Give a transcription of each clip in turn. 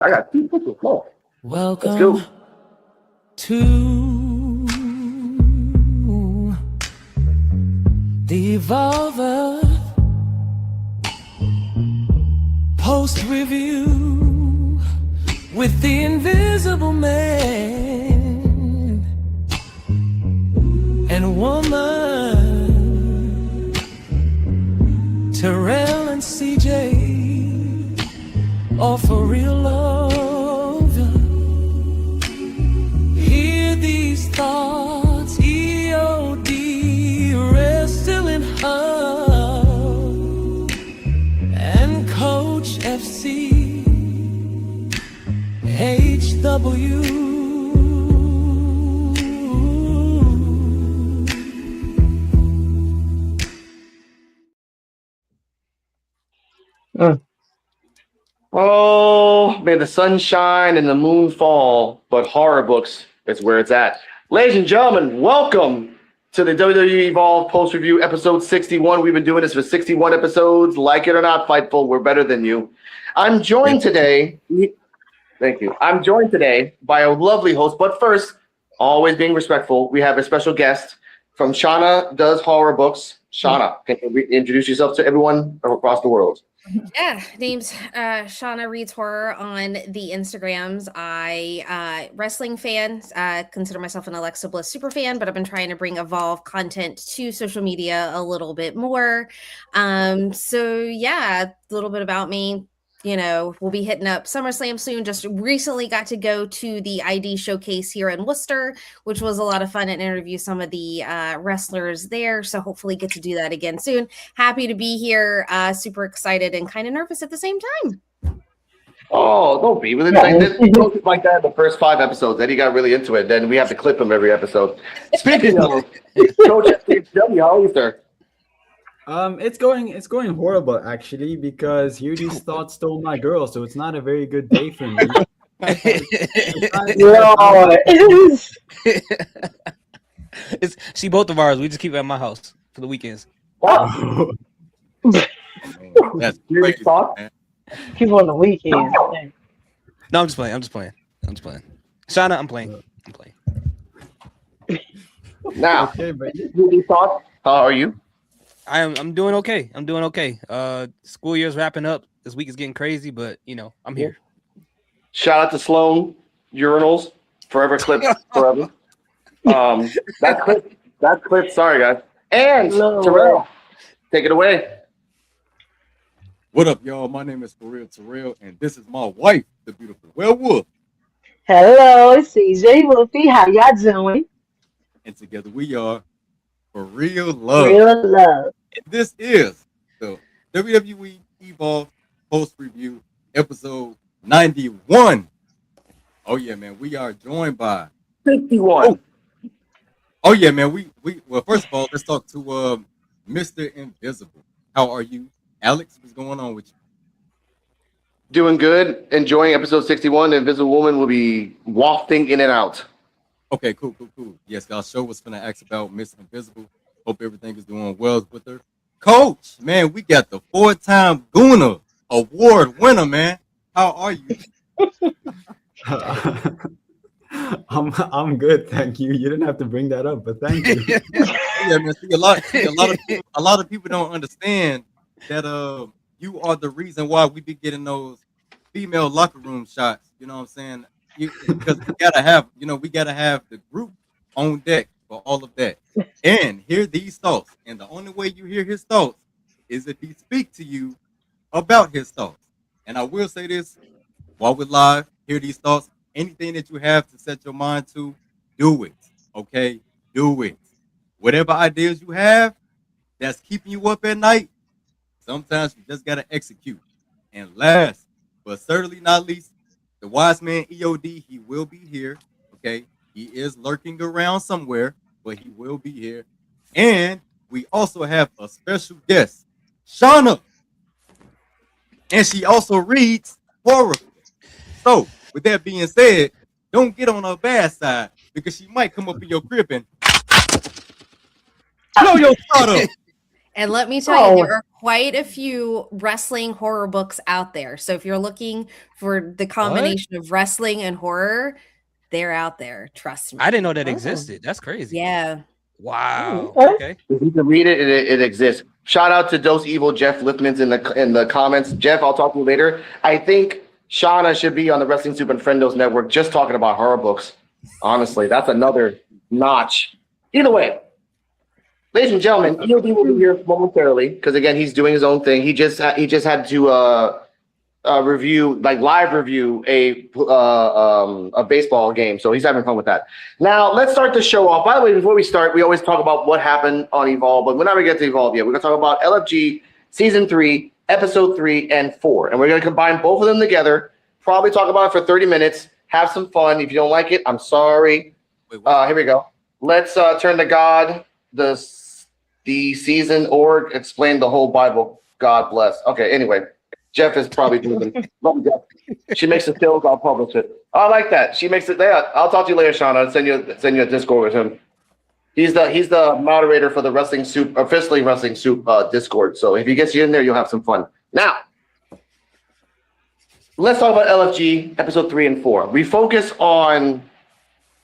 I got two pictures. No. Welcome to the Evolver Post Review with the Invisible Man and Woman, Terrell and CJ, all for real love. Hear these thoughts, EOD, resting in her, and Coach FC, HW. Oh, may the sun shine and the moon fall, but horror books is where it's at. Ladies and gentlemen, welcome to the WWE Evolve Post Review episode 61. We've been doing this for 61 episodes. Like it or not, Fightful, we're better than you. I'm joined today. Thank you. I'm joined today by a lovely host, but first, always being respectful, we have a special guest from Shauna Does Horror Books. Shauna, can you introduce yourself to everyone across the world? Yeah, name's Shauna Reads Horror on the Instagrams. I wrestling fan, consider myself an Alexa Bliss super fan, but I've been trying to bring Evolve content to social media a little bit more. So yeah, a little bit about me. You know, we'll be hitting up SummerSlam soon. Just recently got to go to the ID showcase here in Worcester, which was a lot of fun, and interview some of the wrestlers there. So hopefully get to do that again soon. Happy to be here. Super excited and kind of nervous at the same time. Oh, don't be. Like that in the first 5 episodes. Then he got really into it. Then we have to clip him every episode. Speaking of, Coach at P.U.W., how are you, sir? It's going horrible actually, because here these thoughts stole my girl, so it's not a very good day for me. It's see both of ours. We just keep it at my house for the weekends. Wow. That's crazy, man. People on the weekend. No, I'm just playing. Shauna, I'm playing. Now, Okay, but these thoughts. How are you? I'm doing okay. School year's wrapping up. This week is getting crazy, but you know, I'm here. Shout out to Sloan Urinals, forever clip, forever. That clip. Sorry, guys. And Terrell, take it away. What up, y'all? My name is Terrell, and this is my wife, the beautiful werewolf. Hello, it's CJ Wolfie. How y'all doing? And together we are For Real Love. Real love. And this is the WWE Evolve Post Review episode 91. Oh yeah, man. We are joined by 51. Oh yeah, man. We well, first of all, let's talk to Mr. Invisible. How are you? Alex, what's going on with you? Doing good. Enjoying episode 61. The Invisible Woman will be wafting in and out. Okay, cool. Yes, our show was gonna ask about Miss Invisible. Hope everything is doing well with her. Coach, man, we got the 4-time Guna Award winner, man. How are you? I'm good, thank you. You didn't have to bring that up, but thank you. Yeah, man. See, a lot of people don't understand that you are the reason why we be getting those female locker room shots. You know what I'm saying? Because we gotta have the group on deck for all of that. And hear these thoughts. And the only way you hear his thoughts is if he speak to you about his thoughts. And I will say this while we're live, hear these thoughts. Anything that you have to set your mind to, do it. Okay? Do it. Whatever ideas you have that's keeping you up at night, sometimes you just gotta execute. And last, but certainly not least, the wise man EOD, he will be here. Okay, he is lurking around somewhere, but he will be here. And we also have a special guest, Shauna, and she also reads horror. So, with that being said, don't get on her bad side, because she might come up in your crib and blow your spot up. And let me tell you, Oh, there are quite a few wrestling horror books out there. So if you're looking for the combination of wrestling and horror, they're out there. Trust I didn't me. know that oh, existed. That's crazy. Yeah. Wow. okay. Okay. If you can read it, it exists. Shout out to Dose Evil Jeff Lipman's in the comments. Jeff, I'll talk to you later. I think Shauna should be on the Wrestling Soup and Friendos Network just talking about horror books. Honestly, that's another notch. Either way, ladies and gentlemen, EOD will be here momentarily because again, he's doing his own thing. He just had to review, like live review a baseball game. So he's having fun with that. Now let's start the show off. By the way, before we start, we always talk about what happened on Evolve, but we're not gonna get to Evolve yet. We're gonna talk about LFG season 3, episode 3 and 4, and we're gonna combine both of them together. Probably talk about it for 30 minutes. Have some fun. If you don't like it, I'm sorry. Here we go. Let's turn to God, the season, or explain the whole Bible. God bless. Okay. Anyway. Jeff is probably doing it. Love you, Jeff. She makes the stills. I'll publish it. I like that. She makes it. Yeah, I'll talk to you later, Sean. I'll send you a Discord with him. He's the moderator for the Wrestling Soup, officially Wrestling Soup Discord. So if he gets you in there, you'll have some fun. Now, let's talk about LFG episode 3 and 4. We focus on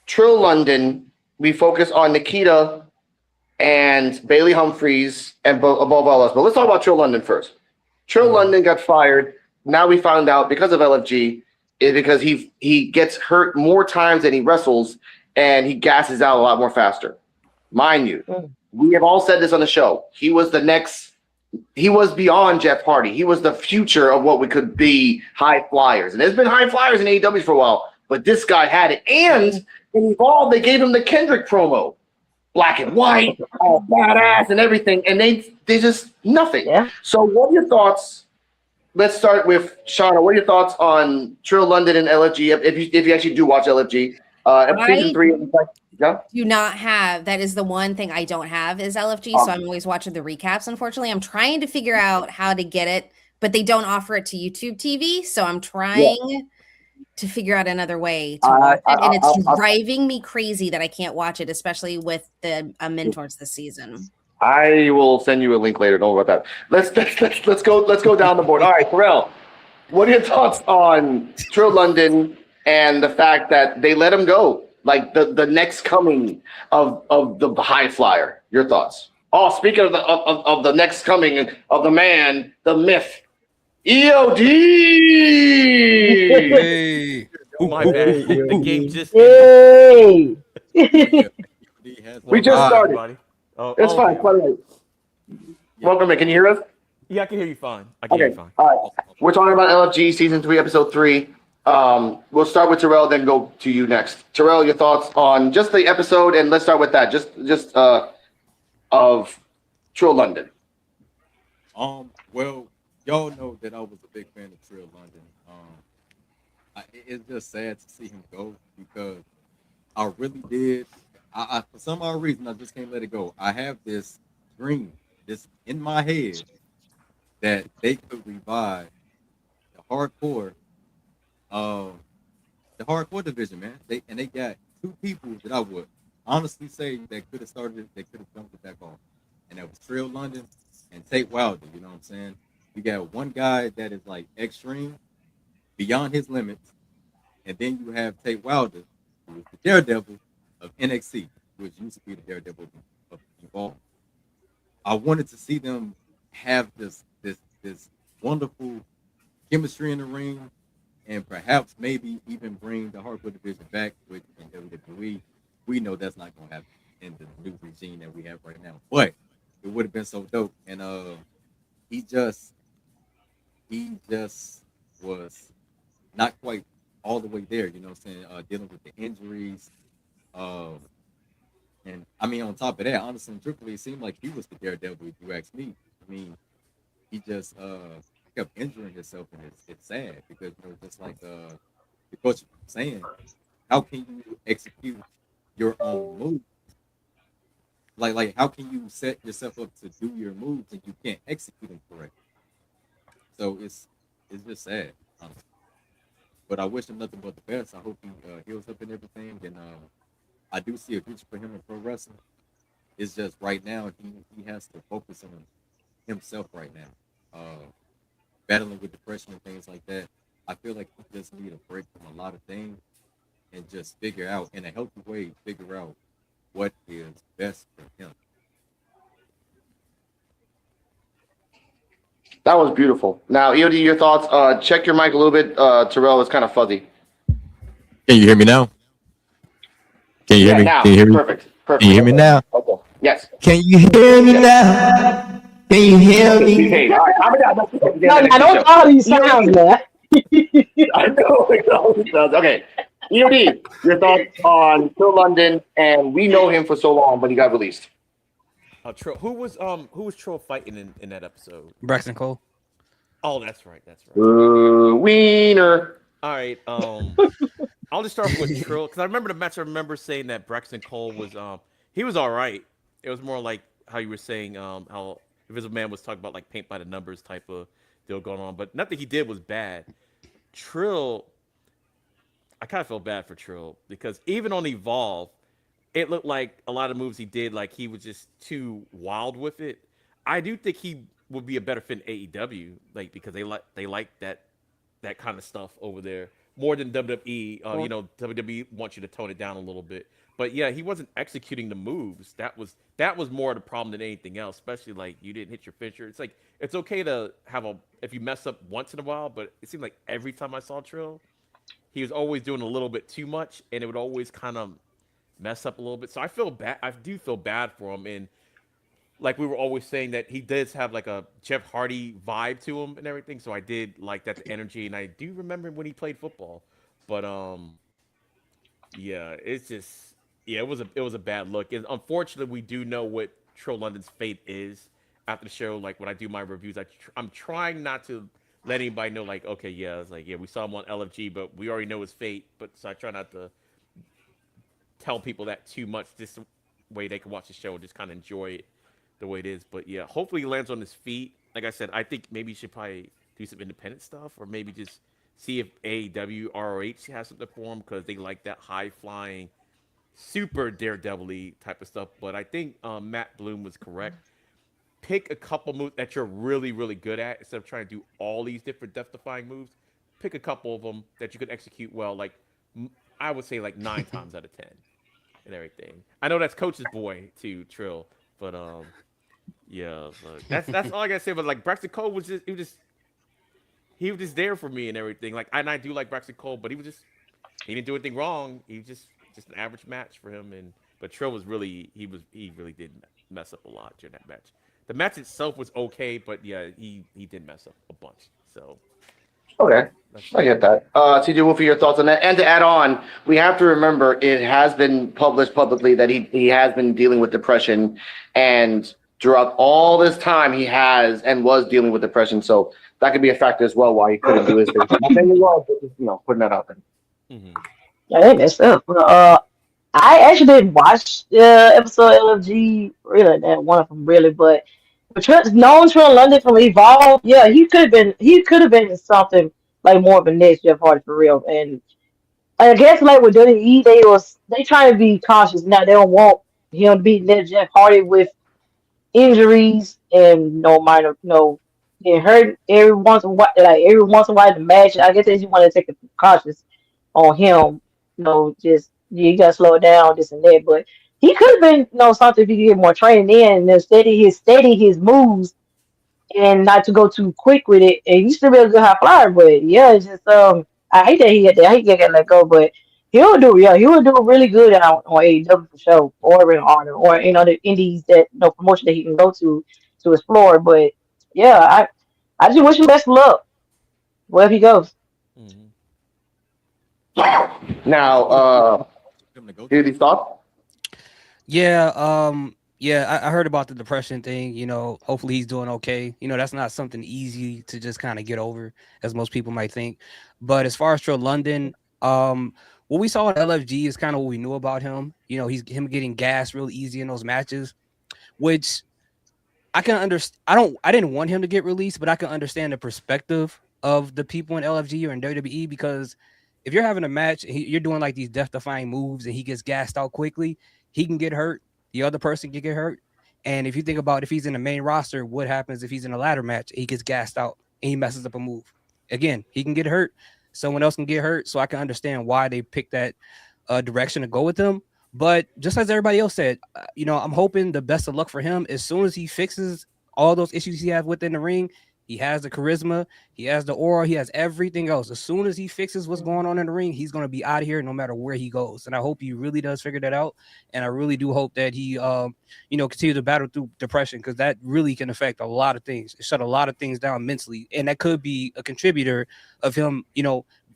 Trill London. We focus on Nikita and Bailey Humphreys and above all else. But let's talk about Trill London first. Trill London got fired. Now we found out because of LFG is because he gets hurt more times than he wrestles and he gasses out a lot more faster. Mind you, we have all said this on the show. He was beyond Jeff Hardy. He was the future of what we could be high flyers. And there's been high flyers in AEW for a while, but this guy had it. And in Evolve, they gave him the Kendrick promo. Black and white, all badass and everything, and they just nothing. Yeah. So what are your thoughts? Let's start with Shauna. What are your thoughts on Trill London and LFG? If you actually do watch LFG, season 3. Yeah. Do not have, that is the one thing I don't have is LFG. So I'm always watching the recaps. Unfortunately, I'm trying to figure out how to get it, but they don't offer it to YouTube TV. So I'm trying to figure out another way to watch it, and it's driving me crazy that I can't watch it, especially with the mentors this season. I will send you a link later. Don't worry about that. Let's go down the board. All right, Terrell, what are your thoughts on Trill London and the fact that they let him go, like the next coming of the high flyer? Your thoughts? Oh, speaking of the next coming of the man, the myth, EOD. Hey. My bad. The game just Hey. We just started. Everybody. It's fine. By the way. Welcome in. Can you hear us? Yeah, I can hear you fine. I can hear you fine. All right. We're talking about LFG season 3, episode 3. We'll start with Terrell, then go to you next. Terrell, your thoughts on just the episode, and let's start with that. Just of Trill London. Well, y'all know that I was a big fan of Trill London. It's just sad to see him go because I really did. I for some odd reason I just can't let it go. I have this dream, this in my head, that they could revive the hardcore division, man. They got 2 people that I would honestly say that could have started it, they could have jumped it back off. And that was Trill London and Tate Wilder, you know what I'm saying? You got one guy that is like extreme, beyond his limits, and then you have Tate Wilder, who is the Daredevil of NXT, which used to be the Daredevil of Evolve. I wanted to see them have this wonderful chemistry in the ring, and perhaps maybe even bring the hardcore division back, which in WWE, we know that's not going to happen in the new regime that we have right now. But it would have been so dope. And he just was not quite all the way there, you know what I'm saying? Dealing with the injuries. And I mean, on top of that, honestly and truthfully, it seemed like he was the Daredevil, if you ask me. I mean, he just kept injuring himself, and it's sad because, you know, just like the coach was saying, how can you execute your own moves? Like how can you set yourself up to do your moves and you can't execute them correctly? So it's just sad, honestly. But I wish him nothing but the best. I hope he heals up and everything. And I do see a future for him in pro wrestling. It's just right now he has to focus on himself right now. Battling with depression and things like that. I feel like he just need a break from a lot of things and just figure out in a healthy way, figure out what is best for him. That was beautiful. Now, EOD, your thoughts. Check your mic a little bit. Terrell is kind of fuzzy. Can you hear me now? Can you hear me? Now. Can you hear me? Perfect. Can you hear me now? Okay. Yes. Can you hear me now? Can you hear me? Okay. All right. I'm done. No, I don't know these sounds, man. I know. Okay. EOD, your thoughts on Phil London, and we know him for so long, but he got released. Trill. Who was Trill fighting in that episode? Braxton Cole. Oh, that's right. Wiener. All right. I'll just start with Trill because I remember the match. I remember saying that Braxton Cole was he was all right. It was more like how you were saying how Invisible Man was talking about like paint by the numbers type of deal going on, but nothing he did was bad. Trill, I kind of felt bad for Trill because even on Evolve, it looked like a lot of moves he did, like he was just too wild with it. I do think he would be a better fit in AEW, like because they like that kind of stuff over there more than WWE. You know, WWE wants you to tone it down a little bit. But yeah, he wasn't executing the moves. That was more the problem than anything else. Especially like you didn't hit your finisher. It's like it's okay to have if you mess up once in a while, but it seemed like every time I saw Trill, he was always doing a little bit too much, and it would always kind of mess up a little bit. So I feel bad. I do feel bad for him. And like we were always saying that he does have like a Jeff Hardy vibe to him and everything. So I did like that the energy, and I do remember when he played football. But yeah, it's just it was a bad look. And unfortunately, we do know what Trill London's fate is after the show. Like when I do my reviews, I'm trying not to let anybody know. Like okay, yeah, it's like yeah, we saw him on LFG, but we already know his fate. But so I try not to tell people that too much. This way they can watch the show and just kind of enjoy it the way it is. But yeah, hopefully he lands on his feet. Like I said, I think maybe he should probably do some independent stuff, or maybe just see if AEW ROH has something for him because they like that high flying, super daredevil-y type of stuff. But I think Matt Bloom was correct. Pick a couple moves that you're really, really good at instead of trying to do all these different death-defying moves. Pick a couple of them that you could execute well. Like I would say like 9 times out of 10 and everything. I know that's Coach's boy too, Trill, but yeah, but that's all I gotta say. But like Braxton Cole was just he was just there for me and everything. Like and I do like Braxton Cole, but he didn't do anything wrong. He was just an average match for him. But Trill was really he really did mess up a lot during that match. The match itself was okay, but yeah, he did mess up a bunch. So Okay, I get that. TJ Wolfie, your thoughts on that? And to add on, we have to remember it has been published publicly that he has been dealing with depression, and throughout all this time he has and was dealing with depression. So that could be a factor as well why he couldn't do his thing. I think it was, but just, putting that out there. mm-hmm. Yeah, they messed up. I actually didn't watch the episode LFG, really, that one of them, really, but knowing Trent London from Evolve, yeah, he could have been something like more of a next Jeff Hardy for real. And I guess like with WWE, they trying to be cautious now. They don't want him to be next Jeff Hardy with injuries and no minor getting hurt every once in a while in the match. I guess they just want to take a cautious on him. Just you gotta slow it down, this and that. But he could have been, something if he could get more training in and steady his moves and not to go too quick with it. And he still be a good high flyer, but yeah, it's just I hate that he had that. I hate that he got let go, but he will do really good on AEW for sure, or in Honor, or the indies that promotion that he can go to explore. But yeah, I just wish him best of luck wherever he goes. Mm-hmm. Now, hear these thoughts? Yeah, I heard about the depression thing. Hopefully he's doing okay. That's not something easy to just kind of get over, as most people might think. But as far as Trill London, what we saw at LFG is kind of what we knew about him. He's getting gassed real easy in those matches, which I can understand. I didn't want him to get released, but I can understand the perspective of the people in LFG or in WWE, because if you're having a match, you're doing like these death-defying moves, and he gets gassed out quickly, he can get hurt. The other person can get hurt. And if you think about if he's in the main roster, what happens if he's in a ladder match? He gets gassed out and he messes up a move. Again, he can get hurt. Someone else can get hurt. So I can understand why they picked that direction to go with him. But just as everybody else said, I'm hoping the best of luck for him. As soon as he fixes all those issues he has within the ring, he has the charisma, he has the aura, he has everything else. As soon as he fixes what's going on in the ring, he's going to be out of here no matter where he goes. And I hope he really does figure that out. And I really do hope that he, continue to battle through depression, because that really can affect a lot of things. It shut a lot of things down mentally. And that could be a contributor of him,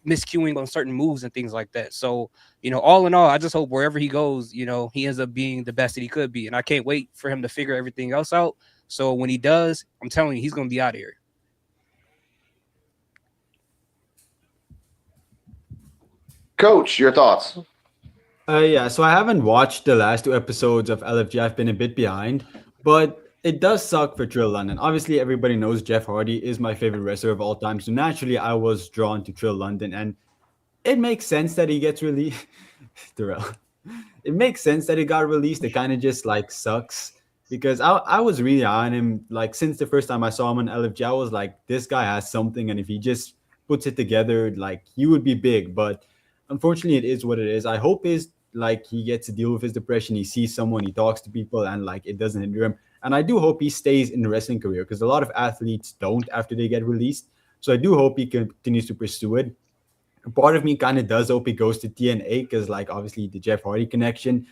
miscuing on certain moves and things like that. So, all in all, I just hope wherever he goes, he ends up being the best that he could be. And I can't wait for him to figure everything else out. So when he does, I'm telling you, he's going to be out of here. Coach, your thoughts? Yeah, so I haven't watched the last 2 episodes of LFG. I've been a bit behind, but it does suck for Trill London. Obviously, everybody knows Jeff Hardy is my favorite wrestler of all time. So naturally, I was drawn to Trill London, and it makes sense that he gets released. Terrell. It makes sense that he got released. It kind of just like sucks because I was really high on him. Like since the first time I saw him on LFG, I was like, this guy has something, and if he just puts it together, like he would be big. But unfortunately, it is what it is. I hope is like he gets to deal with his depression. He sees someone, he talks to people, and like it doesn't hinder him. And I do hope he stays in the wrestling career because a lot of athletes don't after they get released. So I do hope he continues to pursue it. Part of me kind of does hope he goes to TNA because, like, obviously the Jeff Hardy connection,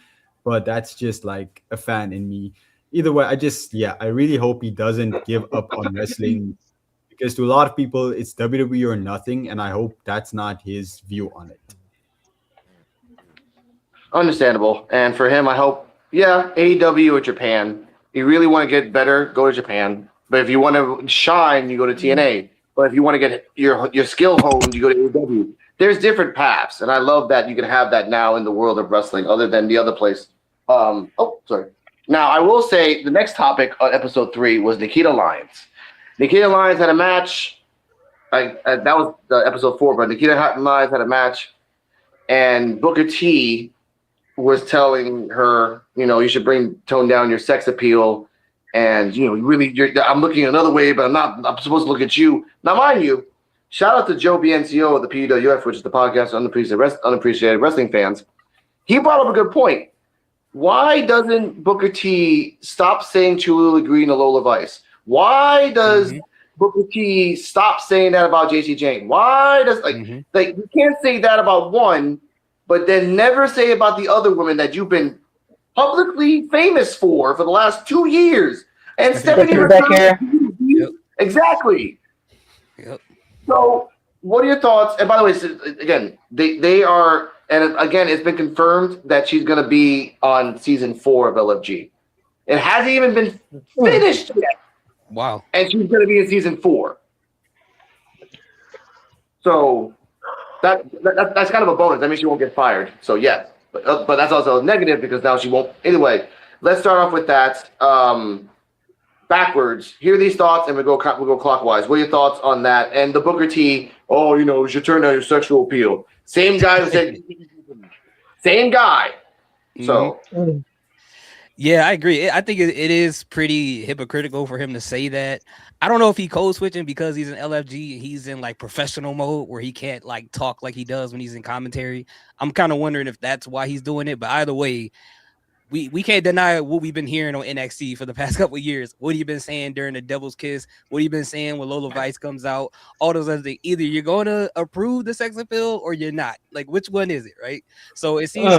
but that's just like a fan in me. Either way, I really hope he doesn't give up on wrestling because to a lot of people, it's WWE or nothing. And I hope that's not his view on it. Understandable. And for him, I hope, AEW or Japan. You really want to get better, go to Japan. But if you want to shine, you go to TNA. But if you want to get your skill honed, you go to AEW. There's different paths, and I love that you can have that now in the world of wrestling, other than the other place. Sorry. Now, I will say the next topic on episode 3 was Nikita Lyons. Nikita Lyons had a match. That was episode 4, but Nikita Lyons had a match, and Booker T was telling her, you should tone down your sex appeal. And, I'm looking another way, but I'm supposed to look at you. Now, mind you, shout out to Joe BNCO of the P.U.W.F, which is the podcast of Unappreciated Wrestling Fans. He brought up a good point. Why doesn't Booker T stop saying Cholula Green and Lola Vice? Why does Booker T stop saying that about JC Jane? Why does, you can't say that about one, but then never say about the other women that you've been publicly famous for the last 2 years. And Stephanie Yep. Exactly. Yep. So what are your thoughts? And by the way, again, they are, and again, it's been confirmed that she's going to be on season 4 of LFG. It hasn't even been finished yet. Wow. And she's going to be in season 4. So that's kind of a bonus. That means she won't get fired. So yes. But that's also negative because now she won't. Anyway, let's start off with that. Backwards. Hear these thoughts, and we'll go clockwise. What are your thoughts on that? And the Booker T, you should turn down your sexual appeal. Same guy who said, same guy. So. Yeah, I agree. I think it is pretty hypocritical for him to say that. I don't know if he code switching because he's in LFG. He's in like professional mode where he can't like talk like he does when he's in commentary. I'm kind of wondering if that's why he's doing it. But either way, we can't deny what we've been hearing on NXT for the past couple of years. What have you been saying during the Devil's Kiss? What have you been saying when Lola Vice comes out? All those other things. Either you're going to approve the sex appeal or you're not. Like, which one is it, right? So it seems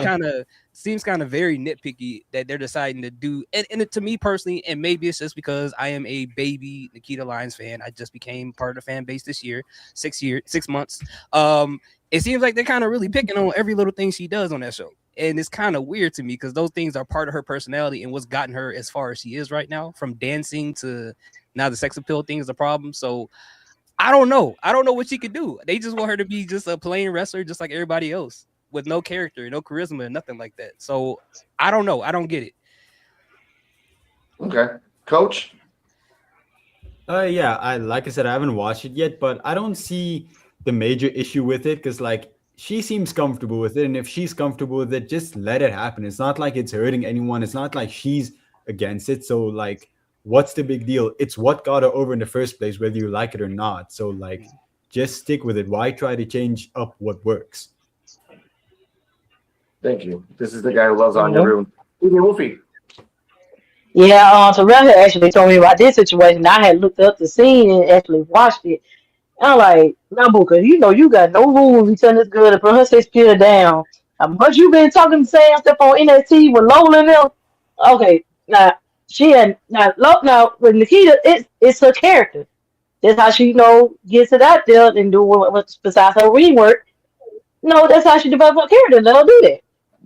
kind of very nitpicky that they're deciding to do. And to me personally, and maybe it's just because I am a baby Nikita Lyons fan. I just became part of the fan base this year, 6 months. It seems like they're kind of really picking on every little thing she does on that show. And it's kind of weird to me because those things are part of her personality and what's gotten her as far as she is right now, from dancing to now the sex appeal thing is a problem. So I don't know. I don't know what she could do. They just want her to be just a plain wrestler, just like everybody else, with no character, no charisma, and nothing like that. So I don't know. I don't get it. Okay. Coach? Yeah, like I said, I haven't watched it yet, but I don't see the major issue with it because like she seems comfortable with it, and if she's comfortable with it, just let it happen. It's not like it's hurting anyone. It's not like she's against it. So like, what's the big deal? It's what got her over in the first place, whether you like it or not. So like, just stick with it. Why try to change up what works? Thank you. This is the guy who loves Anya Room. Wolfie. Yeah, Terrell had actually told me about this situation. I had looked up the scene and actually watched it. And I'm like, Nabuka, you know you got no rules. You telling this girl to put her 6 pills down. How much you been talking saying stuff on NXT with Lola and them? Okay, now she had now with Nikita, it's her character. That's how she gets it out there and do what's besides her ring work. No, that's how she develops her character. Let her do that.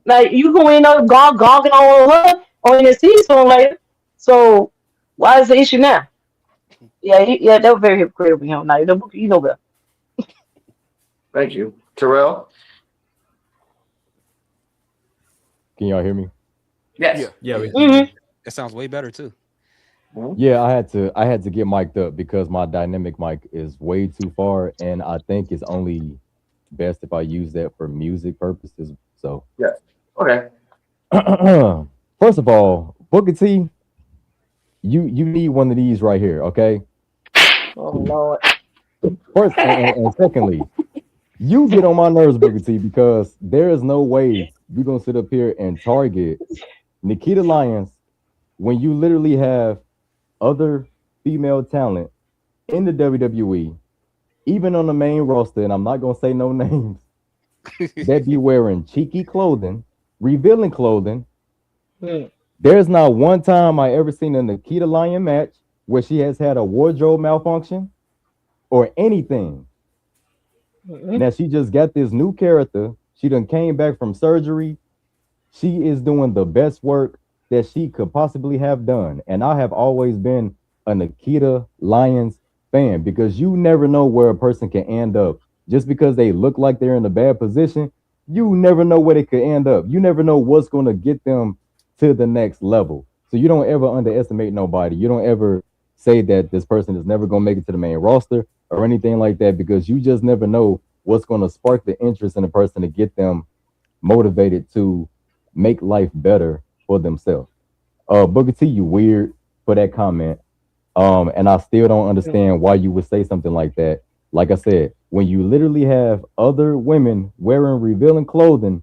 Like you go in there gogging on her on NXT sooner or later. So why is the issue now? Yeah, yeah, that was very hypocritical of him. Now, you know better. Thank you. Terrell? Can y'all hear me? Yes. Yeah. That sounds way better too. Yeah, I had to get mic'd up because my dynamic mic is way too far, and I think it's only best if I use that for music purposes. So Yes. Okay. first of all, Booker T, you need one of these right here, okay? Oh Lord. First and secondly, you get on my nerves, Booker T, because there is no way you're gonna sit up here and target Nikita Lyons when you literally have other female talent in the WWE, even on the main roster, and I'm not gonna say no names, that be wearing cheeky clothing, revealing clothing. There's not one time I ever seen a Nikita Lyon match where she has had a wardrobe malfunction or anything. Now she just got this new character. She done came back from surgery. She is doing the best work that she could possibly have done. And I have always been a Nikita Lyons fan because you never know where a person can end up. Just because they look like they're in a bad position, you never know where they could end up. You never know what's going to get them to the next level. So you don't ever underestimate nobody. You don't ever say that this person is never going to make it to the main roster or anything like that, because you just never know what's going to spark the interest in a person to get them motivated to make life better for themselves. Booker T, you weird for that comment. And I still don't understand why you would say something like that. Like I said, when you literally have other women wearing revealing clothing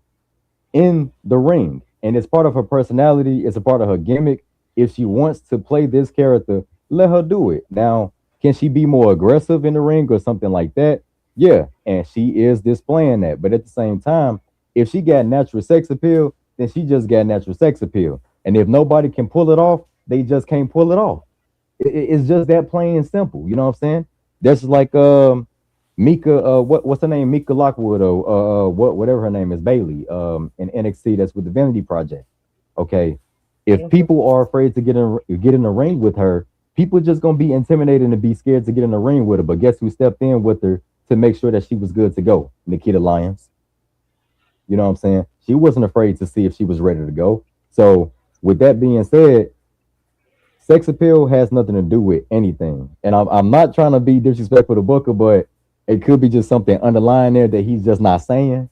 in the ring, and it's part of her personality, it's a part of her gimmick. If she wants to play this character, let her do it. Now, can she be more aggressive in the ring or something like that? Yeah, and she is displaying that. But at the same time, if she got natural sex appeal, then she just got natural sex appeal. And if nobody can pull it off, they just can't pull it off. It's just that plain and simple. You know what I'm saying? That's like Mika, what's her name? Mika Lockwood, or whatever her name is, Bailey, in NXT. That's with the Vanity Project. Okay, if people are afraid to get in the ring with her, people just gonna be intimidated and be scared to get in the ring with her. But guess who stepped in with her to make sure that she was good to go? Nikita Lyons. You know what I'm saying? She wasn't afraid to see if she was ready to go. So with that being said, sex appeal has nothing to do with anything. And I'm not trying to be disrespectful to Booker, but it could be just something underlying there that he's just not saying.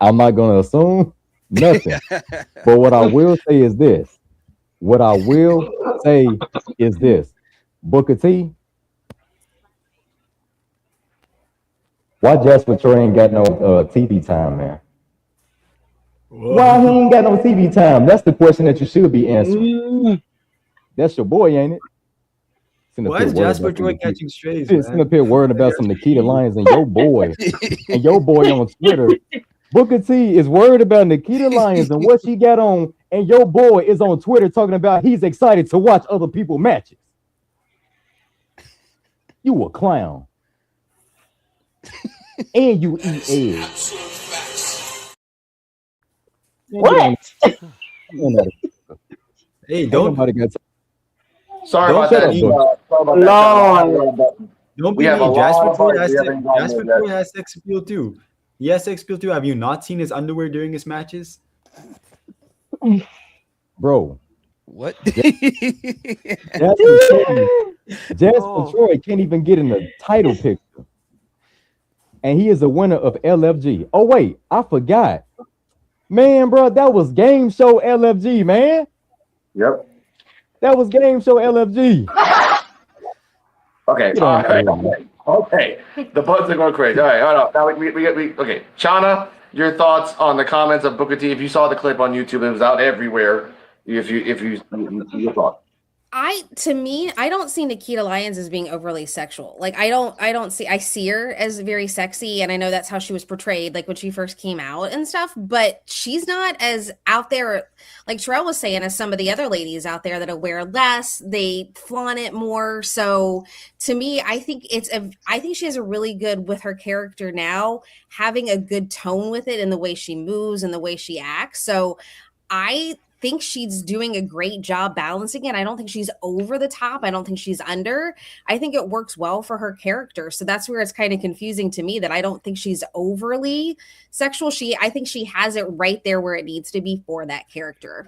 I'm not going to assume nothing. But what I will say is this. Booker T, why Jasper Troy ain't got no TV time, man? Why he ain't got no TV time? That's the question that you should be answering. That's your boy, ain't it? Why is Jasper Troy catching strays? Sitting up here worrying about some Nikita Lyons and your boy on Twitter. Booker T is worried about Nikita Lyons and what she got on, and your boy is on Twitter talking about he's excited to watch other people's matches. You a clown. And you eat eggs. What? Hey, don't Sorry Don't about shut that. up, don't We be have a mean. lot Jasper of Troy buttons has we haven't gotten Jasper yet. Troy has sex appeal too. He has sex appeal too. Have you not seen his underwear during his matches? bro. What? Jasper Troy can't even get in the title picture. And he is a winner of LFG. Oh, wait, I forgot. Man, bro, that was game show LFG, man. Yep. That was game show LFG. Okay, Get all on out right, of here. okay. The buttons are going crazy. All right, hold on. Now we okay. Chana, your thoughts on the comments of Booker T? If you saw the clip on YouTube, it was out everywhere. If you your thought. To me, I don't see Nikita Lyons as being overly sexual. Like I see her as very sexy, and I know that's how she was portrayed, like when she first came out and stuff, but she's not as out there, like Terrell was saying, as some of the other ladies out there that wear less, they flaunt it more. So to me, I think she has a really good with her character now, having a good tone with it in the way she moves and the way she acts. So I think she's doing a great job balancing it. I don't think she's over the top. I don't think she's under. I think it works well for her character. So that's where it's kind of confusing to me that I don't think she's overly sexual. I think she has it right there where it needs to be for that character.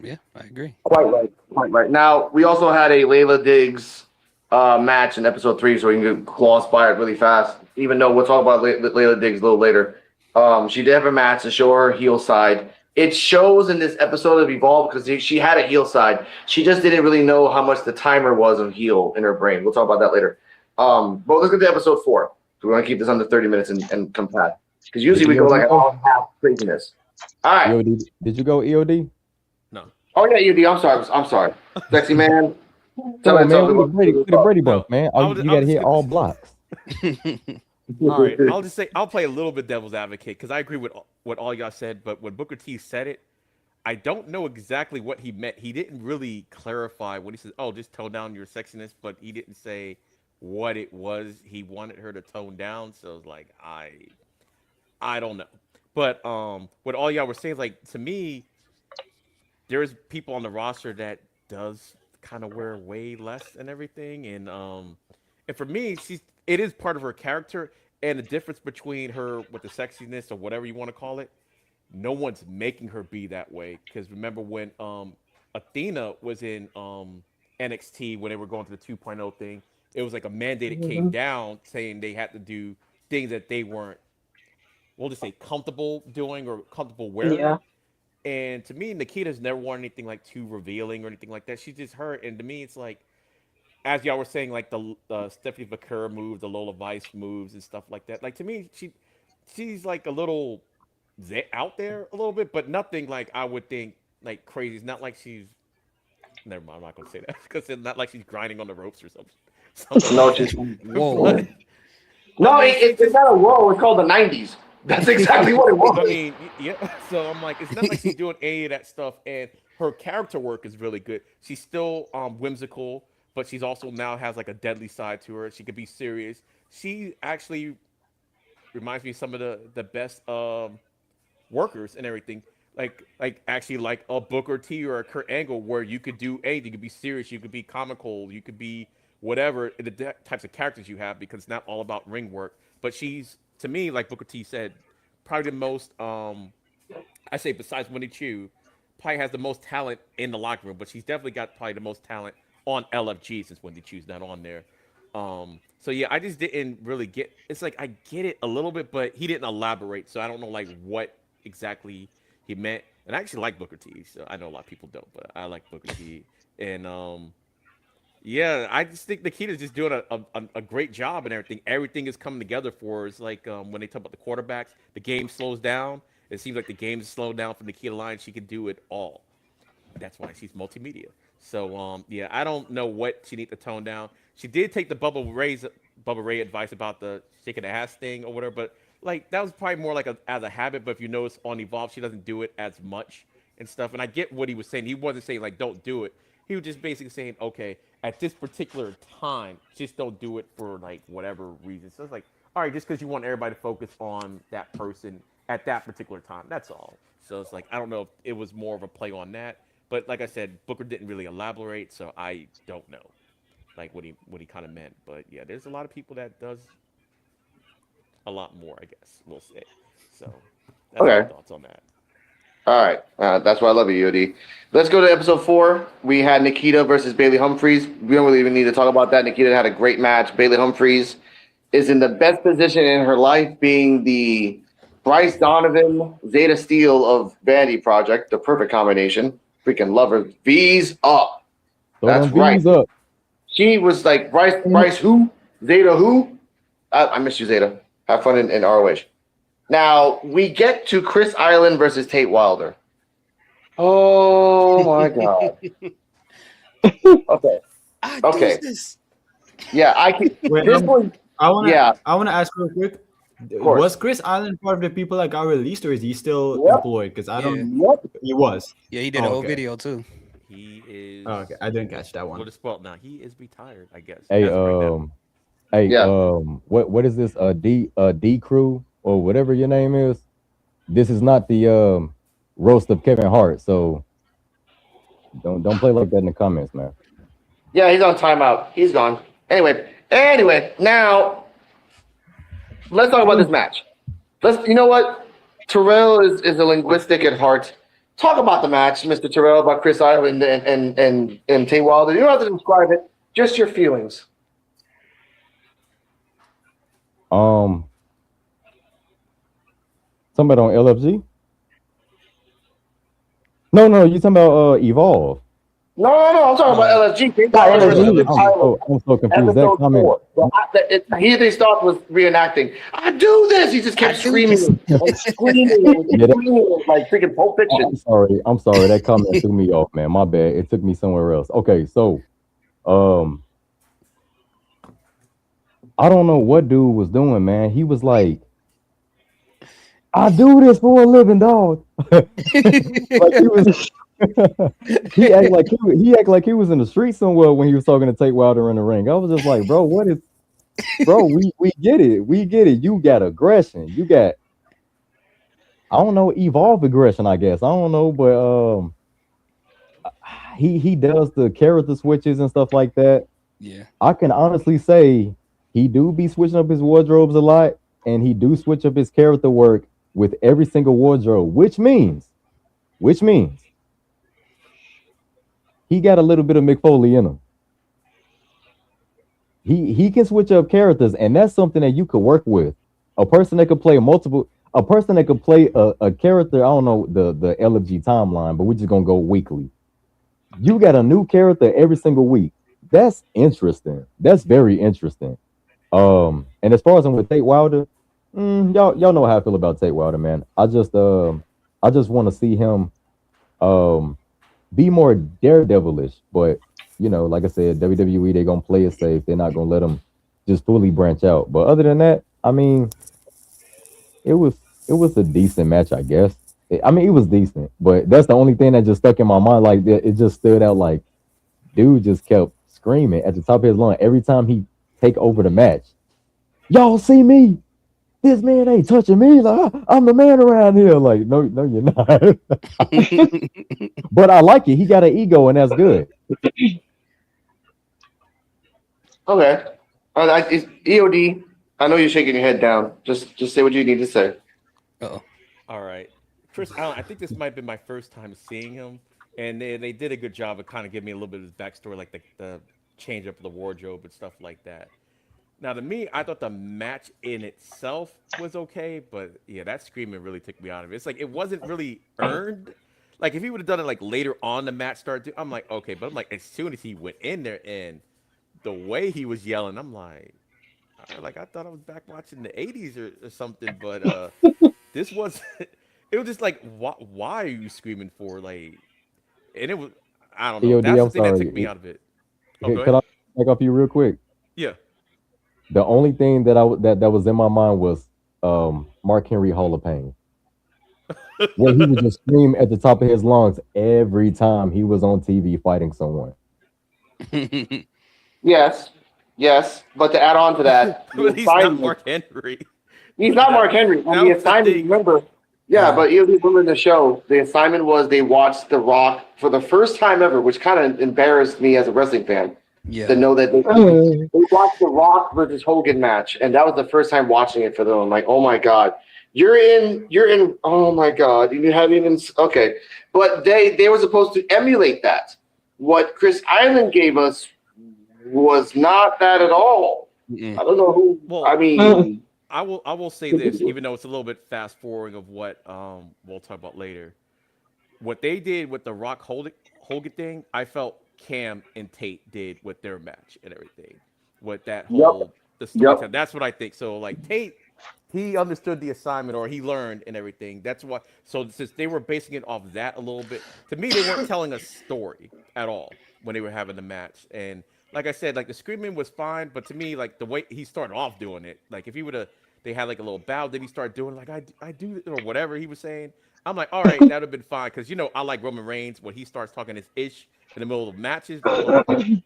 Yeah, I agree. Quite right. Quite right. Now we also had a Layla Diggs match in episode 3, so we can gloss by it really fast. Even though we'll talk about Layla Diggs a little later. She did have a match to show her heel side. It shows in this episode of Evolve because she had a heel side. She just didn't really know how much the timer was on heel in her brain. We'll talk about that later. But let's get to episode 4. So we're gonna keep this under 30 minutes and compact. Because usually we go like an hour and a half craziness. All right. EOD, did you go EOD? No. Oh yeah, EOD. I'm sorry. Sexy man. Tell me man, with the Brady No. Bunch, man. You I'll got to just- hit all blocks. All right, I'll just say I'll play a little bit devil's advocate because I agree with what all y'all said. But when Booker T said it, I don't know exactly what he meant. He didn't really clarify what he said. Oh, just tone down your sexiness, but he didn't say what it was he wanted her to tone down. So it's like I don't know. But what all y'all were saying, like to me, there's people on the roster that does kind of wear way less and everything, and for me, it is part of her character, and the difference between her with the sexiness or whatever you want to call it, no one's making her be that way. Because remember when Athena was in NXT when they were going to the 2.0 thing, it was like a mandate that came down saying they had to do things that they weren't, we'll just say, comfortable doing or comfortable wearing. Yeah. And to me, Nikita's never worn anything like too revealing or anything like that. She's just her, and to me, it's like, as y'all were saying, like the Stephanie Vaquer moves, the Lola Vice moves, and stuff like that. Like to me, she's like a little out there a little bit, but nothing like I would think like crazy. It's not like she's. Never mind, I'm not gonna say that because it's not like she's grinding on the ropes or something. No, like she's that. Whoa. no. It's not a whoa. It's called the '90s. That's exactly what it was. I mean, yeah. So I'm like, it's not like she's doing any of that stuff, and her character work is really good. She's still whimsical, but she's also now has like a deadly side to her. She could be serious. She actually reminds me of some of the best workers and everything. Like actually like a Booker T or a Kurt Angle, where you could do anything. You could be serious. You could be comical. You could be whatever the types of characters you have, because it's not all about ring work. But she's, to me, like Booker T said, probably the most I say besides Winnie Chu, probably has the most talent in the locker room. But she's definitely got probably the most talent on LFG since Wendy Chu's not on there. So yeah, I just didn't really get. It's like I get it a little bit, but he didn't elaborate, so I don't know like what exactly he meant. And I actually like Booker T, so I know a lot of people don't, but I like Booker T. And yeah, I just think Nikita's just doing a great job and everything. Everything is coming together for her. It's like when they talk about the quarterbacks, the game slows down. It seems like the game is slowed down for Nikita Lyons. She can do it all. That's why she's multimedia. So yeah, I don't know what she needs to tone down. She did take the Bubba Ray advice about the shaking the ass thing or whatever, but like that was probably more like as a habit. But if you notice on Evolve, she doesn't do it as much and stuff. And I get what he was saying. He wasn't saying like don't do it. He was just basically saying, okay, at this particular time, just don't do it for like whatever reason. So it's like, all right, just because you want everybody to focus on that person at that particular time, that's all. So it's like I don't know if it was more of a play on that. But like I said, Booker didn't really elaborate, so I don't know, like what he kind of meant. But yeah, there's a lot of people that does a lot more, I guess we'll say. So that's Okay. my thoughts on that. All right, that's why I love you, Yodi. Let's go to episode 4. We had Nikita versus Bailey Humphries. We don't really even need to talk about that. Nikita had a great match. Bailey Humphries is in the best position in her life, being the Bryce Donovan, Zeta Steele of Vanity Project, the perfect combination. freaking love her. V's up. Throw That's them right. V's up. She was like Bryce who? Zeta who? I miss you, Zeta. Have fun in ROH. Now we get to Chris Island versus Tate Wilder. Oh my god. Okay. Okay. Yeah, I can. Wait, This one. I wanna Yeah. I wanna ask real quick. course. Was Chris Island part of the people that got released, or is he still Yep. employed? Because I don't. Yep. He was. Yeah, he did a whole Okay. video too. He is. Oh, okay, I didn't catch that one. Well, it's well now. He is retired, I guess. Hey, as of right now. hey, Yeah. what is this? D crew or whatever your name is. This is not the roast of Kevin Hart, so don't play like that in the comments, man. Yeah, he's on timeout. He's gone. Anyway, now let's talk about this match. You know what? Terrell is a linguistic at heart. Talk about the match, Mr. Terrell, about Chris Island and Tay Wilder. You don't have to describe it. Just your feelings. Somebody on LFG? No, you talking about Evolve. No, I'm talking about LFG. Tay Not Wilder LFG. versus Tyler. I'm so confused. That Episode comment. 4. Well, they started with reenacting. I do this. He just kept screaming and screaming like freaking Pulp Fiction. I'm sorry. That comment threw me off, man. My bad. It took me somewhere else. Okay, so I don't know what dude was doing, man. He was like, I do this for a living, dog. Like he was he act like he was in the street somewhere when he was talking to Tate Wilder in the ring. I was just like, bro, what is bro, we get it. We get it. You got aggression. You got I don't know, evolve aggression, I guess. I don't know, but he does the character switches and stuff like that. Yeah. I can honestly say he do be switching up his wardrobes a lot, and he do switch up his character work with every single wardrobe, which means he got a little bit of Mick Foley in him. He can switch up characters, and that's something that you could work with. A person that could play a character. I don't know the LFG timeline, but we're just gonna go weekly. You got a new character every single week. That's interesting. That's very interesting. And as far as I'm with Tate Wilder, y'all know how I feel about Tate Wilder, man. I just want to see him be more daredevilish, but you know, like I said, WWE, they're gonna play it safe. They're not gonna let him just fully branch out. But other than that, I mean, it was a decent match, I guess. It was decent, but that's the only thing that just stuck in my mind. Like it just stood out. Like dude just kept screaming at the top of his lungs every time he take over the match. Y'all see me? This man ain't touching me. Like I'm the man around here. Like no, you're not. But I like it. He got an ego, and that's good. Okay. EOD, I know you're shaking your head down. Just say what you need to say. All right. Chris Allen, I think this might have been my first time seeing him, and they did a good job of kind of giving me a little bit of his backstory, like the change up of the wardrobe and stuff like that. Now, to me, I thought the match in itself was okay, but yeah, that screaming really took me out of it. It's like it wasn't really earned. Like if he would have done it like later on the match started, I'm like, okay, but I'm like, as soon as he went in there and the way he was yelling, I'm like I thought I was back watching the '80s or something, but this was. It was just like, why are you screaming for? Like, and it was, I don't know. EOD, That's the I'm thing that sorry. took me out of it. Oh, Hey, go can I ahead. back off you real quick? Yeah. The only thing that that was in my mind was Mark Henry Hall of Pain. Where he would just scream at the top of his lungs every time he was on TV fighting someone. Yes. But to add on to that, But he's not Mark Henry. He's not Mark Henry. And That the was the assignment, thing. remember? Yeah, but you remember in the show, the assignment was they watched The Rock for the first time ever, which kind of embarrassed me as a wrestling fan Yeah. to know that they watched The Rock versus Hogan match, and that was the first time watching it for them. I'm like, oh my god, you're in. Oh my god, you haven't even okay. But they were supposed to emulate that. What Chris Island gave us was not that at all. Mm-mm. I don't know who. Well, I mean. I will say this, even though it's a little bit fast forwarding of what we'll talk about later. what they did with the Rock Hogan thing, I felt Cam and Tate did with their match and everything. With that whole the storytelling. That's what I think. So like Tate, he understood the assignment or he learned and everything. That's why. So since they were basing it off that a little bit, to me they weren't telling a story at all when they were having the match. And like I said, like the screaming was fine, but to me, like the way he started off doing it, like if he would have, they had like a little bow, then he started doing like I do or whatever he was saying. I'm like, all right, that would have been fine because I like Roman Reigns when he starts talking his ish in the middle of matches. But I'm like,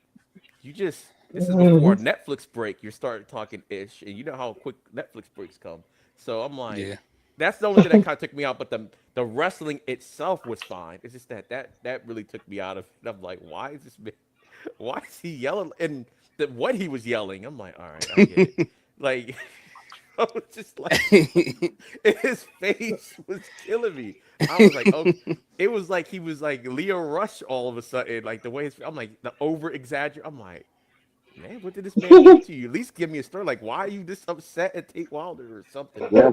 this is before a Netflix break. You're starting talking ish, and you know how quick Netflix breaks come. So I'm like, that's the only thing that kind of took me out. But the wrestling itself was fine. It's just that really took me out of it. I'm like, why is he yelling? And what he was yelling, I'm like, all right, I get it. Like, I was just like, his face was killing me. I was like, oh, it was like he was like Leo Rush all of a sudden. Like the way I'm like the over exaggerate. I'm like, man, what did this man do to you? At least give me a story. Like, why are you this upset at Tate Wilder or something? Yeah.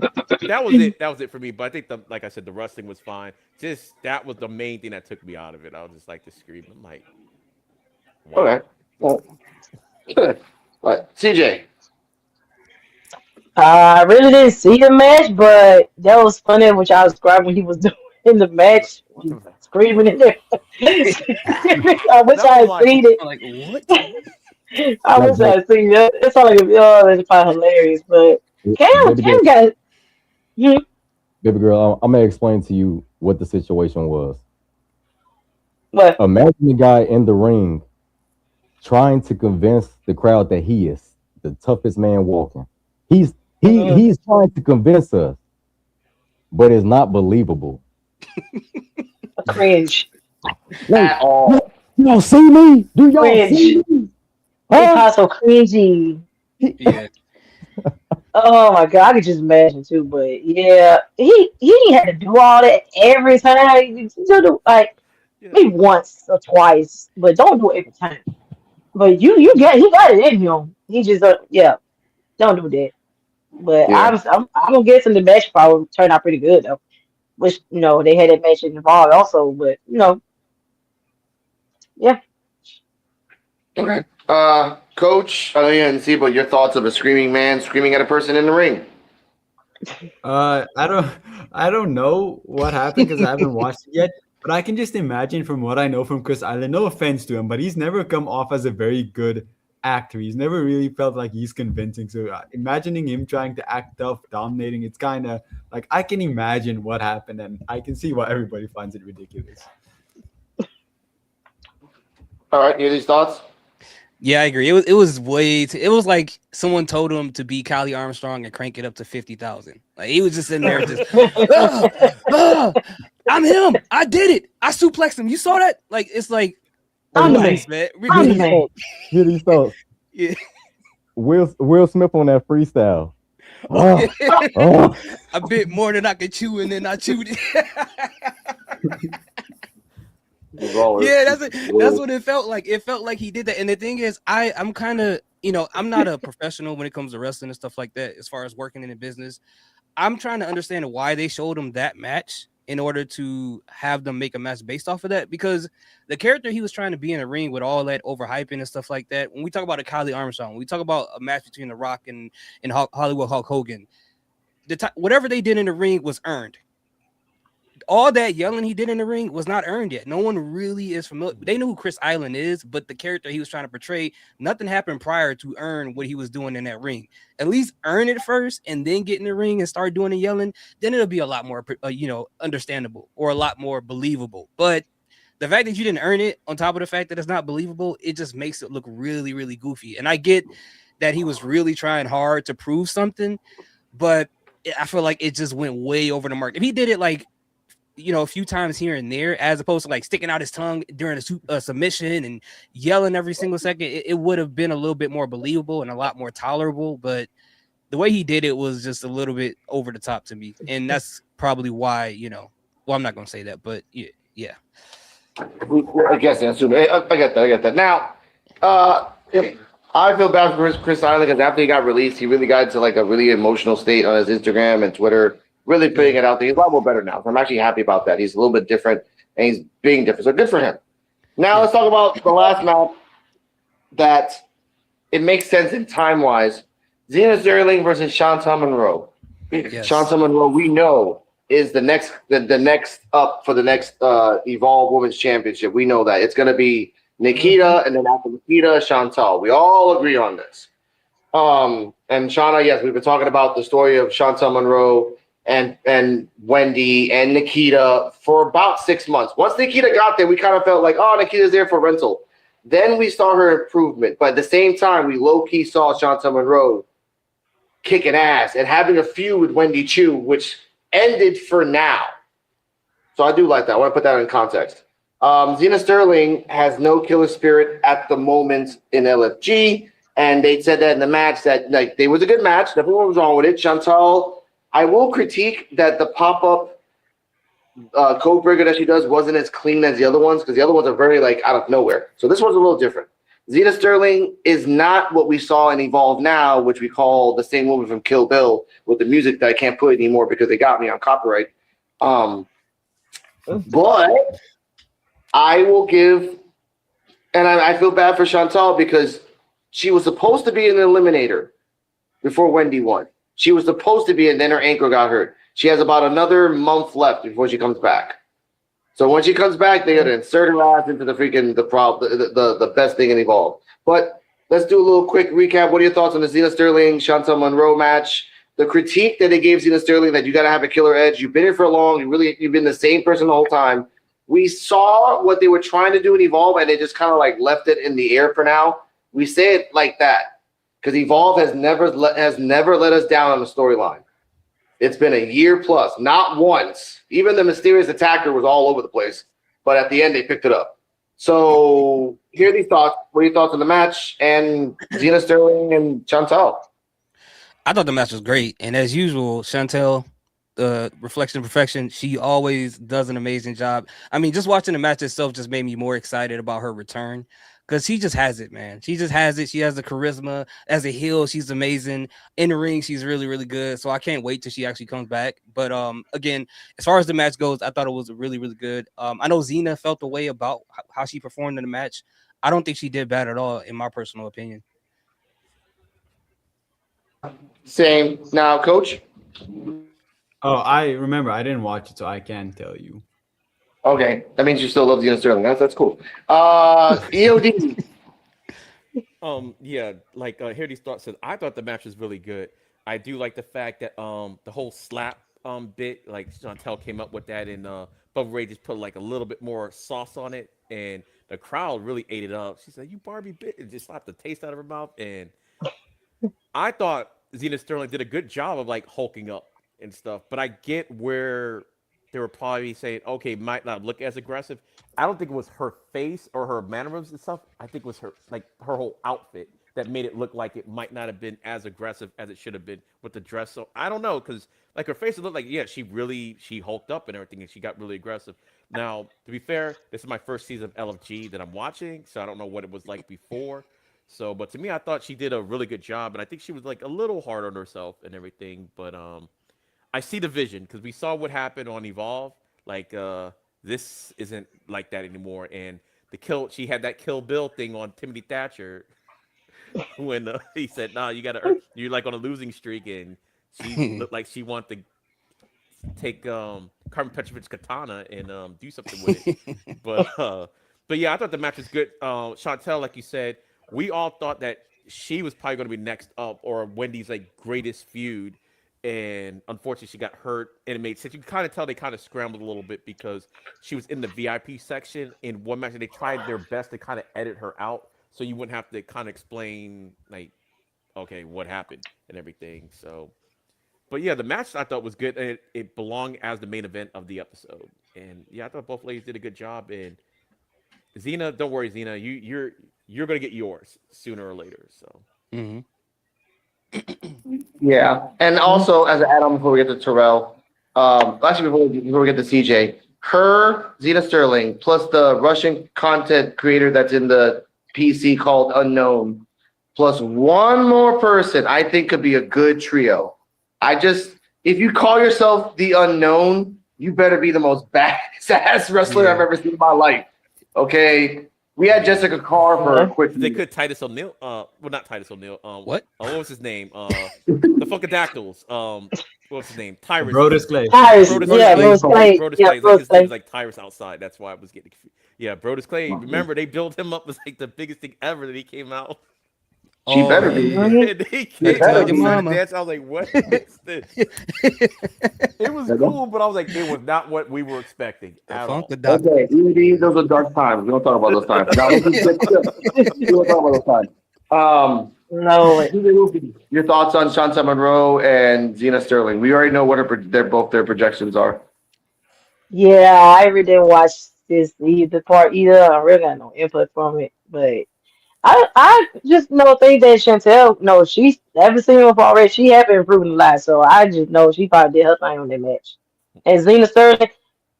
That was it. That was it for me. But I think like I said, the wrestling was fine. Just that was the main thing that took me out of it. I was just like the scream. I'm like, wow. Okay. Well, good. Right. CJ. I really didn't see the match, but that was funny what y'all described when he was doing in the match, screaming in there. I wish I had seen it. Like what? I wish I had seen it. It's all like it's probably hilarious, but Cam got Baby girl, I'm gonna explain to you what the situation was. what? Imagine the guy in the ring trying to convince the crowd that he is the toughest man walking. He's trying to convince us, but it's not believable. Cringe. Like, At all. y'all see me? Do y'all Cringe. see me? It's so cringy. Yeah. Oh my god, I could just imagine too. But yeah, he didn't have to do all that every time. You do like maybe once or twice, but don't do it every time. But he got it in him. He just don't do that. But Yeah. I'm guessing the match probably turned out pretty good though. Which they had that match involved also, but yeah. Okay. Coach, I know you didn't see, but your thoughts of a screaming man screaming at a person in the ring. I don't know what happened because I haven't watched it yet. But I can just imagine from what I know from Chris Island, no offense to him, but he's never come off as a very good actor. He's never really felt like he's convincing. So imagining him trying to act tough, dominating, it's kind of like I can imagine what happened, and I can see why everybody finds it ridiculous. All right, you have these thoughts? Yeah, I agree. It was it was like someone told him to be Kylie Armstrong and crank it up to 50,000. Like he was just in there just I'm him. I did it. I suplexed him. You saw that? Like it's like relax, man. Get these thoughts. Yeah. Will Smith on that freestyle. I bit more than I could chew, and then I chewed it. Yeah, that's what it felt like. It felt like he did that. And the thing is, I'm kind of, I'm not a professional when it comes to wrestling and stuff like that, as far as working in the business. I'm trying to understand why they showed him that match in order to have them make a match based off of that, because the character he was trying to be in the ring with all that overhyping and stuff like that. When we talk about a Kylie Armstrong, when we talk about a match between The Rock and Hollywood Hulk Hogan, whatever they did in the ring was earned. All that yelling he did in the ring was not earned yet. No one really is familiar. They knew who Chris Island is, but the character he was trying to portray, nothing happened prior to earn what he was doing in that ring. At least earn it first and then get in the ring and start doing the yelling. Then it'll be a lot more, understandable or a lot more believable. But the fact that you didn't earn it, on top of the fact that it's not believable, it just makes it look really, really goofy. And I get that he was really trying hard to prove something, but I feel like it just went way over the mark. If he did it like, a few times here and there, as opposed to like sticking out his tongue during a submission and yelling every single second, it would have been a little bit more believable and a lot more tolerable. But the way he did it was just a little bit over the top to me. And that's probably why, I'm not going to say that, but yeah. I guess I assume. I get that. Now, I feel bad for Chris Island because after he got released, he really got into like a really emotional state on his Instagram and Twitter. Really putting it out there. He's a lot more better now. So I'm actually happy about that. He's a little bit different. and he's being different. So good for him. Now let's talk about the last match that it makes sense in time-wise. Zena Sterling versus Chantal Monroe. Yes. Chantal Monroe, we know, is the next up for the next Evolve Women's Championship. We know that. It's going to be Nikita, and then after Nikita, Chantal. We all agree on this. And Shauna, yes, we've been talking about the story of Chantal Monroe and Wendy and Nikita for about 6 months. Once Nikita got there, we kind of felt like, oh, Nikita's there for rental. Then we saw her improvement. But at the same time, we low-key saw Chantal Monroe kicking ass and having a feud with Wendy Chu, which ended for now. So I do like that. I want to put that in context. Zena Sterling has no killer spirit at the moment in LFG, and they said that in the match that like there was a good match. Nothing was wrong with it. Chantal, I will critique that the pop-up code breaker that she does wasn't as clean as the other ones because the other ones are very like out of nowhere. So this one's a little different. Zena Sterling is not what we saw in Evolve Now, which we call the same woman from Kill Bill with the music that I can't put anymore because they got me on copyright. But I will give, and I feel bad for Chantal because she was supposed to be an eliminator before Wendy won. She was supposed to be, and then her ankle got hurt. She has about another month left before she comes back. So when she comes back, they got to insert her ass into the freaking the best thing in Evolve. But let's do a little quick recap. What are your thoughts on the Zena Sterling Chantal Monroe match? The critique that they gave Zena Sterling that you got to have a killer edge. You've been here for long. You've been the same person the whole time. We saw what they were trying to do in Evolve, and they just kind of like left it in the air for now. We say it like that because Evolve has never let us down on the storyline. It's been a year plus, not once. Even the mysterious attacker was all over the place, but at the end they picked it up. So here are these thoughts. What are your thoughts on the match and Zena Sterling and Chantal? I thought the match was great, and as usual, Chantal, reflection of perfection, she always does an amazing job. I mean, just watching the match itself just made me more excited about her return because she just has it, man. She just has it. She has the charisma. As a heel, she's amazing. In the ring, she's really, really good. So I can't wait till she actually comes back. But again, as far as the match goes, I thought it was really, really good. I know Zena felt the way about how she performed in the match. I don't think she did bad at all, in my personal opinion. Same. Now, Coach? Oh, I remember. I didn't watch it, so I can't tell you. Okay. That means you still love Zena Sterling. That's cool. EOD. Yeah, like here these thoughts said, I thought the match was really good. I do like the fact that the whole slap bit, like Chantel came up with that, and Bubba Ray just put like a little bit more sauce on it, and the crowd really ate it up. She said, "You Barbie bit," and just slapped the taste out of her mouth. And I thought Zena Sterling did a good job of like hulking up and stuff, but I get where they were probably saying, okay, might not look as aggressive. I don't think it was her face or her mannerisms and stuff. I think it was her whole outfit that made it look like it might not have been as aggressive as it should have been with the dress. So I don't know, because like her face looked like, yeah, she hulked up and everything, and she got really aggressive. Now, to be fair, this is my first season of LFG that I'm watching, so I don't know what it was like before. So, but to me, I thought she did a really good job, and I think she was like a little hard on herself and everything. But I see the vision because we saw what happened on Evolve. Like this isn't like that anymore. And she had that Kill Bill thing on Timothy Thatcher when he said, "Nah, you're like on a losing streak," and she looked like she wanted to take Carmen Petrovic's katana and do something with it. But yeah, I thought the match was good. Chantel, like you said, we all thought that she was probably going to be next up, or Wendy's like greatest feud. And unfortunately, she got hurt, and it made sense. You can kind of tell they kind of scrambled a little bit because she was in the VIP section in one match, and they tried their best to kind of edit her out so you wouldn't have to kind of explain, like, okay, what happened and everything. So, but yeah, the match I thought was good, and it belonged as the main event of the episode. And yeah, I thought both ladies did a good job. And Zena, don't worry, Zena, you're gonna get yours sooner or later. So. Mm-hmm. Yeah, and also as an add-on before we get to Terrell, actually before we get to CJ, Zena Sterling, plus the Russian content creator that's in the PC called Unknown, plus one more person, I think could be a good trio. If you call yourself the Unknown, you better be the most badass wrestler I've ever seen in my life. Okay. We had Jessica Carr for a quick They minute. could Titus O'Neil. Well, not Titus O'Neil. What? What was his name? The Funkadactyls. What was his name? Tyrus. Brodus Clay. Tyrus, Brodus yeah, Clay. Rose Clay. Brodus Yeah, Clay. Rose His name Clay. was like Tyrus outside. That's why I was getting confused. Yeah, Brodus Clay. Remember, they built him up as like the biggest thing ever that he came out. She Oh, better yeah, be. yeah. Mhm. And he Yeah, came tell out your and started mama. dancing. I was like, what is this? It was cool, but I was like, it was not what we were expecting The at all. Funkadactyl. Okay, those are dark times. We don't talk about those times. Now, we don't talk about those times. No, Your thoughts on Shanta Monroe and Zena Sterling? We already know what their projections are. yeah, I really didn't watch the part either. I really got no input from it, but I just think that Chantel, no, she's ever seen her already. She have been improving a lot, so I just know she probably did her thing on that match. And Zena Sterling,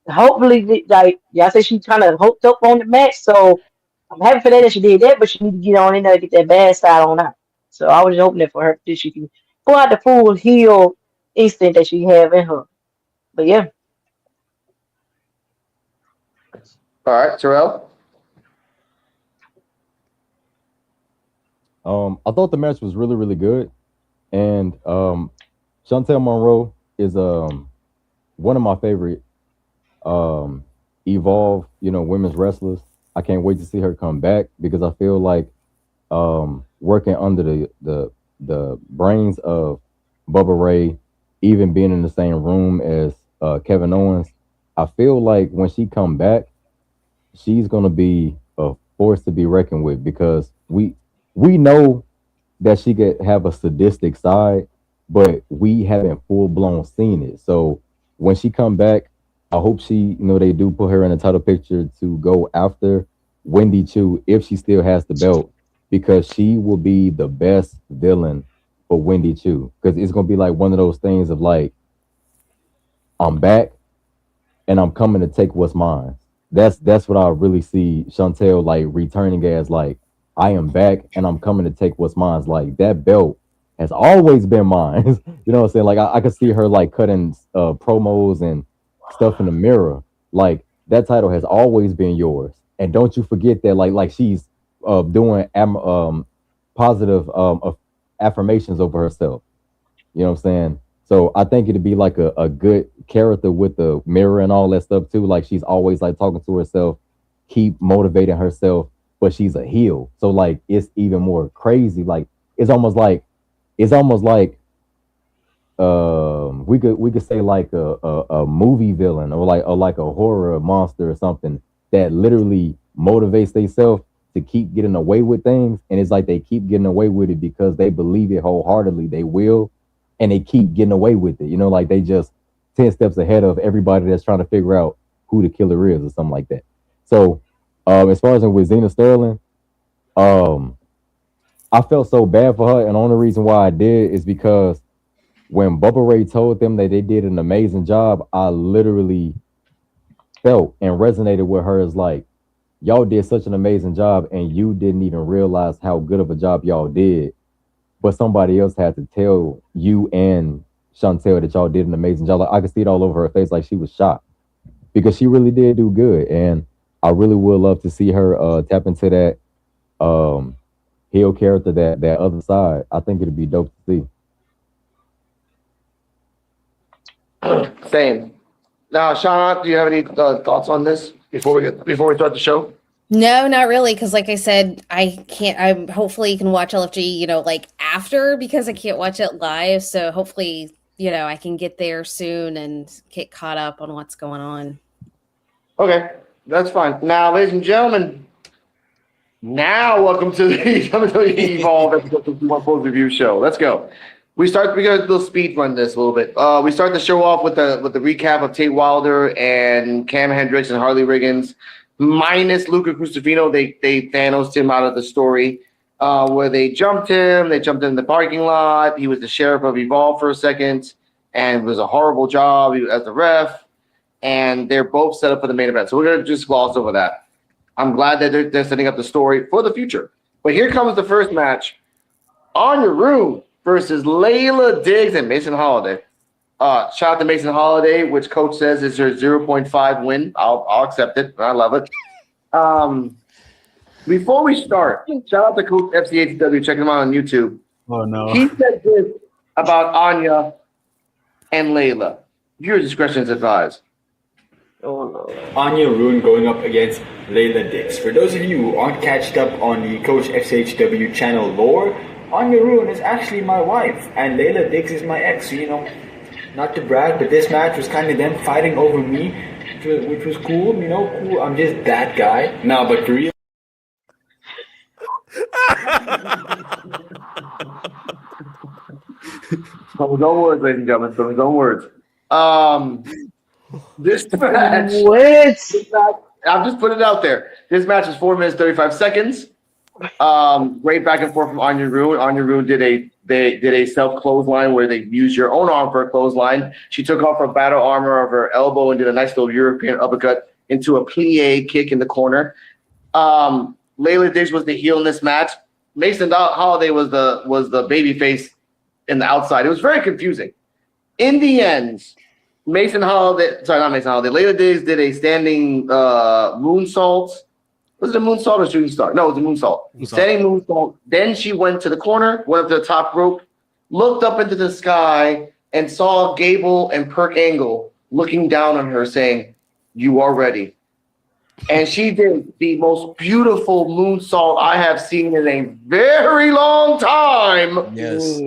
hopefully, like y'all say, she kind of hoped up on the match, so I'm happy for that she did that. But she need to get on in there and get that bad side on out. So I was just hoping that for her that she can pull out the full heel instinct that she have in her. But yeah. All right, Terrell. I thought the match was really, really good. And Chantel Monroe is one of my favorite Evolve, women's wrestlers. I can't wait to see her come back because I feel like working under the brains of Bubba Ray, even being in the same room as Kevin Owens, I feel like when she come back, she's gonna be a force to be reckoned with because we know that she could have a sadistic side, but we haven't full blown seen it. So when she come back, I hope they do put her in a title picture to go after Wendy Chu if she still has the belt, because she will be the best villain for Wendy Chu. Because it's gonna be like one of those things of like, I'm back and I'm coming to take what's mine. That's what I really see Chantel like returning as, like, I am back and I'm coming to take what's mine. Like, that belt has always been mine. You know what I'm saying? Like, I could see her like cutting promos and stuff in the mirror. Like, that title has always been yours. And don't you forget that like she's doing positive affirmations over herself. You know what I'm saying? So I think it'd be like a good character with the mirror and all that stuff too. Like, she's always like talking to herself, keep motivating herself, but she's a heel. So like it's even more crazy. Like it's almost like we could say like a movie villain or like a horror monster or something that literally motivates themselves to keep getting away with things. And it's like they keep getting away with it because they believe it wholeheartedly. They will. And they keep getting away with it, like they just 10 steps ahead of everybody that's trying to figure out who the killer is or something like that. So, as far as with Zena Sterling, I felt so bad for her, and the only reason why I did is because when Bubba Ray told them that they did an amazing job, I literally felt and resonated with her as like, y'all did such an amazing job, and you didn't even realize how good of a job y'all did. But somebody else had to tell you and Chantel that y'all did an amazing job. Like, I could see it all over her face, like she was shocked because she really did do good. And I really would love to see her tap into that heel character, that other side. I think it'd be dope to see. Same. Now, Shauna, do you have any thoughts on this before we start the show? No, not really, because like I said, I can't. I'm hopefully you can watch LFG, like after, because I can't watch it live. So hopefully, I can get there soon and get caught up on what's going on. Okay, that's fine. Now, ladies and gentlemen, welcome to the WWE Evolve episode 51 post review show. Let's go. We got a little speed run this a little bit. We start the show off with the recap of Tate Wilder and Cam Hendricks and Harley Riggins. Minus Luca Crusifino, they Thanos him out of the story, where they jumped him. They jumped in the parking lot. He was the sheriff of Evolve for a second, and it was a horrible job as a ref. And they're both set up for the main event. So we're gonna just gloss over that. I'm glad that they're setting up the story for the future. But here comes the first match: Anya Roode versus Layla Diggs and Mason Holiday. Shout out to Mason Holiday, which coach says is your 0.5 win. I'll accept it. I love it. Before we start, shout out to Coach FCHW. Check him out on YouTube. Oh no. He said this about Anya and Layla. Your discretion is advised. Oh no. Anya Rune going up against Layla Dix. For those of you who aren't catched up on the Coach FCHW channel lore, Anya Rune is actually my wife, and Layla Dix is my ex. So, you know, not to brag, but this match was kind of them fighting over me, which was cool. You know, cool. I'm just that guy. No, but for real. From his own words, ladies and gentlemen. From his own words. This match. What? I'm just putting it out there. This match is 4 minutes 35 seconds. Great back and forth from Anya Rune. Anya Rune did a self clothesline where they used your own arm for a clothesline. She took off her battle armor of her elbow and did a nice little European uppercut into a plie kick in the corner. Layla Diggs was the heel in this match. Mason Holiday was the baby face in the outside. It was very confusing. In the end, Layla Diggs did a standing moonsault. Was it a moonsault or shooting star? No, it was a moonsault. Standing moonsault. Then she went to the corner, went up to the top rope, looked up into the sky, and saw Gable and Perk Angle looking down on her saying, "You are ready." And she did the most beautiful moonsault I have seen in a very long time. Yes.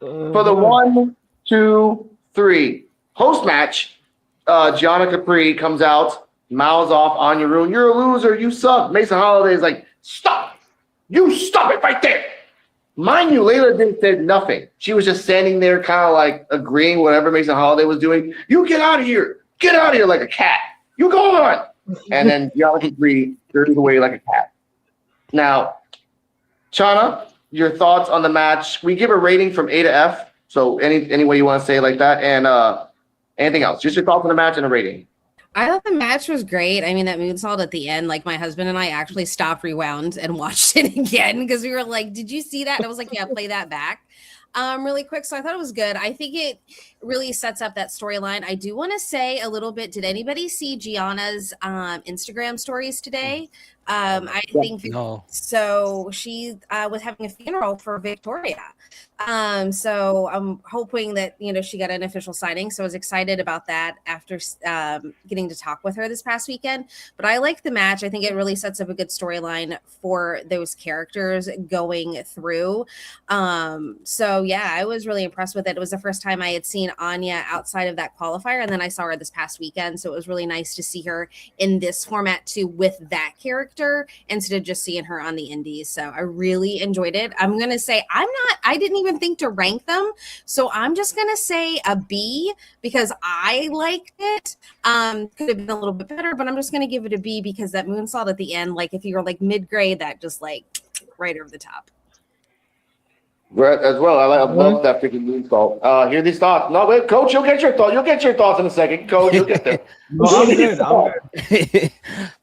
For the 1, 2, 3 post match, Gianna Capri comes out, mouths off Anya Rune. "You're a loser. You suck." Mason Holiday is like, "Stop! You stop it right there." Mind you, Layla didn't say nothing. She was just standing there, kind of like agreeing whatever Mason Holiday was doing. "You get out of here! Get out of here!" Like a cat. "You go on!" And then Gianna Capri dirties away like a cat. Now, Chana, your thoughts on the match? We give a rating from A to F. So any way you want to say it like that, and anything else? Just your thoughts on the match and a rating. I thought the match was great. I mean, that moonsault at the end, like my husband and I actually stopped, rewound, and watched it again because we were like, "Did you see that?" And I was like, "Yeah, play that back." Really quick. So I thought it was good. I think it really sets up that storyline. I do want to say a little bit. Did anybody see Gianna's Instagram stories today? I think No. so. She was having a funeral for Victoria. So I'm hoping that she got an official signing. So I was excited about that after getting to talk with her this past weekend. But I like the match. I think it really sets up a good storyline for those characters going through. So yeah, I was really impressed with it. It was the first time I had seen Anya outside of that qualifier, and then I saw her this past weekend. So it was really nice to see her in this format too, with that character, instead of just seeing her on the indies. So I really enjoyed it. I'm gonna say I didn't even think to rank them, so I'm just gonna say a B because I liked it. Could have been a little bit better, but I'm just gonna give it a B because that moonsault at the end, like if you were like mid-grade, that just like right over the top. Brett as well. I love that freaking moonsault. Hear these thoughts. No, wait, Coach, you'll get your thoughts. You'll get your thoughts in a second. Coach, you'll get them. No, I'm good. I'm good.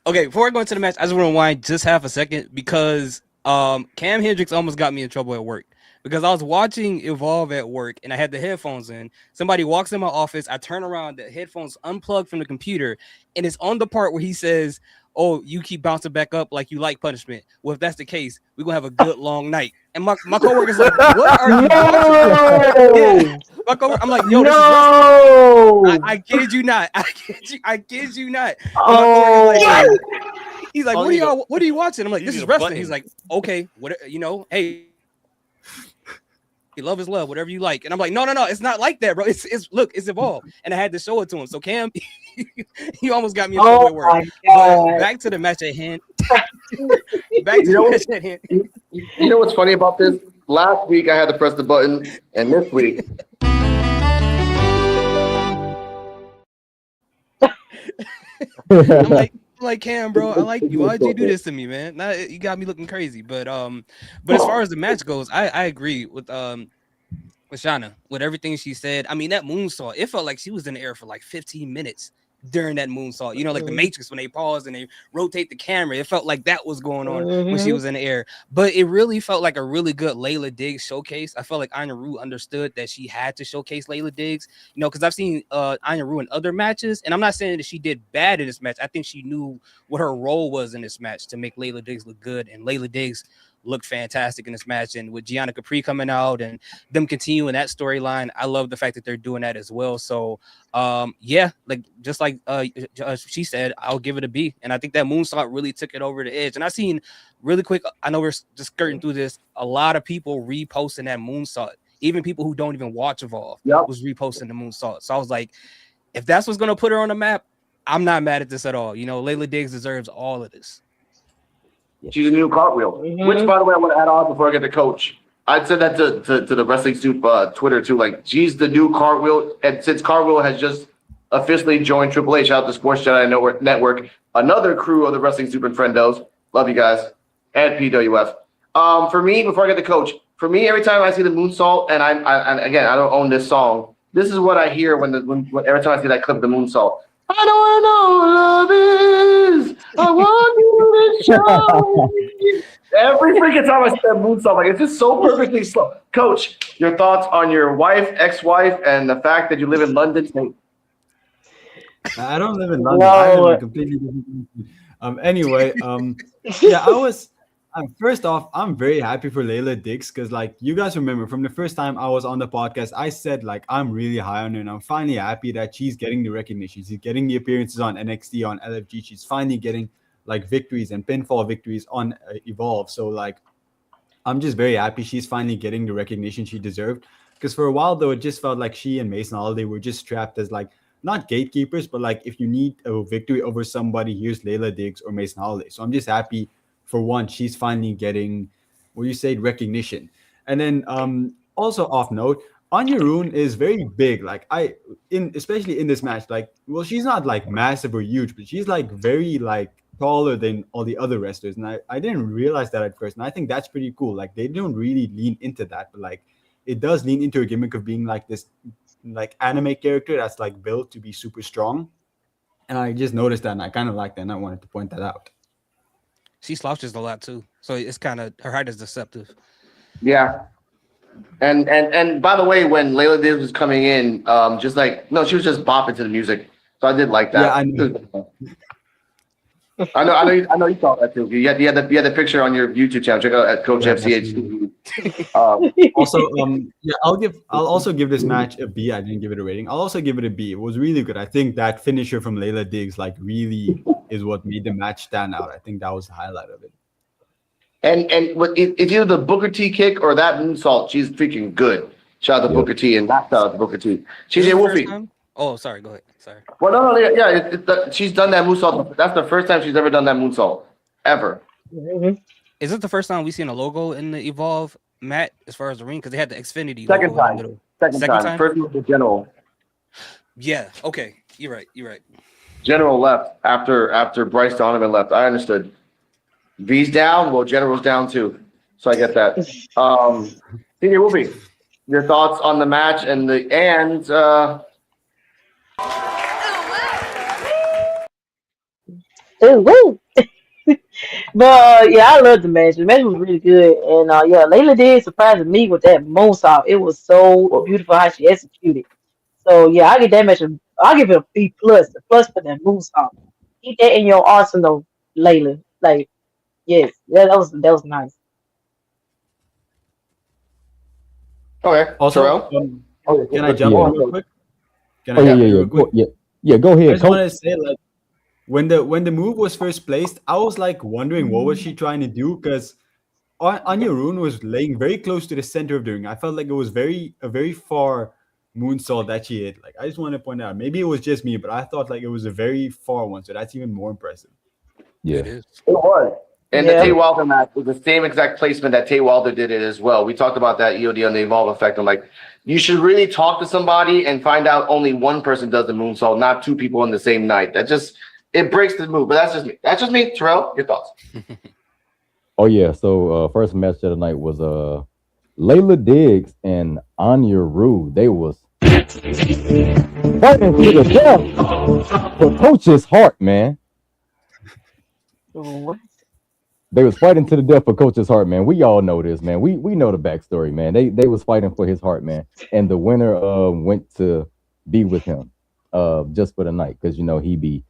Okay, before I go into the match, I just want to wind just half a second because Cam Hendricks almost got me in trouble at work because I was watching Evolve at work and I had the headphones in. Somebody walks in my office. I turn around, the headphones unplugged from the computer, and it's on the part where he says, "Oh, you keep bouncing back up like you like punishment. Well, if that's the case, we're gonna have a good long night." And my coworker's like, "What are you watching?" Yeah. My coworker, I'm like, "Yo, this is I kid you not. I kid you not." He's like, what are you watching? I'm like, "This is wrestling." He's like, "Okay, hey, love is love, whatever you like." And I'm like, no, it's not like that, bro. It's look, it's Evolved. And I had to show it to him. So Cam, you almost got me in trouble at work. But back to the match at hand. You know what's funny about this? Last week I had to press the button, and this week. I'm like Cam, bro, I like you. Why'd you do this to me, man? Now you got me looking crazy. But as far as the match goes, I agree with Shauna with everything she said. I mean, that moonsault, it felt like she was in the air for like 15 minutes during that moonsault. You know, like the Matrix when they pause and they rotate the camera. It felt like that was going on when she was in the air. But it really felt like a really good Layla Diggs showcase. I felt like Anya Rue understood that she had to showcase Layla Diggs, you know, because I've seen Anya Rue in other matches, and I'm not saying that she did bad in this match. I think she knew what her role was in this match to make Layla Diggs look good, and Layla Diggs looked fantastic in this match. And with Gianna Capri coming out and them continuing that storyline, I love the fact that they're doing that as well. So yeah, like just like she said, I'll give it a B. And I think that moonsault really took it over the edge. And I seen really quick, I know we're just skirting through this, a lot of people reposting that moonsault. Even people who don't even watch Evolve was reposting the moonsault. So I was like, if that's what's gonna put her on the map, I'm not mad at this at all. You know, Layla Diggs deserves all of this. She's a new cartwheel. Which, by the way, I want to add on before I get to coach. I said that to the Wrestling Soup Twitter too. Like, she's the new cartwheel, and since cartwheel has just officially joined Triple H, shout out to Sports Jedi Network, another crew of the Wrestling Soup and Friendos. Love you guys, and P.U.W.F. For me, before I get to coach, for me, every time I see the moonsault, and and again, I don't own this song. This is what I hear when every time I see that clip of the moonsault. I don't know what love is. I want you to show me. Every freaking time I see that moonsault, like, it's just so perfectly slow. Coach, your thoughts on your wife, ex-wife, and the fact that you live in London? I don't live in London. I live in a completely different country. Anyway, yeah, first off, I'm very happy for Layla Diggs because, like, you guys remember from the first time I was on the podcast, I said, like, I'm really high on her, and I'm finally happy that she's getting the recognition. She's getting the appearances on NXT, on LFG. She's finally getting, like, victories and pinfall victories on Evolve. So, like, I'm just very happy she's finally getting the recognition she deserved. Because for a while, though, it just felt like she and Mason Holiday were just trapped as, like, not gatekeepers, but, like, if you need a victory over somebody, here's Layla Diggs or Mason Holiday. So I'm just happy. For one, she's finally getting, what you said, recognition. And then also off note, Anya Rune is very big. Like, especially in this match, like, well, she's not like massive or huge, but she's like very like taller than all the other wrestlers. And I didn't realize that at first. And I think that's pretty cool. Like, they don't really lean into that, but like it does lean into a gimmick of being like this like anime character that's like built to be super strong. And I just noticed that, and I kind of like that, and I wanted to point that out. She slouches a lot too, so it's kind of, her height is deceptive. Yeah, and by the way, when Layla Diggs was coming in, she was just bopping to the music, so I did like that. Yeah, I know you saw that too. You had the picture on your YouTube channel. Check out at Coach FCH. Also, yeah, I'll also give this match a B. I didn't give it a rating. I'll also give it a B. It was really good. I think that finisher from Layla Diggs like really is what made the match stand out. I think that was the highlight of it. And if you have the Booker T kick or that moonsault, she's freaking good. Shout out to Booker T and knocked out to Booker T. TJ Wolfie. Oh, sorry. Go ahead. Sorry. Well, no, yeah. She's done that moonsault. That's the first time she's ever done that moonsault ever. Is it the first time we've seen a logo in the Evolve mat as far as the ring? Because they had the Xfinity Second logo time. in the middle. Second time. First was the General. Yeah. Okay. You're right. General left after Bryce Donovan left. I understood. V's down. Well, General's down too. So I get that. TJ Wolfie, your thoughts on the match and Ooh, woo. But yeah, I love the match. The match was really good, and yeah, Layla did surprise me with that moonsault. It was so beautiful how she executed. So yeah, I get that match. I'll give it a B plus. A plus for that moonsault. Keep that in your arsenal, Layla. Like, yes, that was nice. Okay. Also, Terrell? Can I jump in real quick? Go ahead. I just want to say, like, when the move was first placed, I was like wondering what was she trying to do, because Anya Rune was laying very close to the center of the ring. I felt like it was a very far moonsault that she hit. Like, I just want to point out, maybe it was just me, but I thought like it was a very far one, so that's even more impressive. Yeah, it is. It was. And the Tay Wilder match was the same exact placement that Tay Wilder did it as well. We talked about that EOD on the Evolve effect. I'm like, you should really talk to somebody and find out only one person does the moonsault, not two people on the same night. It breaks the move. But that's just me. That's just me. Terrell, your thoughts? Oh yeah. So first match of the night was Layla Diggs and Anya Rue. They was Fighting to the death for Coach's heart, man. What? They was fighting to the death for Coach's heart, man. We all know this, man. We know the backstory, man. They was fighting for his heart, man. And the winner went to be with him just for the night, because he be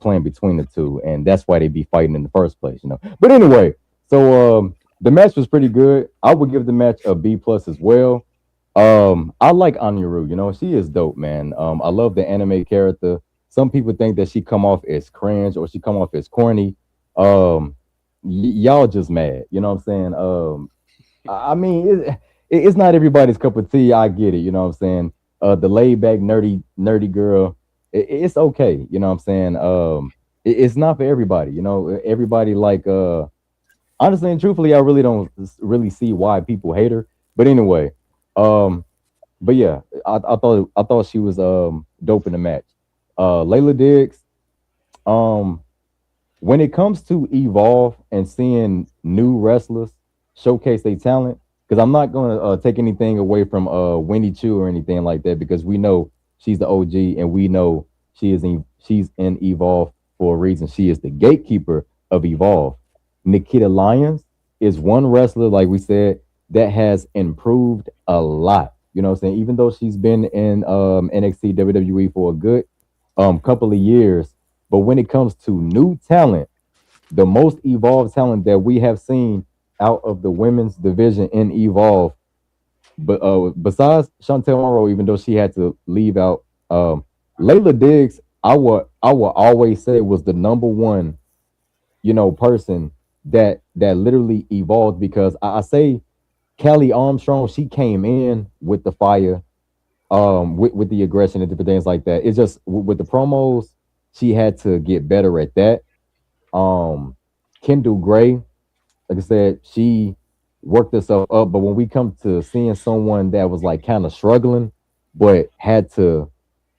playing between the two, and that's why they be fighting in the first place, But anyway, so the match was pretty good. I would give the match a B+ as well. I like Anyaru, she is dope, man. I love the anime character. Some people think that she come off as cringe or she come off as corny. Y'all just mad, you know what I'm saying? I mean, it's not everybody's cup of tea. I get it, you know what I'm saying? The laid back, nerdy girl, it's okay, you know what I'm saying? It's not for everybody, everybody like, honestly and truthfully, I really don't really see why people hate her. But anyway, but yeah, I thought she was dope in the match. Layla Diggs, when it comes to Evolve and seeing new wrestlers showcase their talent, because I'm not going to take anything away from Winnie Chu or anything like that, because we know she's the OG and we know she's in Evolve for a reason. She is the gatekeeper of Evolve. Nikita Lyons is one wrestler, like we said, that has improved a lot. You know what I'm saying? Even though she's been in NXT WWE for a good couple of years, but when it comes to new talent, the most evolved talent that we have seen out of the women's division in Evolve, but besides Chantel Monroe, even though she had to leave out, Layla Diggs, I will always say was the number one, person that literally evolved, because I say Kelly Armstrong, she came in with the fire, with the aggression and different things like that. It's just with the promos, she had to get better at that. Kendall Gray, like I said, she worked herself up, but when we come to seeing someone that was like kind of struggling, but had to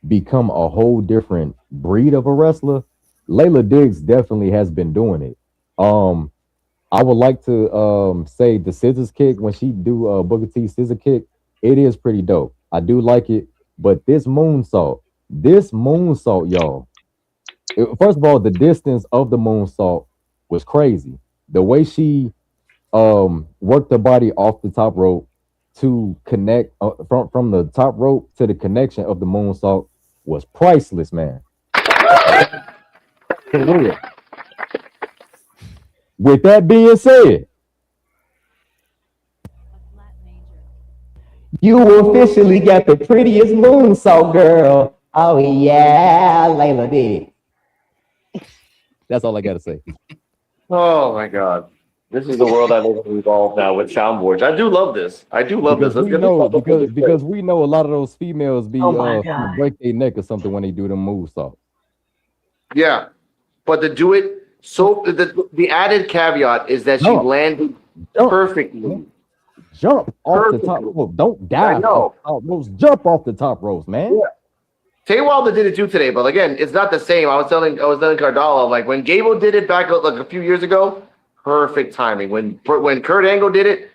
become a whole different breed of a wrestler, Layla Diggs definitely has been doing it. I would like to say the scissors kick, when she do Booker T scissor kick, it is pretty dope. I do like it, but this moonsault, y'all. First of all, the distance of the moonsault was crazy. The way she worked the body off the top rope to connect from the top rope to the connection of the moonsault was priceless, man. For real. With that being said, you officially got the prettiest moonsault, girl. Oh yeah, Layla Diggs. That's all I gotta say. Oh my God. This is the world I live in Evolve now with soundboards. I do love this. I do love Because this. Let's we get know this because we know a lot of those females be Oh my finna God. break their neck or something when they do them moves off. Yeah, but to do it, so the added caveat is that she Jump. landed Jump. perfectly. Jump off the top Perfectly. rope. Don't I dive know. off the top ropes. Jump off the top ropes, man. Yeah. Tay Wilder did it too today, but again, it's not the same. I was telling Cardala, like when Gable did it back like a few years ago, perfect timing. When Kurt Angle did it,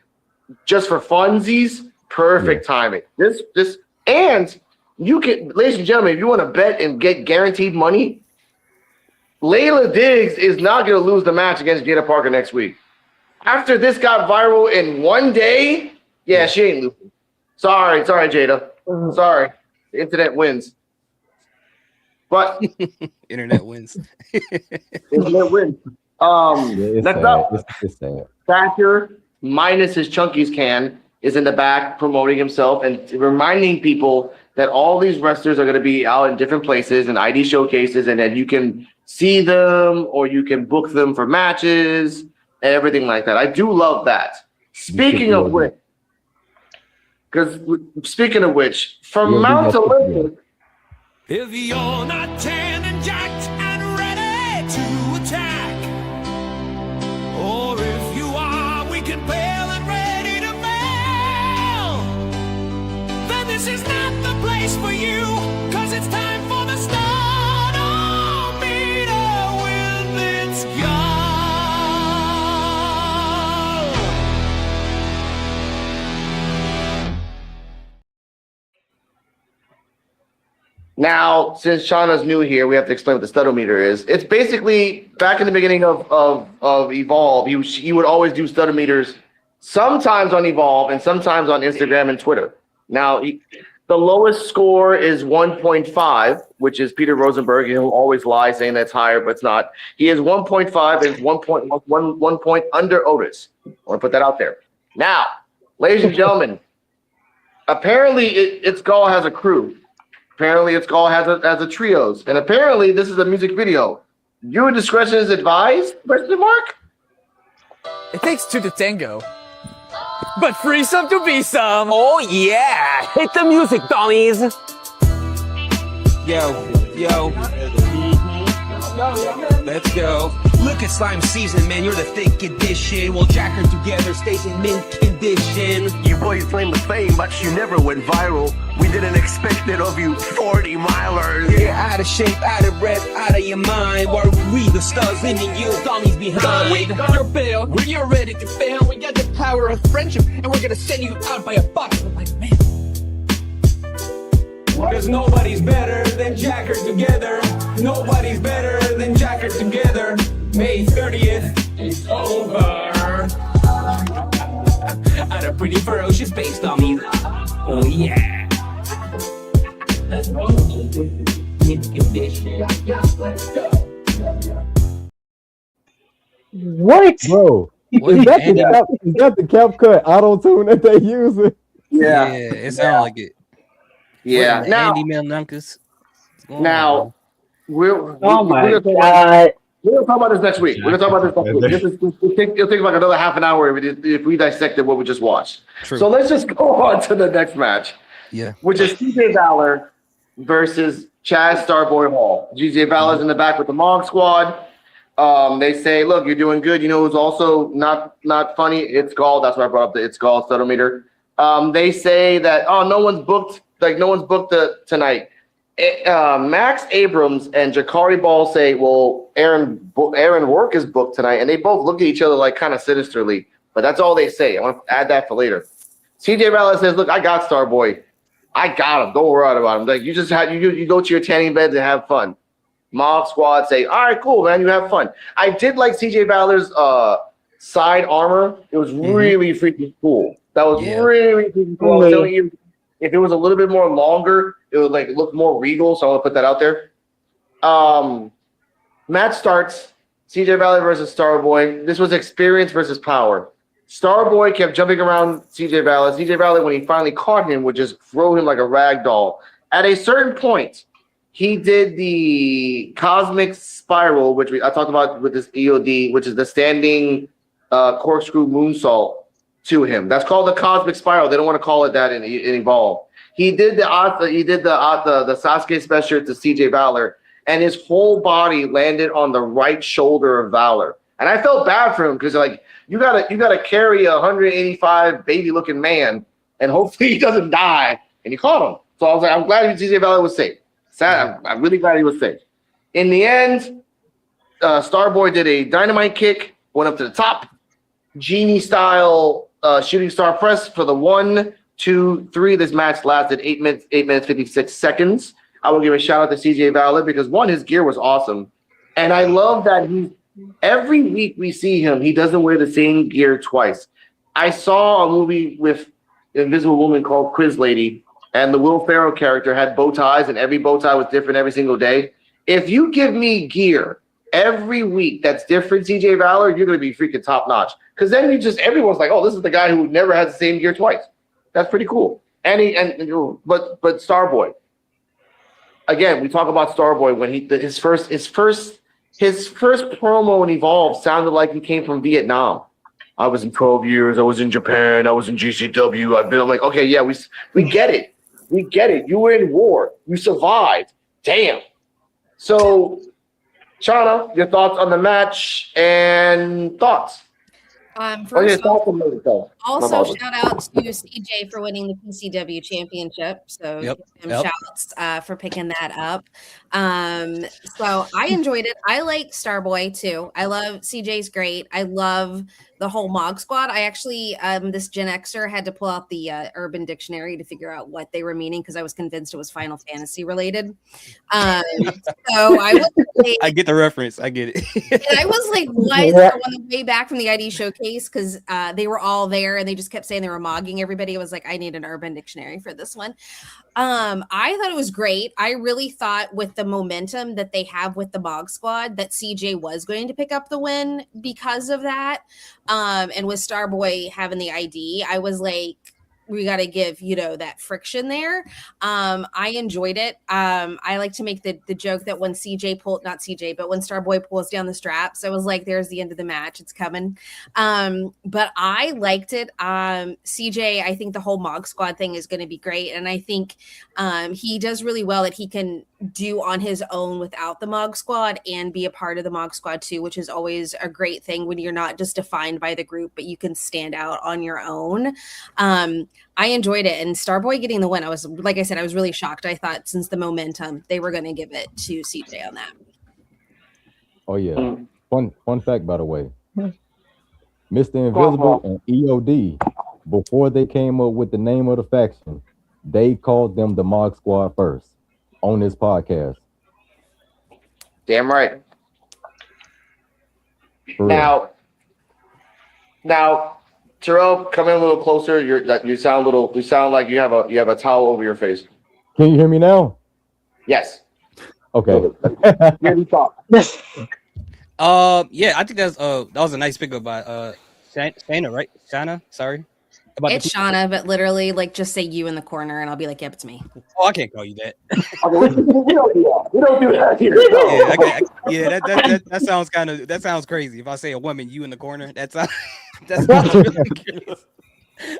just for funsies, perfect timing. This and you can, ladies and gentlemen, if you want to bet and get guaranteed money, Layla Diggs is not going to lose the match against Jada Parker next week. After this got viral in one day, yeah, she ain't losing. Sorry, Jada. Sorry. The internet wins. But Internet wins. internet wins. It's Next sad. up, It's sad. Thatcher, minus his Chunkies can, is in the back promoting himself and reminding people that all these wrestlers are going to be out in different places and ID showcases, and that you can see them or you can book them for matches and everything like that. I do love that. Speaking of which, from Mount Olympus, If you're not tan and jacked and ready to attack, or if you are weak and pale and ready to fail, then this is not the place for you, cause it's time for the Stardom with its go. Now, since Shauna's new here, we have to explain what the studometer is. It's basically back in the beginning of Evolve, he would always do studometers, sometimes on Evolve and sometimes on Instagram and Twitter. Now, the lowest score is 1.5, which is Peter Rosenberg. He'll always lie saying that's higher, but it's not. He is 1.5 and 1 point under Otis. I want to put that out there. Now, ladies and gentlemen, apparently It's Gall has a crew. Apparently It's Gall has a trios. And apparently this is a music video. Your discretion is advised? Question mark? It takes two to tango. But free some to be some. Oh yeah! Hit the music, dummies! Yo. Let's go. Look at slime season, man. You're the thick edition. We'll jack her together, stays in mint condition. You boys claim the fame, but you never went viral. We didn't expect it of you 40 milers. Yeah, out of shape, out of breath, out of your mind. While we the stars leaving you dummies behind. We got your bill. When you're ready to fail, we got the power of friendship, and we're gonna send you out by a box. I'm like, man. Cause nobody's better than Jacker together. Nobody's better than Jacker together. May 30th, it's over. Out of pretty ferocious space dummies. Oh yeah. Let's go. What? Bro, is that the cap cut auto tune that they use? Yeah, it sounds like it. Yeah. Now, Andy Melnunkus. Now, we're Oh my gonna talk God. we're gonna talk about this next week. We're gonna talk about this next week. It'll take like another half an hour if we dissected what we just watched. True. So let's just go on to the next match. Yeah. Which is TJ Valor versus Chaz Starboy Hall. TJ Valor's in the back with the Mog Squad. They say, look, you're doing good. You know who's also not funny? It's Gall. That's why I brought up the It's Gall studometer. They say that, no one's booked tonight. Max Abrams and Jakari Ball say, well, Aaron Work is booked tonight, and they both look at each other like kind of sinisterly, but that's all they say. I want to add that for later. CJ Valor says, look, I got Starboy. I got him. Don't worry about him. Like, you just you go to your tanning beds and have fun. Mob Squad say, all right, cool, man, you have fun. I did like CJ Valor's side armor. It was really freaking cool. That was really freaking cool. I'm telling you, if it was a little bit more longer, it would like look more regal. So I'll put that out there. Match starts. CJ Valor versus Starboy. This was experience versus power. Starboy kept jumping around CJ Valor. CJ Valor, when he finally caught him, would just throw him like a rag doll. At a certain point, he did the cosmic spiral, which I talked about with this EOD, which is the standing corkscrew moonsault to him. That's called the cosmic spiral. They don't want to call it that in Evolve. He did the Sasuke special to CJ Valor, and his whole body landed on the right shoulder of Valor. And I felt bad for him because like you gotta carry a 185 baby looking man, and hopefully he doesn't die. And you caught him. So I was like, I'm glad CJ Valor was safe. I'm really glad he was safe. In the end, Starboy did a dynamite kick, went up to the top, genie style shooting star press for the 1, 2, 3. This match lasted 8 minutes 56 seconds. I will give a shout out to CJ Valor because one, his gear was awesome, and I love that every week we see him, he doesn't wear the same gear twice. I saw a movie with Invisible Woman called Quiz Lady, and the Will Ferrell character had bow ties, and every bow tie was different every single day. If you give me gear every week that's different, CJ Valor, you're going to be freaking top notch. Because then everyone's like, oh, this is the guy who never has the same gear twice. That's pretty cool. But Starboy, again, we talk about Starboy when his first promo in Evolve sounded like he came from Vietnam. I was in 12 years. I was in Japan. I was in GCW. I'm like, okay, yeah, we get it. We get it. You were in war. You survived. Damn. So, Shauna, your thoughts on the match and thoughts? First also, shout out to CJ for winning the PCW championship. So give him shouts for picking that up. So I enjoyed it. I like Starboy too. I love CJ's great. I love the whole Mog Squad. I actually, this Gen Xer had to pull out the Urban Dictionary to figure out what they were meaning because I was convinced it was Final Fantasy related. So I was like, I get the reference. I get it. and I was like, what? Yeah. On the way back from the ID showcase, because they were all there and they just kept saying they were mogging everybody. I was like, I need an Urban Dictionary for this one. I thought it was great. I really thought with the momentum that they have with the Mog Squad that CJ was going to pick up the win because of that. And with Starboy having the ID, I was like, we got to give, that friction there. I enjoyed it. I like to make the joke that when not CJ, but when Starboy pulls down the straps, I was like, there's the end of the match. It's coming. But I liked it. CJ, I think the whole Mog Squad thing is going to be great. And I think he does really well that he can do on his own without the Mog Squad and be a part of the Mog Squad too, which is always a great thing when you're not just defined by the group, but you can stand out on your own. I enjoyed it, and Starboy getting the win. I was, like I said, I was really shocked. I thought since the momentum, they were going to give it to CJ on that. Oh yeah. Fun fact, by the way. Mr. Invisible and EOD, before they came up with the name of the faction, they called them the Mog Squad first on this podcast. Damn right. For real. Now, Terrell, come in a little closer. You sound like you have a towel over your face. Can you hear me now? Yes. Okay. Yeah, I think that was a nice pickup by Shana, right? Shana, sorry. It's Shauna, but literally, like, just say you in the corner, and I'll be like, yep, it's me. Oh, I can't call you that. We don't do that here. That sounds crazy. If I say a woman, you in the corner, that sounds really crazy.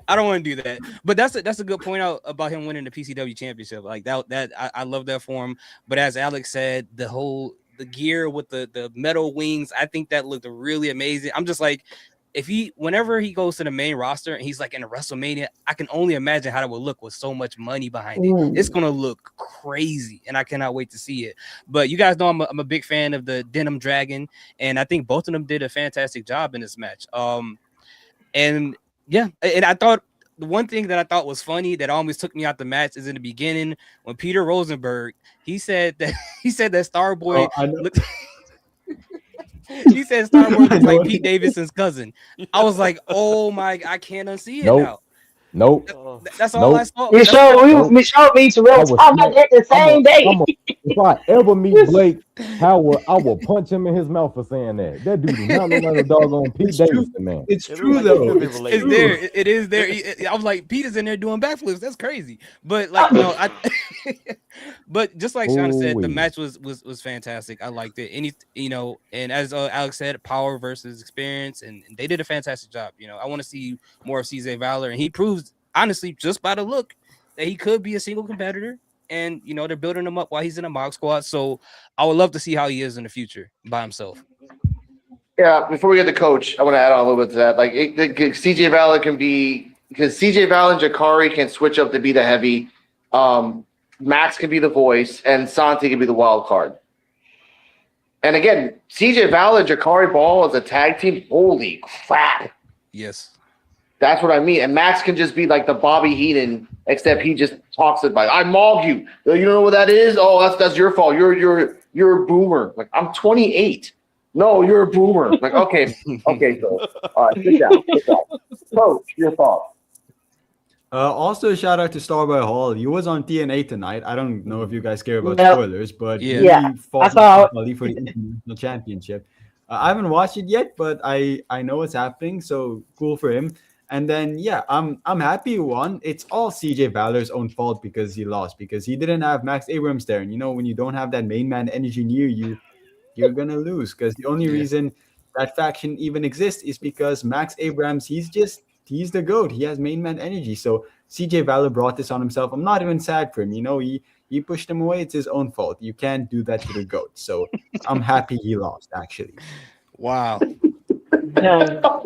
I don't want to do that. But that's a good point out about him winning the PCW championship. Like that I love that for him. But as Alex said, the gear with the metal wings, I think that looked really amazing. I'm just like, whenever he goes to the main roster and he's like in a WrestleMania, I can only imagine how that would look with so much money behind it. It's gonna look crazy, and I cannot wait to see it. But you guys know I'm a big fan of the Denim Dragon, and I think both of them did a fantastic job in this match. And I thought the one thing that I thought was funny that almost took me out the match is in the beginning when Peter Rosenberg he said that Starboy looked. He said Starboy looks like Pete Davidson's cousin. I was like, oh my, I can't unsee it now. Nope. That's all I saw. It showed me Terrell talking about that the same day. If I ever meet Blake Howard, I will punch him in his mouth for saying that. That dude is not another doggone Pete Davidson, man. It's true though. It's there. It is there. I was like, Peter's in there doing backflips. That's crazy. But like, no, but just like Shauna said, the match was fantastic. I liked it. And as Alex said, power versus experience, and they did a fantastic job. I want to see more of CJ Valor, and he proves honestly just by the look that he could be a single competitor. And they're building him up while he's in a Mog Squad. So I would love to see how he is in the future by himself. Yeah, before we get to coach, I want to add on a little bit to that. Like CJ Valor can be, because CJ Valor and Jakari can switch up to be the heavy. Max can be the voice, and Santi can be the wild card. And again, CJ Valor, Jakari Ball as a tag team, holy crap. Yes. That's what I mean. And Max can just be like the Bobby Heenan, except he just talks it like, I mauled you. You don't know what that is? Oh, that's your fault. You're a boomer. Like, I'm 28. No, you're a boomer. Like, okay, so all right, sit down. Coach, your thoughts. Also, shout out to Starboy Hall. He was on TNA tonight. I don't know if you guys care about spoilers, but he fought Ali for the International Championship. I haven't watched it yet, but I know it's happening, so cool for him. And then I'm happy he won. It's all CJ Valor's own fault because he lost, because he didn't have Max Abrams there. And when you don't have that main man energy near you, you're gonna lose. Because the only reason that faction even exists is because Max Abrams, he's the GOAT. He has main man energy. So CJ Valor brought this on himself. I'm not even sad for him. He pushed him away. It's his own fault. You can't do that to the GOAT. So I'm happy he lost, actually. Wow. That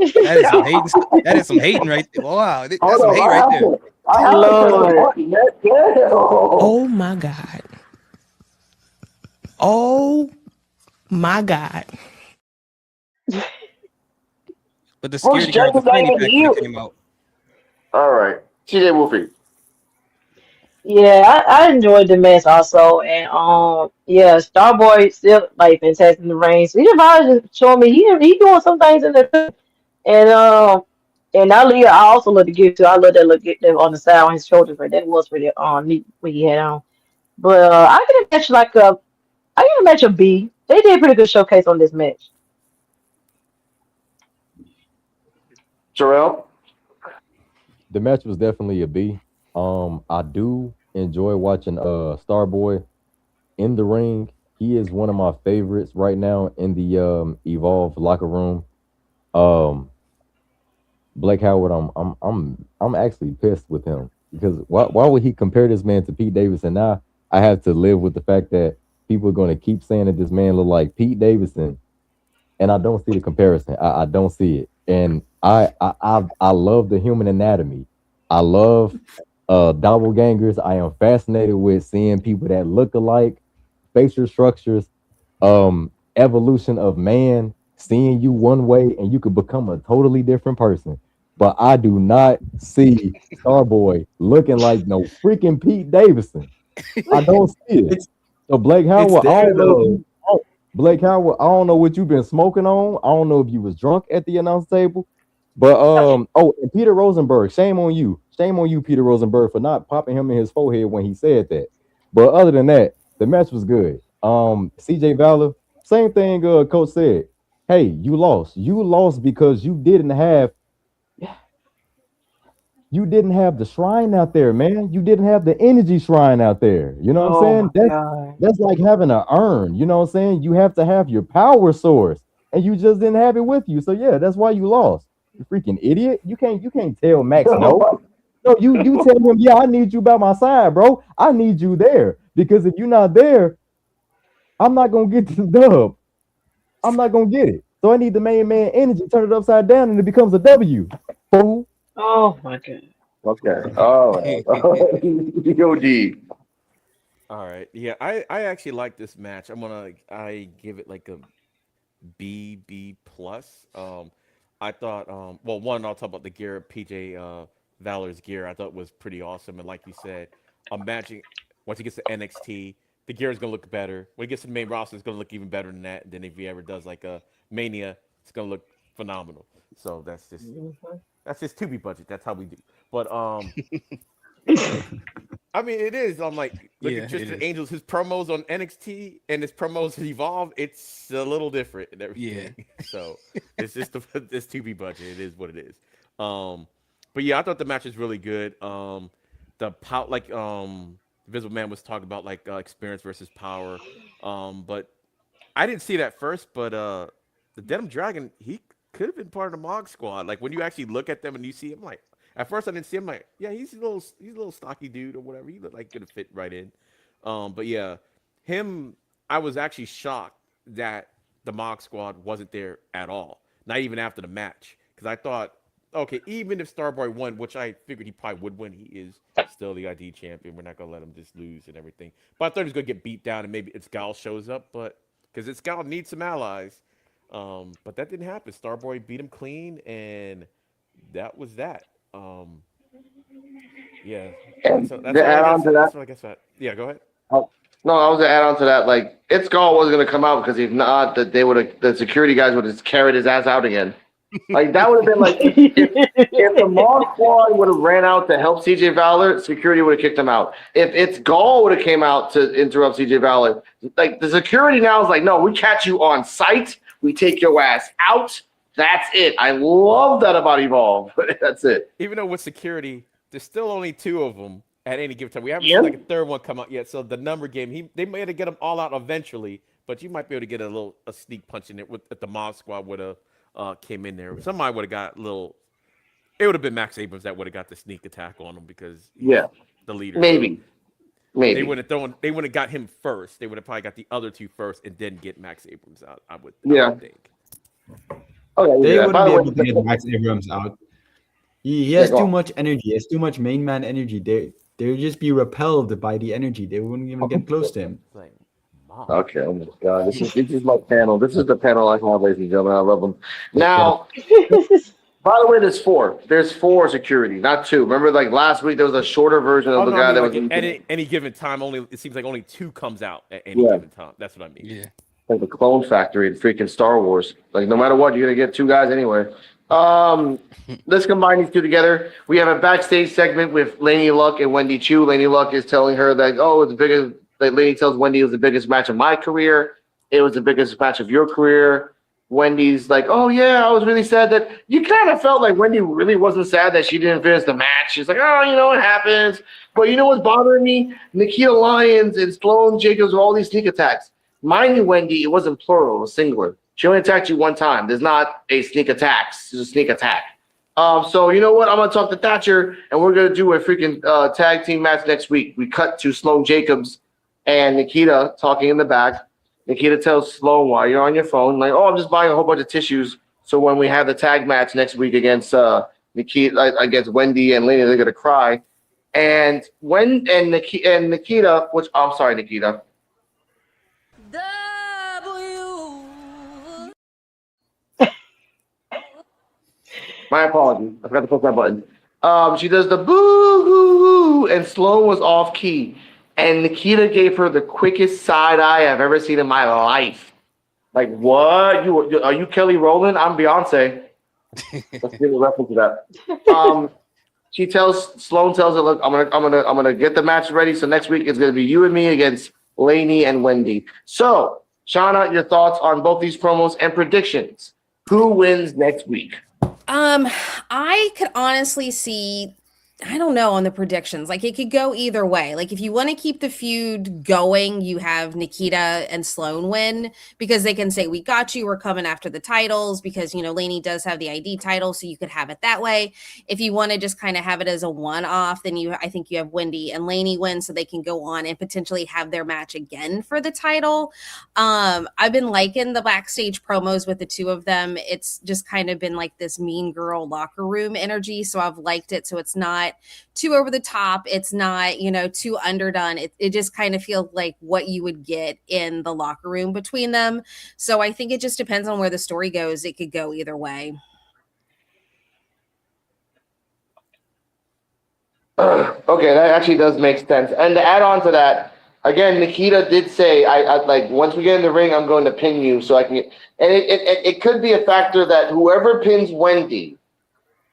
is some hating right there. Wow, that's some hate right there. Oh my God. Oh my God. But the Who's security guard, the jumping back fanny in pack would have here? came out. All right. TJ Wolfie. Yeah, I enjoyed the match also, and yeah, Starboy still like fantastic in the ring. So he just showing me he doing some things in the and I also love the gear too. I love that look that on the side on his shoulders, right? That was pretty neat what he had on. But I can imagine I can imagine a B. They did a pretty good showcase on this match. Terrell. The match was definitely a B. I do enjoy watching Starboy in the ring. He is one of my favorites right now in the Evolve locker room. Um, Blake Howard, I'm actually pissed with him because why would he compare this man to Pete Davidson? Now I have to live with the fact that people are going to keep saying that this man look like Pete Davidson, and I don't see the comparison. I don't see it, and I love the human anatomy. I love doppelgangers. I am fascinated with seeing people that look alike, facial structures, evolution of man, seeing you one way and you could become a totally different person. But I do not see Starboy looking like no freaking Pete Davidson. I don't see it. So Blake It's Howard, I there don't know if though. you, Blake Howard, I don't know what you've been smoking on. I don't know if you was drunk at the announce table. But and Peter Rosenberg, shame on you. Shame on you, Peter Rosenberg, for not popping him in his forehead when he said that. But other than that, the match was good. CJ Valor, same thing coach said. Hey, you lost. You lost because you didn't have the shrine out there, man. You didn't have the energy shrine out there. You know what I'm Oh saying? my God. That's like having an urn. You know what I'm saying? You have to have your power source, and you just didn't have it with you. So yeah, that's why you lost. You freaking idiot. You can't tell Max no. No, you tell him, yeah, I need you by my side, bro. I need you there. Because if you're not there, I'm not gonna get the dub. I'm not gonna get it. So I need the main man energy, turn it upside down, and it becomes a W. Fool. Oh my God. Okay. All right. POD. All right. Yeah, I actually like this match. I give it like a B plus. I thought well, one, I'll talk about the gear, PJ Valor's gear. I thought was pretty awesome, and like you said, imagine once he gets to NXT, the gear is gonna look better. When he gets to the main roster, it's gonna look even better than that. Than if he ever does like a Mania, it's gonna look phenomenal. So that's just to be budget. That's how we do. But I mean, it is. I'm like, look Yeah, at it Tristan is. Angels, his promos on NXT and his promos at Evolve. It's a little different and Yeah. everything. So it's just it's to be budget. It is what it is. But yeah, I thought the match was really good. The pow like Visible Man was talking about like experience versus power. But I didn't see it at first, but the Denim Dragon, he could have been part of the Mog Squad. Like when you actually look at them and you see him, like at first I didn't see him. Like yeah, he's a little stocky dude or whatever. He looked like gonna fit right in. But yeah, him, I was actually shocked that the Mog Squad wasn't there at all. Not even after the match, because I thought, okay, even if Starboy won, which I figured he probably would win, he is still the ID champion. We're not gonna let him just lose and everything. But I thought he was gonna get beat down and maybe it's Gal shows up, but because it's Gal needs some allies. But that didn't happen. Starboy beat him clean, and that was that. Yeah, And that's to all I add on guess. to that, That's what I guess. That. Yeah, go ahead. oh, no, I was gonna add on to that. Like, it's Skull wasn't gonna come out because if not, that they would have the security guys would have carried his ass out again. Like that would have been like if the Mall Squad would have ran out to help CJ Valor, security would have kicked him out. If it's Gall would have came out to interrupt CJ Valor, like the security now is like, no, we catch you on site, we take your ass out. That's it. I love that about Evolve. That's it. Even though with security, there's still only two of them at any given time. We haven't Yeah. seen like a third one come out yet. So the number game, they may have to get them all out eventually, but you might be able to get a sneak punch in it with if the Mob Squad would have came in there. Somebody would have got a little. It would have been Max Abrams that would have got the sneak attack on him because he's Yeah. the leader. Maybe. So Maybe. they wouldn't have got him first. They would have probably got the other two first and then get Max Abrams out. I would think. Okay, They yeah. By wouldn't the be way, able to get Max Abrams out. He Yeah, has go too on. much energy. He has too much main man energy. They would just be repelled by the energy. They wouldn't even get close to him. It's like mom. Okay, oh my god, this is my panel. This is the panel I have, ladies and gentlemen. I love them. Now, by the way, there's four. There's four security, not two. Remember, like last week, there was a shorter version of Oh the no, guy I mean that like was at any given time, it seems like only two comes out at any Yeah. given time. That's what I mean. Yeah. like the clone factory in freaking Star Wars. Like no matter what, you're gonna get two guys anyway. Let's combine these two together. We have a backstage segment with Laney Luck and Wendy Chu. Laney Luck is telling her that, oh, it's the biggest. That Laney tells Wendy it was the biggest match of my career. It was the biggest match of your career. Wendy's like, oh yeah, I was really sad that you kind of felt like Wendy really wasn't sad that she didn't finish the match. She's like, oh, you know what happens. But you know what's bothering me? Nikita Lyons and Sloan Jacobs with all these sneak attacks. Mind you, Wendy, it wasn't plural, it was singular. She only attacked you one time. There's not a sneak attack. It's a sneak attack. So you know what? I'm gonna talk to Thatcher, and we're gonna do a freaking tag team match next week. We cut to Sloan Jacobs and Nikita talking in the back. Nikita tells Sloan while you're on your phone, like, "Oh, I'm just buying a whole bunch of tissues. So when we have the tag match next week against Nikita, against Wendy and Lena, they're gonna cry." And Nikita, which I'm sorry, Nikita. My apologies. I forgot to push that button. She does the boo, and Sloan was off key. And Nikita gave her the quickest side eye I've ever seen in my life. Like, what? Are you Kelly Rowland? I'm Beyonce. Let's give a reference to that. Sloan tells her, look, I'm gonna get the match ready. So next week it's gonna be you and me against Laney and Wendy. So, Shauna, your thoughts on both these promos and predictions. Who wins next week? I could honestly see, I don't know on the predictions. Like it could go either way. Like if you want to keep the feud going, you have Nikita and Sloan win because they can say, we got you, we're coming after the titles because, you know, Laney does have the ID title. So you could have it that way. If you want to just kind of have it as a one-off, then I think you have Wendy and Laney win so they can go on and potentially have their match again for the title. I've been liking the backstage promos with the two of them. It's just kind of been like this mean girl locker room energy. So I've liked it. So it's not too over the top. It's not, you know, too underdone. It just kind of feels like what you would get in the locker room between them. So I think it just depends on where the story goes. It could go either way. Okay, that actually does make sense. And to add on to that, again, Nikita did say, I like once we get in the ring, I'm going to pin you so I can get, and it could be a factor that whoever pins Wendy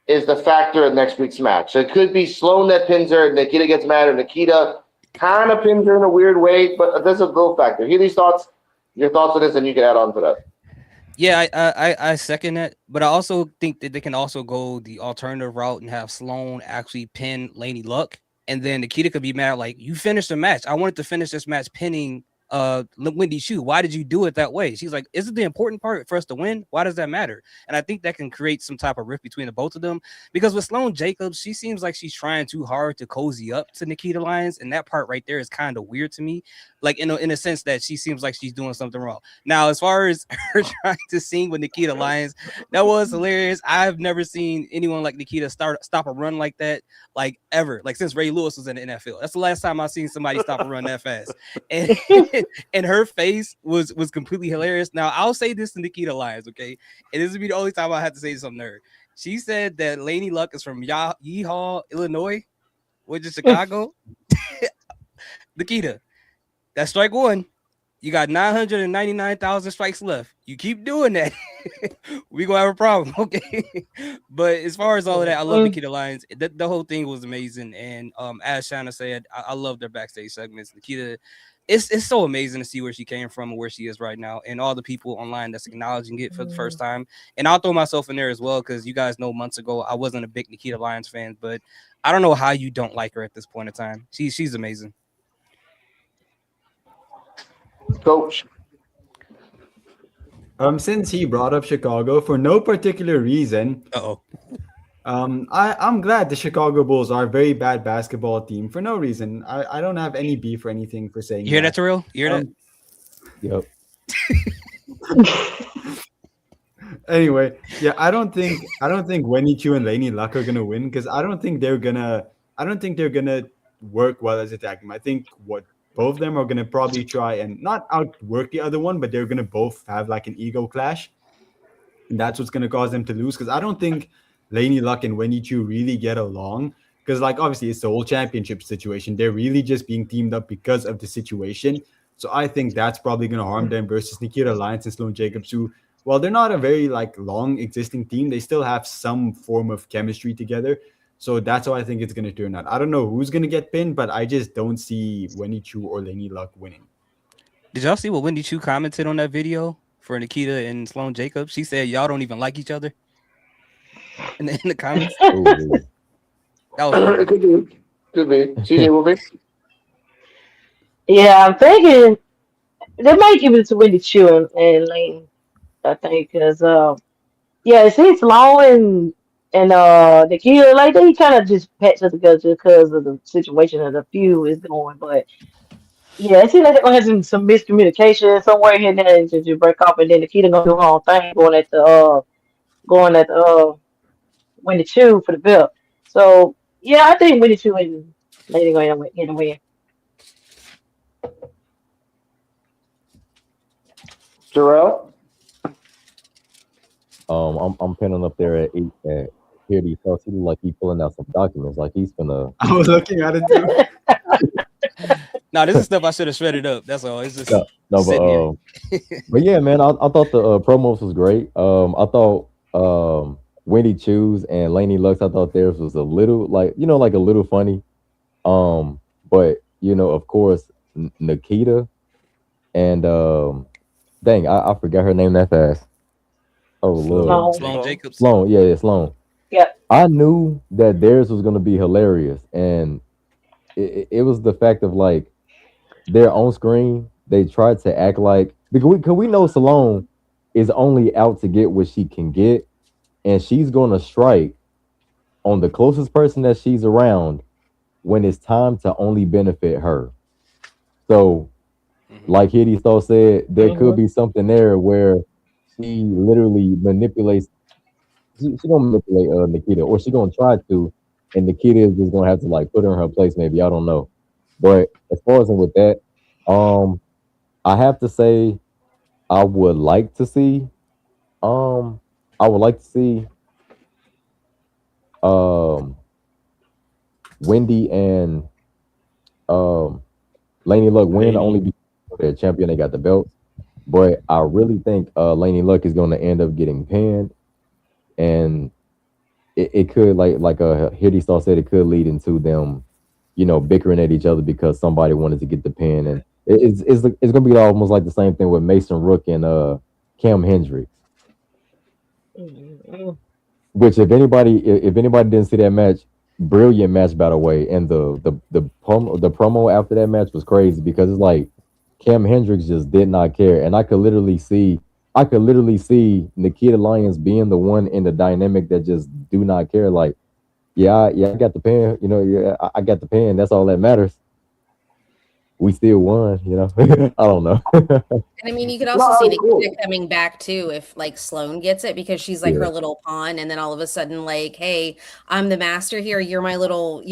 is the factor at next week's match. So it could be Sloan that pins her, Nikita gets mad, or Nikita kind of pins her in a weird way, but there's a little factor. Hear these thoughts, your thoughts on this, and you can add on to that. Yeah, I second that, but I also think that they can also go the alternative route and have Sloan actually pin Laney Luck, and then Nikita could be mad like, you finished the match. I wanted to finish this match pinning Wendy Chu. Why did you do it that way? She's like, isn't the important part for us to win? Why does that matter? And I think that can create some type of rift between the both of them, because with Sloan Jacobs, she seems like she's trying too hard to cozy up to Nikita Lyons, and that part right there is kind of weird to me, like in a sense that she seems like she's doing something wrong. Now, as far as her trying to sing with Nikita Lyons, that was hilarious. I've never seen anyone like Nikita stop a run like that, like ever, like since Ray Lewis was in the NFL. That's the last time I've seen somebody stop a run that fast. And her face was completely hilarious. Now, I'll say this to Nikita Lyons, okay? And this will be the only time I have to say something to her. She said that Laney Luck is from Yeehaw, Illinois, which is Chicago. Nikita, that's strike one. You got 999,000 strikes left. You keep doing that, we gonna have a problem, okay? But as far as all of that, I love Nikita Lyons. The whole thing was amazing. And as Shanna said, I love their backstage segments. Nikita, it's so amazing to see where she came from and where she is right now, and all the people online that's acknowledging it for the first time. And I'll throw myself in there as well, because you guys know months ago I wasn't a big Nikita Lyons fan, but I don't know how you don't like her at this point in time. She's amazing. Coach. Since he brought up Chicago for no particular reason, I'm glad the Chicago Bulls are a very bad basketball team for no reason. I don't have any beef or anything for saying. You hear that, Terrell? You hear Yep. that? Anyway, yeah, I don't think Wendy Chu and Laney Luck are gonna win, because I don't think they're gonna work well as a tag team. I think what both of them are gonna probably try and not outwork the other one, but they're gonna both have like an ego clash, and that's what's gonna cause them to lose. Because I don't think Laney Luck and Wendy Chu really get along. Because like obviously it's the whole championship situation. They're really just being teamed up because of the situation. So I think that's probably gonna harm them versus Nikita Lyons and Sloan Jacobs, who while they're not a very like long existing team, they still have some form of chemistry together. So that's how I think it's gonna turn out. I don't know who's gonna get pinned, but I just don't see Wendy Chu or Laney Luck winning. Did y'all see what Wendy Chu commented on that video for Nikita and Sloan Jacobs? She said y'all don't even like each other in the comments. Ooh. That was funny. It could be. Could be. CJ will be. Yeah, I'm thinking they might give it to Wendy Chu and Lane. I think because yeah, it seems Sloan and Nikita like they kind of just patched us together just because of the situation of the feud is going. But yeah, it seems like they're gonna have some miscommunication somewhere here and there and just break off, and then Nikita gonna do her own thing going at the Wendy Chu for the belt. So yeah, I think Wendy Chu and Lady gonna get a win. Terrell? I'm pinning up there at here these thoughts. He look like he pulling out some documents, like he's finna. I was looking at it too. No, this is stuff I should have shredded up. That's all. It's just No, sitting here. but yeah, man, I thought the promos was great. I thought Wendy Chu's and Laney Lux, I thought theirs was a little like like a little funny. But of course, Nikita and dang, I forgot her name that fast. Oh Lord, Sloan Jacobs. Sloan, yeah, Sloan. Yeah. I knew that theirs was gonna be hilarious, and it was the fact of like their on screen. They tried to act like because we know Sloan is only out to get what she can get, and she's gonna strike on the closest person that she's around when it's time to only benefit her. So, like Hiddy Stoll said, there could be something there where she literally manipulates. She gonna manipulate Nikita, or she gonna try to, and Nikita is just gonna have to like put her in her place. Maybe I don't know, but as far as with that, I have to say I would like to see, um, I would like to see, um, Wendy and Laney Luck win only because they're champion. They got the belts, but I really think Laney Luck is going to end up getting pinned, and it could like Hitty Star said, it could lead into them, bickering at each other because somebody wanted to get the pin, and it's going to be almost like the same thing with Mason Rook and Cam Hendricks. Which if anybody didn't see that match, brilliant match by the way, and the promo after that match was crazy because it's like Cam Hendricks just did not care, and I could literally see Nikita Lyons being the one in the dynamic that just do not care. Like, yeah, I got the pin, I got the pin. That's all that matters. We still won, I don't know. And I mean, you could also see Nikita coming back too if like Sloan gets it because she's like her little pawn, and then all of a sudden, like, hey, I'm the master here. You're my little,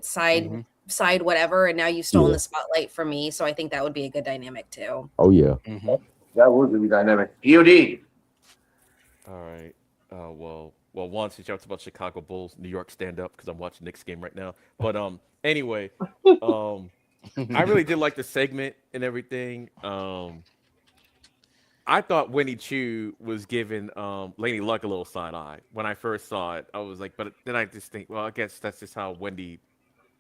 side whatever, and now you've stolen the spotlight from me. So I think that would be a good dynamic too. Oh yeah, that would be dynamic. P.U.W.F. All right. Well, one, since you talked about Chicago Bulls, New York stand up because I'm watching Knicks game right now. But anyway, I really did like the segment and everything. I thought Winnie Chu was giving Laney Luck a little side eye when I first saw it. I was like, but then I just think, well, I guess that's just how Wendy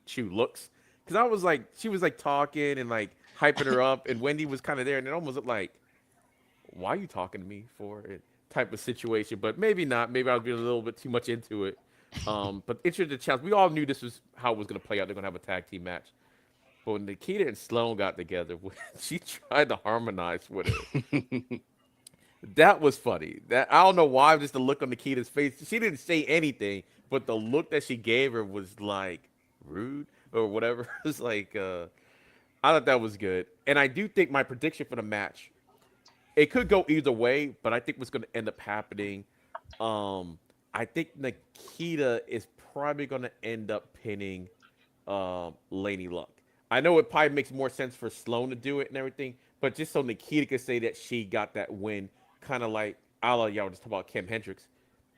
Chu looks. Because I was like, she was like talking and like hyping her up, and Wendy was kind of there, and it almost looked like, why are you talking to me for it type of situation? But maybe not. Maybe I was being a little bit too much into it. But interesting challenge. We all knew this was how it was going to play out. They're going to have a tag team match. But when Nikita and Sloan got together, she tried to harmonize with her. That was funny. That I don't know why, just the look on Nikita's face. She didn't say anything, but the look that she gave her was like rude or whatever. It was like, I thought that was good. And I do think my prediction for the match, it could go either way, but I think what's going to end up happening, I think Nikita is probably going to end up pinning Laney Luck. I know it probably makes more sense for Sloan to do it and everything, but just so Nikita could say that she got that win, kind of like y'all just talk about Cam Hendricks.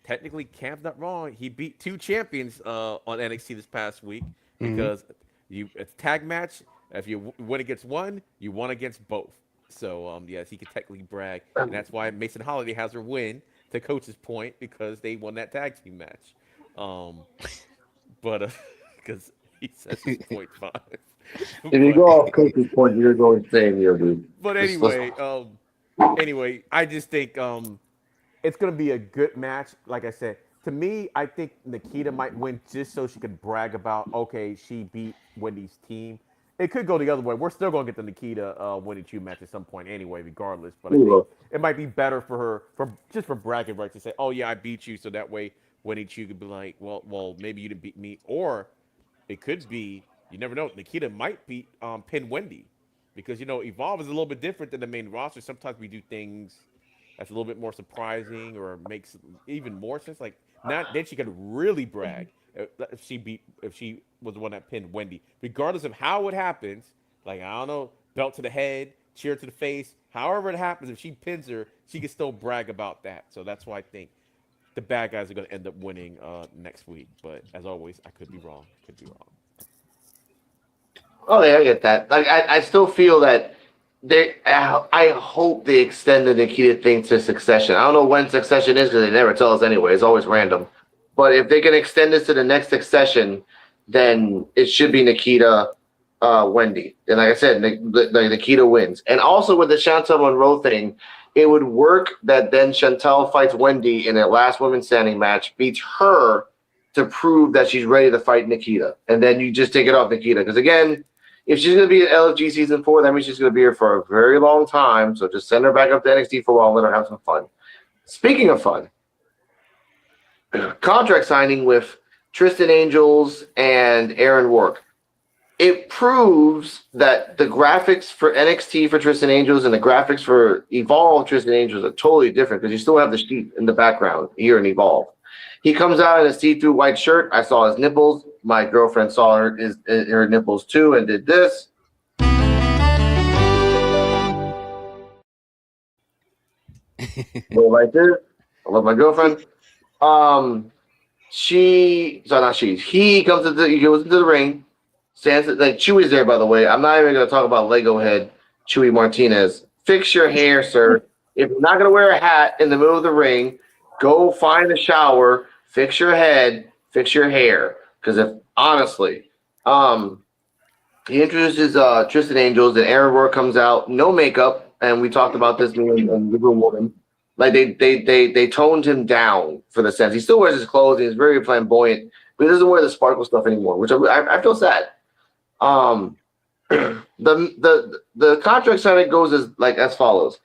Technically, Cam's not wrong. He beat 2 champions on NXT this past week because it's a tag match. If you win against one, you won against both. So yes, he could technically brag, and that's why Mason Holiday has her win. To Coach's point, because they won that tag team match. But because he says it's 0.5. If you go off Coach's point, you're going insane here, dude. But anyway, I just think it's gonna be a good match. Like I said, to me, I think Nikita might win just so she could brag about, okay, she beat Wendy's team. It could go the other way. We're still gonna get the Nikita Wendy Chu match at some point anyway, regardless. But I think it might be better for her for bragging rights to say, oh yeah, I beat you, so that way Wendy Chu could be like, well, maybe you didn't beat me, or it could be, you never know, Nikita might beat pin Wendy, because Evolve is a little bit different than the main roster. Sometimes we do things that's a little bit more surprising or makes even more sense. Like now, then she could really brag if she was the one that pinned Wendy, regardless of how it happens. Like, I don't know, belt to the head, cheer to the face, however it happens. If she pins her, she can still brag about that. So that's why I think the bad guys are going to end up winning next week. But as always, I could be wrong. Oh, yeah, I get that. Like, I still feel that I hope they extend the Nikita thing to Succession. I don't know when Succession is because they never tell us anyway. It's always random. But if they can extend this to the next Succession, then it should be Nikita, Wendy. And like I said, Nikita wins. And also with the Chantel Monroe thing, it would work that then Chantel fights Wendy in a last woman standing match, beats her to prove that she's ready to fight Nikita. And then you just take it off Nikita. Because again, if she's going to be at LFG Season 4, that means she's going to be here for a very long time. So just send her back up to NXT for a while and let her have some fun. Speaking of fun, contract signing with Tristan Angels and Aaron Work. It proves that the graphics for NXT for Tristan Angels and the graphics for Evolve Tristan Angels are totally different because you still have the sheep in the background here in Evolve. He comes out in a see-through white shirt. I saw his nipples. My girlfriend saw her nipples too and did this. Go like this. I love my girlfriend. He goes into the ring. Stands like Chewy's there, by the way. I'm not even going to talk about Lego head Chewy Martinez. Fix your hair, sir. If you're not going to wear a hat in the middle of the ring, go find a shower, fix your head, fix your hair. Because if honestly, he introduces Tristan Angels, and Aaron Rourke comes out, no makeup, and we talked about this in the room woman. Like they toned him down for the sense. He still wears his clothes, and he's very flamboyant, but he doesn't wear the sparkle stuff anymore, which I feel sad. The contract signing goes as follows.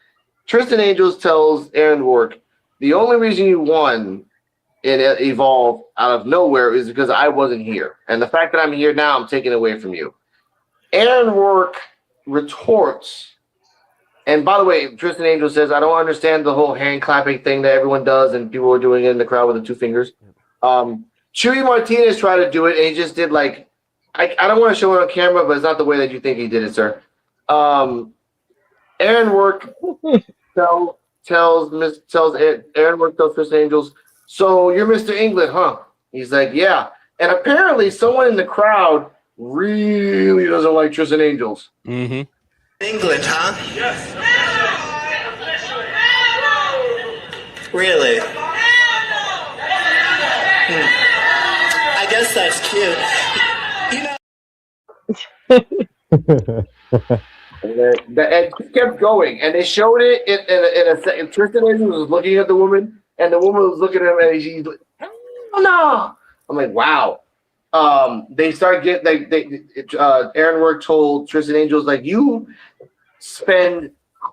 Tristan Angels tells Aaron Rourke, the only reason you won in Evolve out of nowhere is because I wasn't here. And the fact that I'm here now, I'm taking away from you. Aaron Rourke retorts, and by the way, Tristan Angels says, I don't understand the whole hand clapping thing that everyone does and people are doing it in the crowd with the 2 fingers. Chewy Martinez tried to do it, and he just did like, I don't want to show it on camera, but it's not the way that you think he did it, sir. Aaron Rourke tells Aaron Rourke tells Tristan Angels, so you're Mr. England, huh? He's like, yeah. And apparently someone in the crowd really doesn't like Tristan Angels. Mm-hmm. England, huh? Yes. Really? I guess that's cute. It kept going, and they showed it in a second. Tristan Angels was looking at the woman, and the woman was looking at him, and she's like, "Hell no!" I'm like, "Wow." They start getting Aaron Rourke told Tristan Angels, like, you spend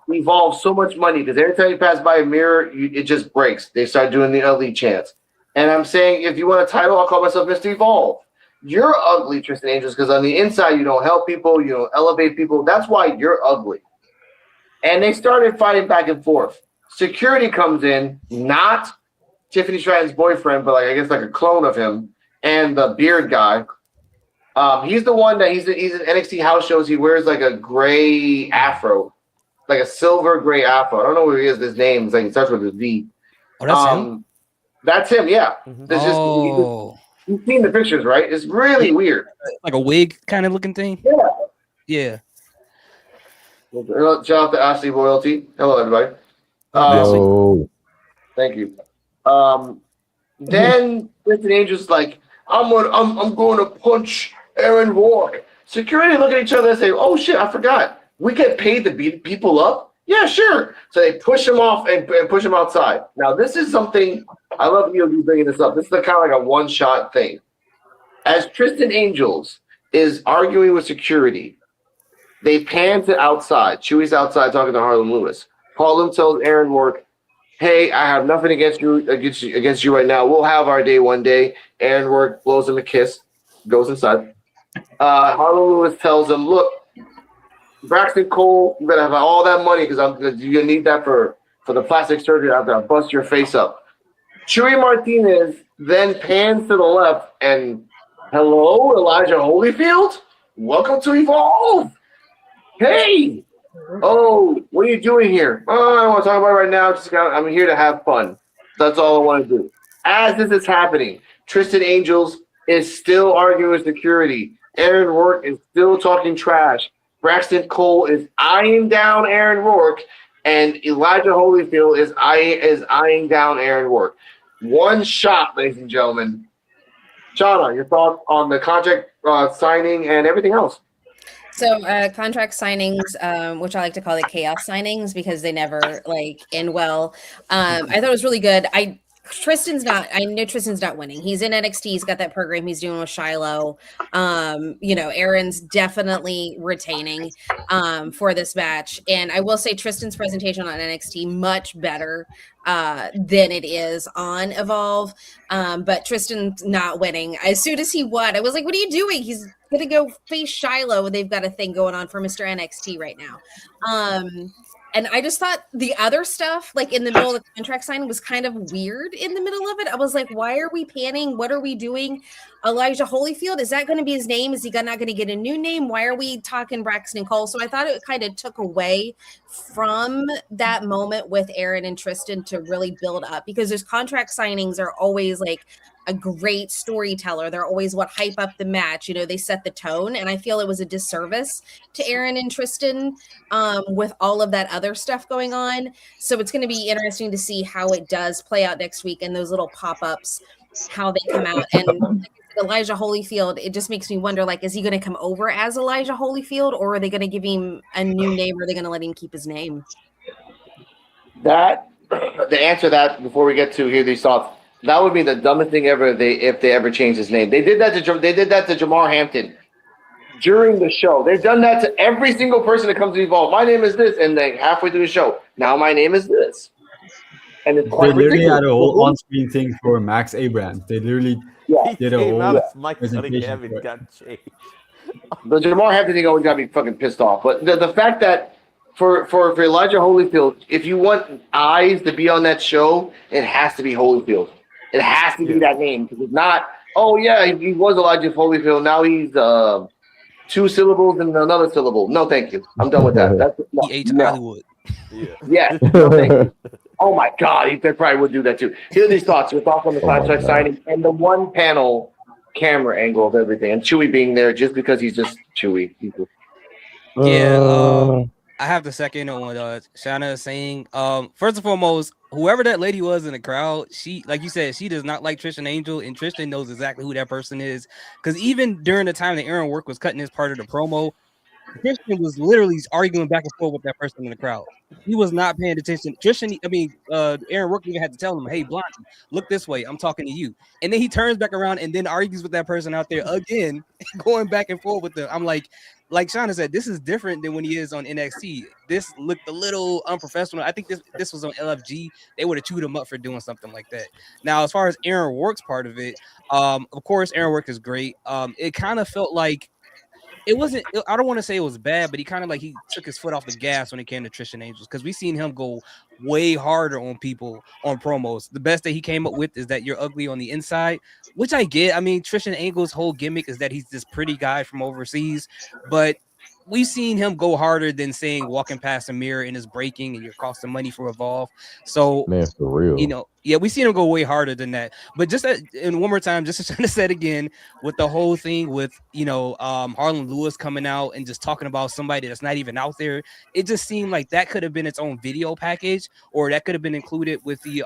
Evolve so much money because every time you pass by a mirror, it just breaks. They start doing the ugly chants, and I'm saying, if you want a title, I'll call myself Mr. Evolve. You're ugly, Tristan Angels, because on the inside you don't help people, you don't elevate people. That's why you're ugly. And they started fighting back and forth. Security comes in, not Tiffany Stratton's boyfriend, but I guess like a clone of him, and the beard guy. He's the one that he's in NXT house shows. He wears like a gray afro, like a silver gray afro. I don't know where he is. His name is like it starts with a V. Oh, that's him. That's him. Yeah. There's Oh, you've seen the pictures, right? It's really weird. like a wig kind of looking thing. Yeah. Yeah. Shout out to Ashley Royalty. Hello, everybody. Yo. Thank you. Then Christian Angel's like, I'm going to punch Aaron Rourke. Security look at each other and say, oh shit, I forgot. We get paid to beat people up? Yeah, sure. So they push him off and push him outside. Now, this is something, I love you bringing this up. This is kind of like a one-shot thing. As Tristan Angels is arguing with security, they pan to outside. Chewy's outside talking to Harlem Lewis. Harlem tells Aaron Rourke, hey, I have nothing against you right now. We'll have our day one day. Aaron Rourke blows him a kiss, goes inside. Harlem Lewis tells him, look, Braxton Cole, you better have all that money because you're gonna need that for the plastic surgery after I bust your face up. Chewy Martinez then pans to the left and hello, Elijah Holyfield? Welcome to Evolve. Hey! Oh, what are you doing here? Oh, I don't want to talk about it right now. I'm here to have fun. That's all I want to do. As this is happening, Tristan Angels is still arguing with security. Aaron Rourke is still talking trash. Braxton Cole is eyeing down Aaron Rourke, and Elijah Holyfield is eyeing down Aaron Rourke. One shot, ladies and gentlemen. Shauna, your thoughts on the contract signing and everything else? So contract signings, which I like to call the chaos signings because they never end well. I thought it was really good. I know Tristan's not winning. He's in NXT. He's got that program he's doing with Shiloh. Aaron's definitely retaining for this match. And I will say Tristan's presentation on NXT much better than it is on Evolve. But Tristan's not winning. As soon as he won, I was like, what are you doing? He's gonna go face Shiloh. They've got a thing going on for Mr. NXT right now. And I just thought the other stuff, like in the middle of the contract signing, was kind of weird in the middle of it. I was like, why are we panning? What are we doing? Elijah Holyfield, is that going to be his name? Is he not going to get a new name? Why are we talking Braxton Cole? So I thought it kind of took away from that moment with Aaron and Tristan to really build up, because those contract signings are always like a great storyteller. They're always what hype up the match. They set the tone. And I feel it was a disservice to Aaron and Tristan with all of that other stuff going on. So it's going to be interesting to see how it does play out next week and those little pop-ups, how they come out. And Elijah Holyfield, it just makes me wonder, is he going to come over as Elijah Holyfield, or are they going to give him a new name, or are they going to let him keep his name? The answer to that, before we get to hear these thoughts, that would be the dumbest thing ever if they ever changed his name. They did that to Jamar Hampton during the show. They've done that to every single person that comes to Evolve. My name is this, and then halfway through the show, now my name is this. And it's quite literally ridiculous. had a whole on-screen thing for Max Abrams. They literally did a whole presentation for it. got changed. The Jamar Hampton thing always got me fucking pissed off. But the fact that for Elijah Holyfield, if you want eyes to be on that show, it has to be Holyfield. It has to be that name. Because it's not, oh yeah, he was Elijah Holyfield. Now he's 2 syllables and another syllable. No, thank you. I'm done with that. Hollywood. Yeah. No, thank you. Oh my God, they probably would do that too. Here are these thoughts. Your thoughts on the contract signing and the one panel camera angle of everything, and Chewy being there just because he's just Chewy. Yeah, I have to second on what Shauna is saying. First and foremost, whoever that lady was in the crowd, she, like you said, she does not like Tristan Angel, and Tristan knows exactly who that person is. Because even during the time that Aaron Rourke was cutting his part of the promo, Tristan was literally arguing back and forth with that person in the crowd. He was not paying attention. Aaron Rourke even had to tell him, hey, Blondie, look this way. I'm talking to you. And then he turns back around and then argues with that person out there again, going back and forth with them. I'm like Shauna said, this is different than when he is on NXT. This looked a little unprofessional. I think this was on LFG. They would have chewed him up for doing something like that. Now, as far as Aaron Rourke's part of it, of course, Aaron Rourke is great. It kind of felt like it wasn't. I don't want to say it was bad, but he kind of like he took his foot off the gas when it came to Tristan Angels because we seen him go way harder on people on promos. The best that he came up with is that you're ugly on the inside, which I get. I mean, Tristan Angels' whole gimmick is that he's this pretty guy from overseas, but we've seen him go harder than saying walking past a mirror and is breaking and you're costing money for Evolve. So Man, for real. you know, yeah, we seen him go way harder than that. But just and one more time, just to say it again, with the whole thing with Harlan Lewis coming out and just talking about somebody that's not even out there, it just seemed like that could have been its own video package, or that could have been included with the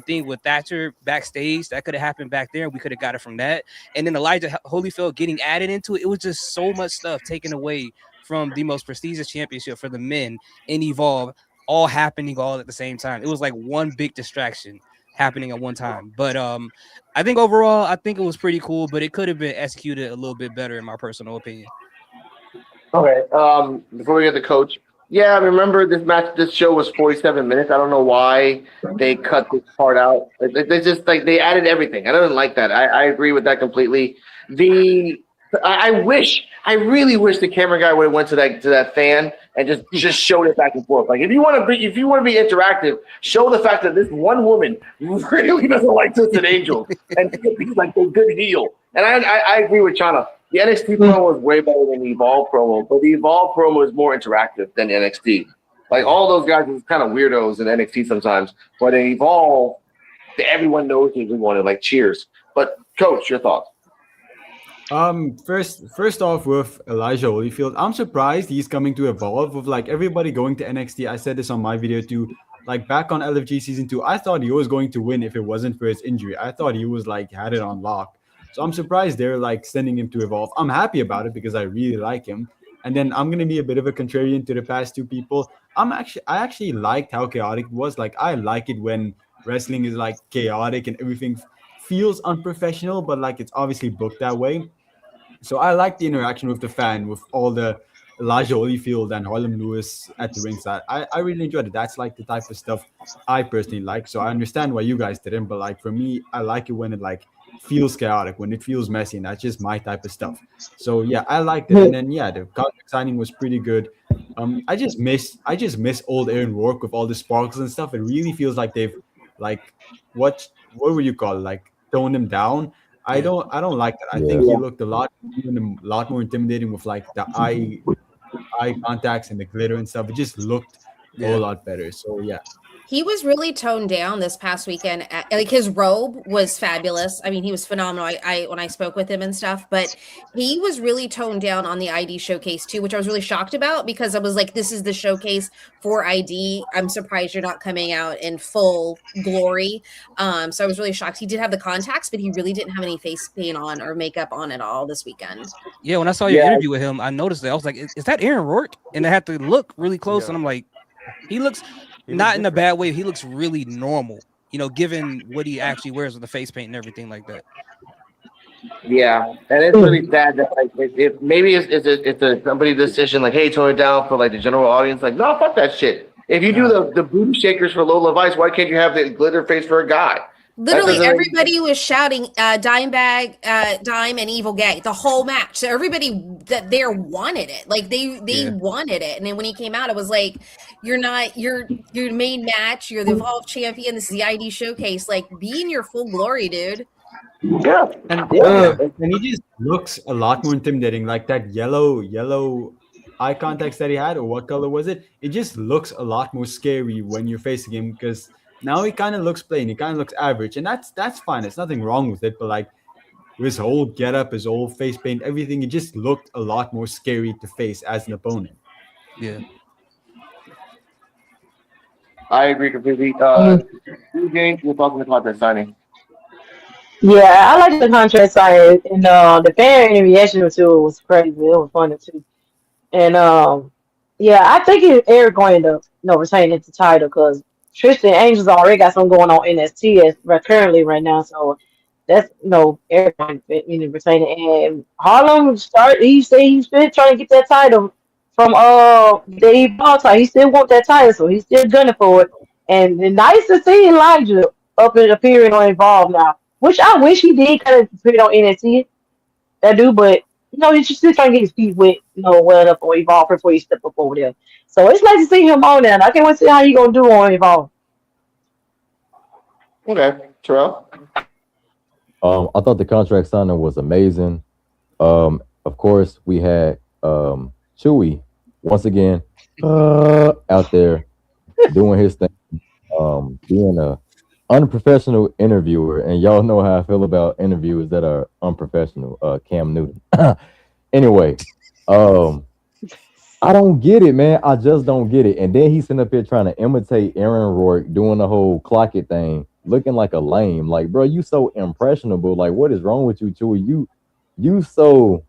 thing with Thatcher backstage. That could have happened back there, and we could have got it from that. And then Elijah Holyfield getting added into it. It was just so much stuff taken away from the most prestigious championship for the men in Evolve, all happening all at the same time. It was like one big distraction happening at one time. But I think overall, I think it was pretty cool, but it could have been executed a little bit better, in my personal opinion. Okay. Before we get to coach, yeah, I remember this show was 47 minutes. I don't know why they cut this part out. They just like they added everything. I don't like that. I agree with that completely. I really wish the camera guy would have went to that fan and just showed it back and forth. Like if you want to be interactive, show the fact that this one woman really doesn't like Twisted Angels and she's like a good heel. And I agree with Chana. The NXT promo was way better than the Evolve promo, but the Evolve promo is more interactive than NXT. Like all those guys are kind of weirdos in NXT sometimes, but in Evolve, everyone knows everyone and like cheers. But Coach, your thoughts? First off with Elijah Holyfield, I'm surprised he's coming to Evolve with like everybody going to NXT. I said this on my video too. Like back on LFG season 2, I thought he was going to win if it wasn't for his injury. I thought he was like had it on lock. So I'm surprised they're like sending him to Evolve. I'm happy about it because I really like him. And then I'm gonna be a bit of a contrarian to the past two people. I actually liked how chaotic it was. Like I like it when wrestling is like chaotic and everything feels unprofessional, but like it's obviously booked that way. So I like the interaction with the fan, with all the Elijah Holyfield and Harlan Lewis at the ringside. I really enjoyed it. That's like the type of stuff I personally like. So I understand why you guys didn't, but like for me, I like it when it like feels chaotic, when it feels messy, and that's just my type of stuff. So yeah, I liked it. And then yeah, the contract signing was pretty good. I just miss old Aaron Rourke with all the sparkles and stuff. It really feels like they've like what would you call it? Like toned him down. I don't like that. I think he looked a lot more intimidating with like the eye contacts and the glitter and stuff. It just looked a whole lot better. So yeah. He was really toned down this past weekend. Like his robe was fabulous. I mean, he was phenomenal. I when I spoke with him and stuff, but he was really toned down on the ID showcase too, which I was really shocked about because I was like, this is the showcase for ID. I'm surprised you're not coming out in full glory. So I was really shocked. He did have the contacts, but he really didn't have any face paint on or makeup on at all this weekend. Yeah, when I saw your interview with him, I noticed that. I was like, is that Aaron Rourke? And I had to look really close, and I'm like, he looks not in a bad way. He looks really normal, you know, given what he actually wears with the face paint and everything like that. Yeah, and it's really sad that like if maybe it's a company decision like, hey, tone it down for like the general audience. Like, no, fuck that shit. If you do the booty shakers for Lola Vice, why can't you have the glitter face for a guy? Literally, everybody was shouting Dime, and Evil Gay the whole match. So everybody that there wanted it. Like they wanted it. And then when he came out, it was like, you're not your main match. You're the Evolve champion. This is the ID showcase. Like, be in your full glory, dude. Yeah, and he just looks a lot more intimidating. Like that yellow eye contacts that he had, or what color was it? It just looks a lot more scary when you're facing him because now he kind of looks plain. He kind of looks average, and that's fine. There's nothing wrong with it. But like his whole getup, his whole face paint, everything, it just looked a lot more scary to face as an opponent. Yeah, I agree completely. James, you're talking about that signing. Yeah, I like the contract signing, and the fan reaction to it was crazy. It was funny too. And yeah, I think Eric going to retaining the title because Tristan Angels already got something going on NXT currently right now, so that's Eric going to retain it. And Harlem he said he's been trying to get that title from the Evolve title. He still want that title, so he's still gunning for it. And it's nice to see Elijah up and appearing on Evolve now, which I wish he did kind of appear on NXT. That dude, but he's just still trying to get his feet wet, well up or Evolve before he step up over there. So it's nice to see him on there. And I can't wait to see how he gonna do on Evolve. Okay, Terrell. I thought the contract signing was amazing. Of course, we had Chewy once again out there doing his thing, being a unprofessional interviewer, and y'all know how I feel about interviewers that are unprofessional. Cam Newton. Anyway, um, I don't get it, man. I just don't get it. And then he's sitting up here trying to imitate Aaron Rourke, doing the whole clock it thing, looking like a lame. Like, bro, you so impressionable. Like, what is wrong with you, Chewy? You so.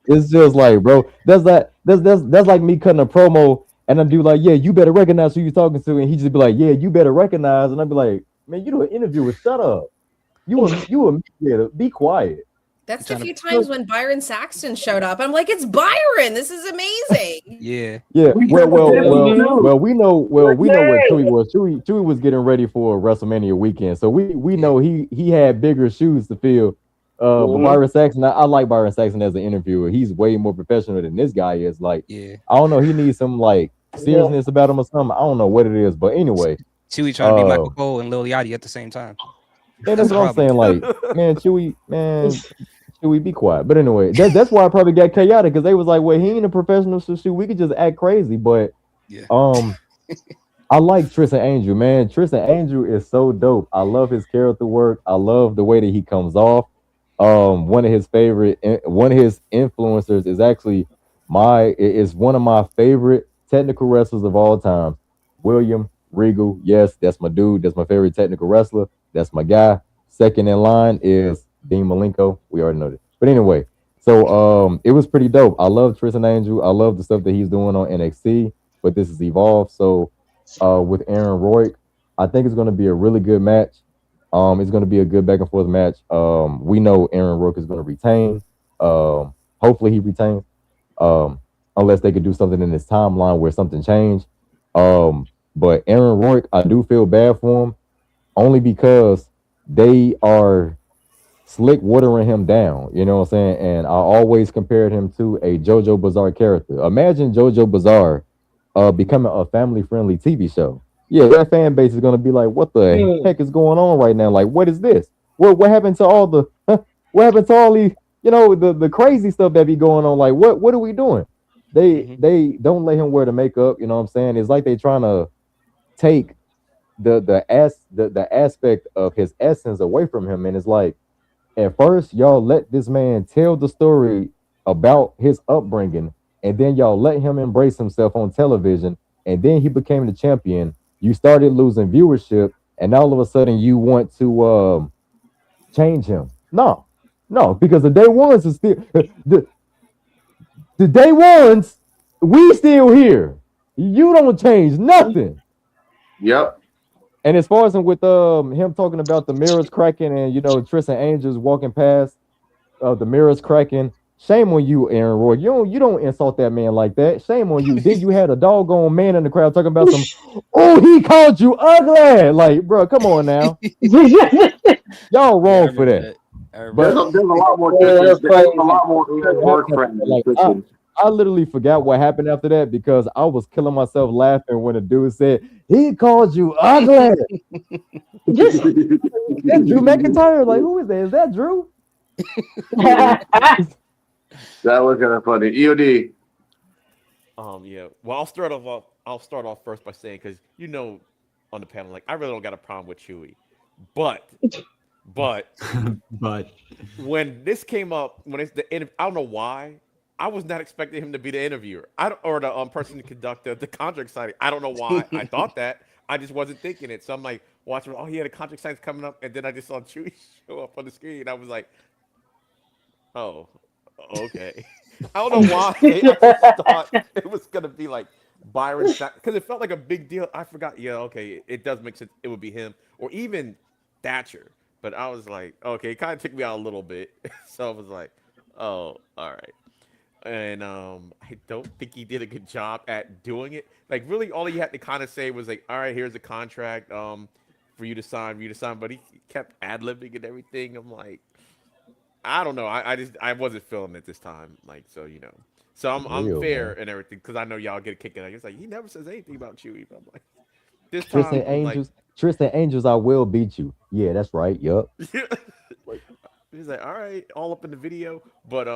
It's just like, bro, that's like me cutting a promo and I do like, yeah, you better recognize who you're talking to, and he just be like, yeah, you better recognize, and I'd be like, man, you do an interviewer, shut up. You a mediator, be quiet. That's the few times when Byron Saxton showed up. I'm like, it's Byron. This is amazing. Yeah. Yeah. Well, we know what Chewy was. Chewy was getting ready for WrestleMania weekend, so we know he had bigger shoes to fill. But Byron Saxton, I like Byron Saxton as an interviewer. He's way more professional than this guy is. Like, Yeah. I don't know, he needs some like seriousness about him or something. I don't know what it is, but anyway. Chewy trying to be Michael Cole and Lil Yachty at the same time. And that's what I'm saying. Like, man, Chewy, be quiet. But anyway, that's why I probably got chaotic, because they was like, well, he ain't a professional, so shoot, we could just act crazy. But yeah. I like Tristan Angel, man. Tristan Angel is so dope. I love his character work. I love the way that he comes off. One of his influencers is actually one of my favorite technical wrestlers of all time. William Regal. Yes, that's my dude. That's my favorite technical wrestler. That's my guy. Second in line is Dean Malenko. We already know that. But anyway, so it was pretty dope. I love Tristan Angel. I love the stuff that he's doing on NXT, but this is Evolve. So with Aaron Rourke, I think it's going to be a really good match. It's going to be a good back and forth match. We know Aaron Rourke is going to retain. Hopefully he retains. Unless they could do something in this timeline where something changed. But Aaron Rourke, I do feel bad for him, only because they are slick watering him down. You know what I'm saying? And I always compared him to a JoJo Bizarre character. Imagine JoJo Bizarre becoming a family-friendly TV show. Yeah, that fan base is gonna be like, "What the heck is going on right now? Like, what is this? What happened to all the? What happened to all the the crazy stuff that be going on? Like, what are we doing? They don't let him wear the makeup. You know what I'm saying? It's like they trying to take the aspect of his essence away from him, and it's like, at first y'all let this man tell the story about his upbringing, and then y'all let him embrace himself on television, and then he became the champion. You started losing viewership, and all of a sudden you want to change him. No, because the day ones is still the day ones. We still here. You don't change nothing. Yep. And as far as with him talking about the mirrors cracking and Tristan Angels walking past the mirrors cracking, shame on you, Aaron Roy. You don't insult that man like that. Shame on you. Then you had a doggone man in the crowd talking about he called you ugly. Like, bro, come on now. Y'all wrong for that. But there's a lot more. There's a lot more work friends. Like, I literally forgot what happened after that, because I was killing myself laughing when a dude said, he called you ugly. That's Drew McIntyre. Like, who is that? Is that Drew? That was kind of funny. EOD. Yeah. Well, I'll start off first by saying, because on the panel, like, I really don't got a problem with Chewy, but when this came up, when it's the end, I don't know why. I was not expecting him to be the interviewer. Or the person to conduct the contract signing. I don't know why I thought that. I just wasn't thinking it. So I'm like watching. Oh, he had a contract signing coming up, and then I just saw Chewy show up on the screen. And I was like, oh, okay. I don't know why. I just thought it was gonna be like Byron, because it felt like a big deal. I forgot. Yeah, okay, it does make sense. It would be him or even Thatcher. But I was like, okay, it kind of took me out a little bit. So I was like, oh, all right. And I don't think he did a good job at doing it. Like, really, all he had to kind of say was like, all right, here's a contract for you to sign, But he kept ad-libbing and everything. I'm like, I don't know. I wasn't feeling it this time. Like so, So I'm Real, fair man. and everything because I know y'all get a kick out. It's like he never says anything about Chewie. But I'm like this Tristan time I'm like Angels. Tristan Angels, I will beat you. Yeah, that's right. Yup. he's like all right, all up in the video. But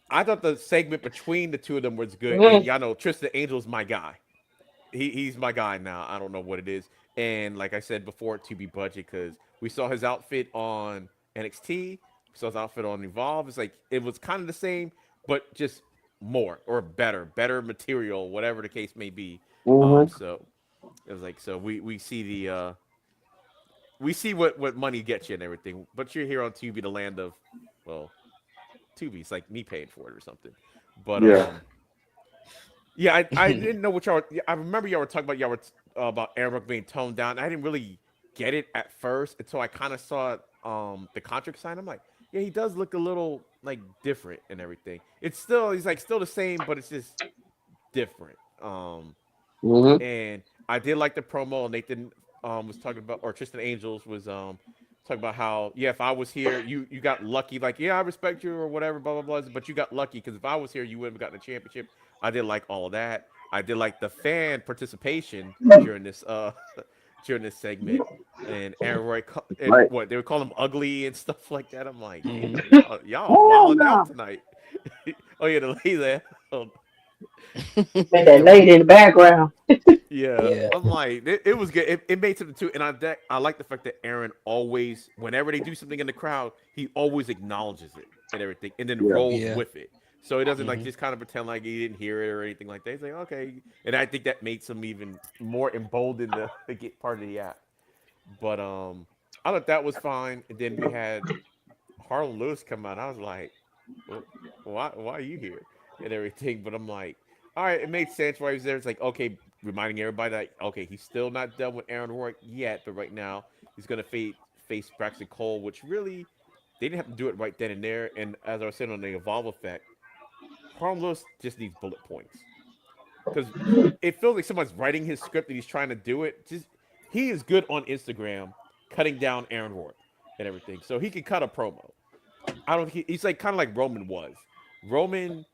I thought the segment between the two of them was good. And y'all know Tristan Angel's my guy. He's my guy now. I don't know what it is. And like I said before, to be budget because we saw his outfit on NXT, we saw his outfit on Evolve. It's like it was kind of the same, but just more or better material, whatever the case may be. So it was like so we see the we see what money gets you and everything. But you're here on Tubi, the land of well, Tubi's like me paying for it or something. But Yeah. yeah, I didn't know what y'all. I remember y'all were talking about about Aaron Brooks being toned down. I didn't really get it at first until I kind of saw the contract sign. I'm like, yeah, he does look a little like different and everything. He's like still the same, but it's just different. And I did like the promo. Nathan was talking about, or Tristan Angels was talking about how if I was here, you got lucky. Like I respect you or whatever, blah blah blah. But you got lucky because if I was here, you would have gotten the championship. I did like all of that. I did like the fan participation during this during this segment. And Aaron Roy, and Right. what they would call him ugly and stuff like that. I'm like, Mhm. damn, y'all wilding out tonight. Oh yeah, the lady there. With that lady in the background. Yeah, Yeah. I'm like, it was good. It made something too, and I like the fact that Aaron always, whenever they do something in the crowd, he always acknowledges it and everything, and then Yeah. rolls Yeah. with it. So he doesn't like Mhm. just kind of pretend like he didn't hear it or anything like that. He's like, okay, and I think that makes him even more emboldened to get part of the act. But I thought that was fine, and then we had Harlan Lewis come out. I was like, well, why are you here and everything? But I'm like, all right, it made sense why he was there. It's like, okay, reminding everybody that okay, he's still not done with Aaron Rourke yet, but right now he's gonna face Braxton Cole, which really they didn't have to do it right then and there. And as I was saying on the Evolve effect, Harlan Lewis just needs bullet points because it feels like someone's writing his script and he's trying to do it. Just he is good on Instagram cutting down Aaron Rourke and everything, so he can cut a promo. I don't. He's like kind of like Roman was. Roman,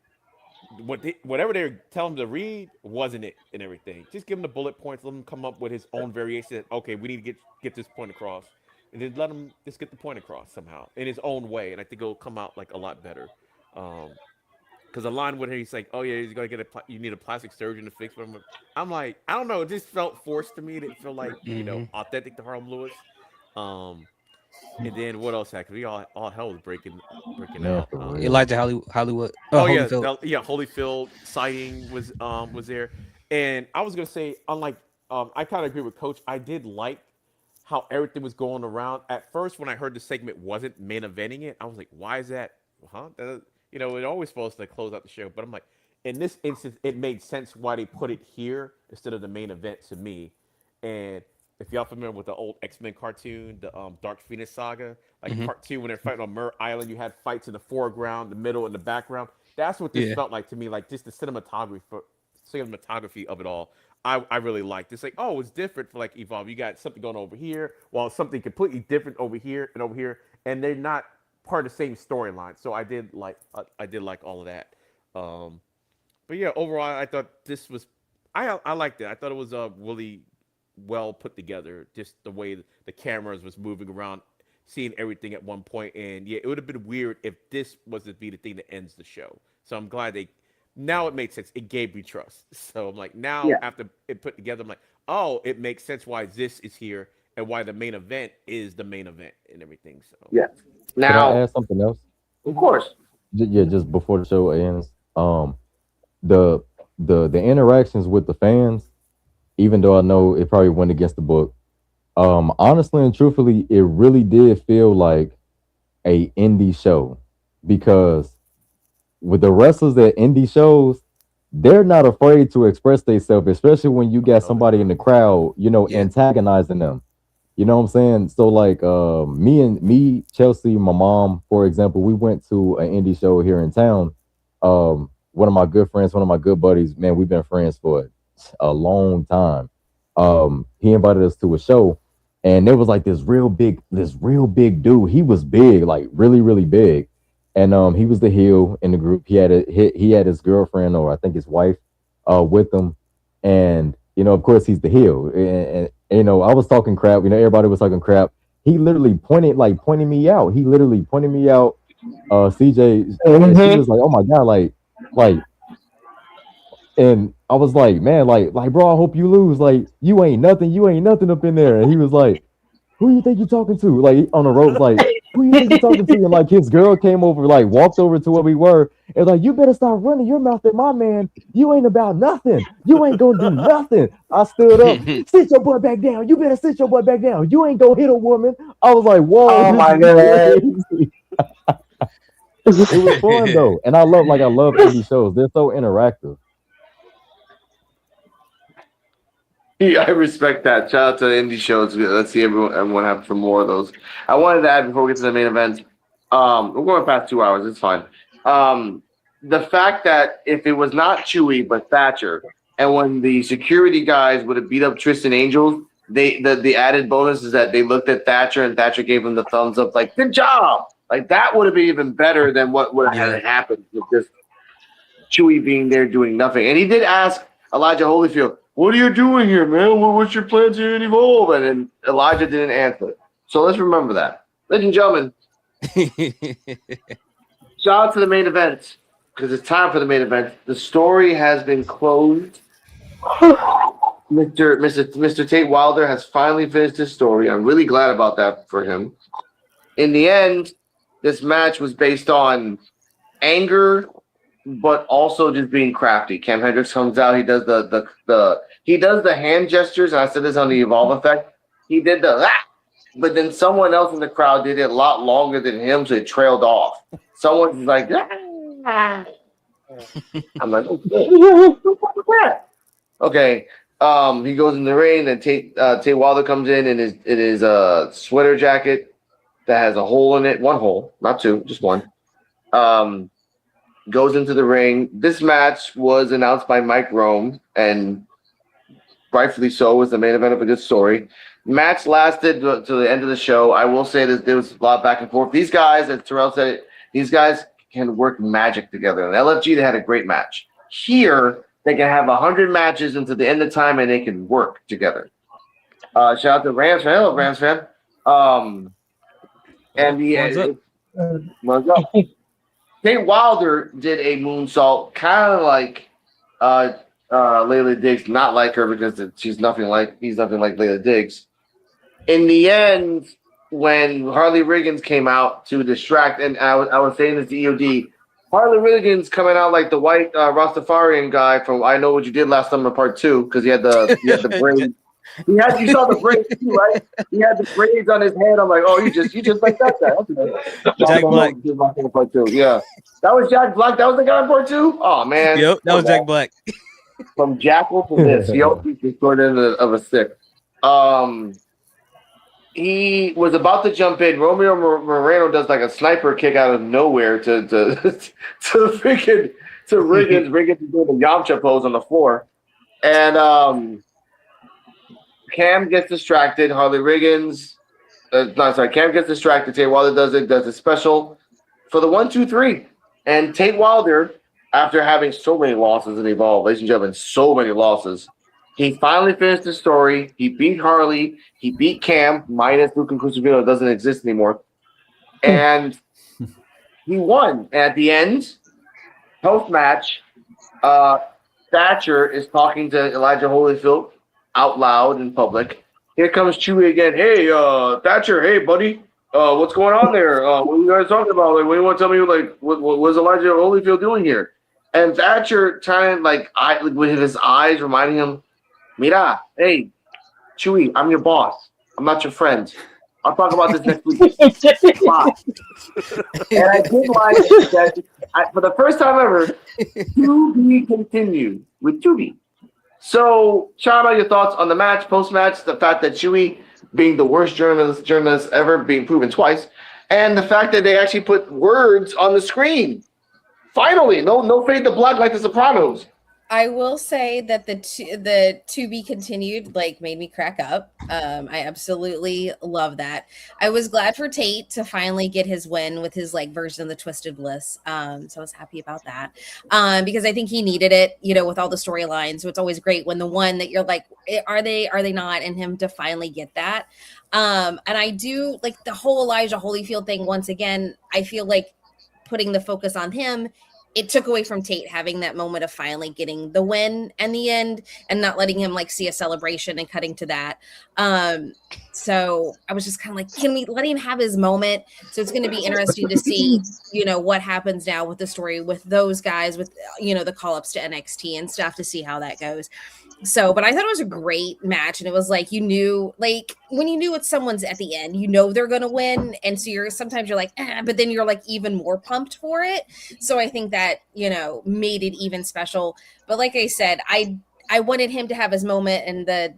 whatever they're telling him to read wasn't it and everything. Just give him the bullet points. Let him come up with his own variation. Okay, we need to get this point across, and then let him just get the point across somehow in his own way. And I think it'll come out like a lot better. Because the line with him, he's like, "Oh yeah, he's gonna get you need a plastic surgeon to fix what I'm like, I don't know. It just felt forced to me. It didn't feel like Mhm. authentic to Harlem Lewis. Um, and then what else happened? We all hell was breaking Man, out. for real. Elijah Hollywood. Oh yeah, Holyfield. yeah. Holyfield sighting was there, and I was gonna say, unlike I kind of agree with Coach. I did like how everything was going around. At first, when I heard the segment wasn't main eventing it, I was like, why is that? Huh? It always supposed to close out the show, but I'm like, in this instance, it made sense why they put it here instead of the main event to me. And if y'all familiar with the old X-Men cartoon, the Dark Phoenix saga, like Mhm. part two, when they're fighting on Mer Island, you had fights in the foreground, the middle, and the background. That's what this Yeah. felt like to me, like just the cinematography of it all. I really liked. It's like, oh, it's different for like Evolve. You got something going over here, while something completely different over here and over here, and they're not part of the same storyline. So I did like all of that. Um, but yeah, overall, I thought this was, I liked it. I thought it was really well put together. Just the way the cameras was moving around, seeing everything at one point, and yeah, it would have been weird if this was to be the thing that ends the show. So I'm glad they. Now it made sense. It gave me trust. So I'm like, now Yeah. after it put together, I'm like, oh, it makes sense why this is here and why the main event is the main event and everything. So Yeah. Could I Now, add something else? of course. Yeah, just before the show ends. The the interactions with the fans, even though I know it probably went against the book. Honestly and truthfully, it really did feel like a indie show because with the wrestlers at indie shows, they're not afraid to express themselves, especially when you got no, they're somebody in not. the crowd, Yeah. antagonizing them. You know what I'm saying? So like me, Chelsea, my mom, for example, we went to an indie show here in town. One of my good friends, one of my good buddies, man, we've been friends for a long time. He invited us to a show and there was like this real big dude. He was big, like really, really big. And he was the heel in the group. He had his girlfriend, or I think his wife, with him. And of course, he's the heel. And I was talking crap. Everybody was talking crap. He literally pointed me out. He literally pointed me out. CJ, and she was like, "Oh my god, like." And I was like, "Man, like, bro, I hope you lose. Like, you ain't nothing up in there." And he was like, "Who you think you're talking to?" Like on the ropes, like, "Who you think you're talking to?" And like his girl came over, like walked over to where we were, and like, "You better stop running your mouth at my man. You ain't about nothing. You ain't gonna do nothing." I stood up, "Sit your butt back down. You better sit your butt back down. You ain't gonna hit a woman." I was like, "Whoa, Oh this my is god. crazy." It was fun though, and I love indie shows. They're so interactive. Yeah, I respect that. Shout out to indie shows. Let's see everyone have some more of those. I wanted to add before we get to the main event. We're going past 2 hours. It's fine. The fact that if it was not Chewy but Thatcher, and when the security guys would have beat up Tristan Angels, the added bonus is that they looked at Thatcher and Thatcher gave him the thumbs up, like "good job." Like that would have been even better than what would have happened with just Chewy being there doing nothing. And he did ask Elijah Holyfield, "What are you doing here, man? What's your plans here in Evolve?" And then Elijah didn't answer. So let's remember that. Ladies and gentlemen, shout out to the main event, because it's time for the main event. The story has been closed. Mr. Tate Wilder has finally finished his story. I'm really glad about that for him. In the end, this match was based on anger, but also just being crafty. Cam Hendricks comes out. He does the hand gestures, and I said this on the Evolve effect. He did the but then someone else in the crowd did it a lot longer than him, so it trailed off. Someone's like, I'm like, okay. He goes in the ring, and Tate Wilder comes in his sweater jacket that has a hole in it. One hole, not two, just one. Goes into the ring. This match was announced by Mike Rome, and rightfully so, was the main event of a good story. Match lasted to the end of the show. I will say that there was a lot back and forth. These guys, as Terrell said it, these guys can work magic together. In LFG, they had a great match. Here, they can have 100 matches until the end of time, and they can work together. Shout out to Rams fan. Hello, Rams fan. And what's up? Tate Wilder did a moonsault, kind of like Layla Diggs, not like her because he's nothing like Layla Diggs. In the end, when Harley Riggins came out to distract, and I was saying this to EOD, Harley Riggins coming out like the white Rastafarian guy from I Know What You Did Last Summer Part 2, because he had the braids. You saw the braids too, right? He had the braids on his head. I'm like, oh, you just like that guy. Okay. Jack Black. Part 2. Yeah, that was Jack Black. That was the guy in Part 2. Oh man, Yep, that was Jack Black. From Jackal to this, he always gets sort of a stick. He was about to jump in. Romeo Moreno does like a sniper kick out of nowhere to Riggins. Riggins is doing the Yamcha pose on the floor, and Cam gets distracted. Harley Riggins, Cam gets distracted. Tate Wilder does a special for the 1, 2, 3, and Tate Wilder, after having so many losses in Evolve, ladies and gentlemen, so many losses, he finally finished the story. He beat Harley. He beat Cam, minus Luke and Crucifino doesn't exist anymore, and he won. At the end, post match, Thatcher is talking to Elijah Holyfield out loud in public. Here comes Chewy again. Hey, Thatcher. Hey, buddy. What's going on there? What are you guys talking about? Like, what do you want to tell me? Like, what's Elijah Holyfield doing here? And Thatcher trying with his eyes reminding him, "Mira, hey, Chewy, I'm your boss. I'm not your friend. I'll talk about this next week." Bye. And I did like that for the first time ever, to be continued with Chewy. So, shout out your thoughts on the match, post-match, the fact that Chewy, being the worst journalist ever, being proven twice, and the fact that they actually put words on the screen. Finally, no fade to black like The Sopranos. I will say that the to be continued like made me crack up. I absolutely love that. I was glad for Tate to finally get his win with his like version of the Twisted Bliss. So I was happy about that. Because I think he needed it, with all the storylines. So it's always great when the one that you're like, are they not? And him to finally get that. And I do like the whole Elijah Holyfield thing. Once again, I feel like putting the focus on him, it took away from Tate having that moment of finally getting the win and the end and not letting him like see a celebration and cutting to that. So I was just kind of like, can we let him have his moment? So it's going to be interesting to see, what happens now with the story with those guys, with, the call ups to NXT and stuff to see how that goes. So, but I thought it was a great match, and it was like like when you knew it's someone's at the end, they're gonna win, and so sometimes you're like, but then you're like even more pumped for it. So I think that made it even special. But like I said, I wanted him to have his moment, and the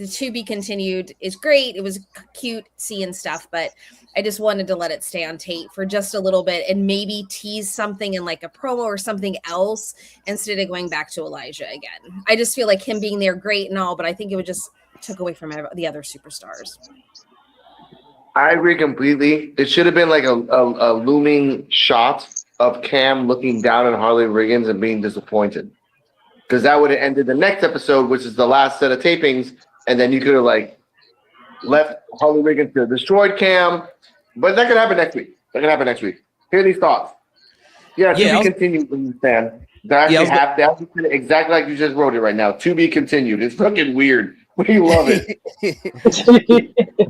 to be continued is great. It was cute seeing stuff, but I just wanted to let it stay on Tate for just a little bit and maybe tease something in like a promo or something else instead of going back to Elijah again. I just feel like him being there great and all, but I think it would just took away from the other superstars. I agree completely. It should have been like a looming shot of Cam looking down at Harley Riggins and being disappointed. Because that would have ended the next episode, which is the last set of tapings, and then you could have like left Harley Riggins to destroyed Cam. But that could happen next week. Hear these thoughts. To be continued when you stand. That actually exactly like you just wrote it right now. To be continued. It's fucking weird. We love it.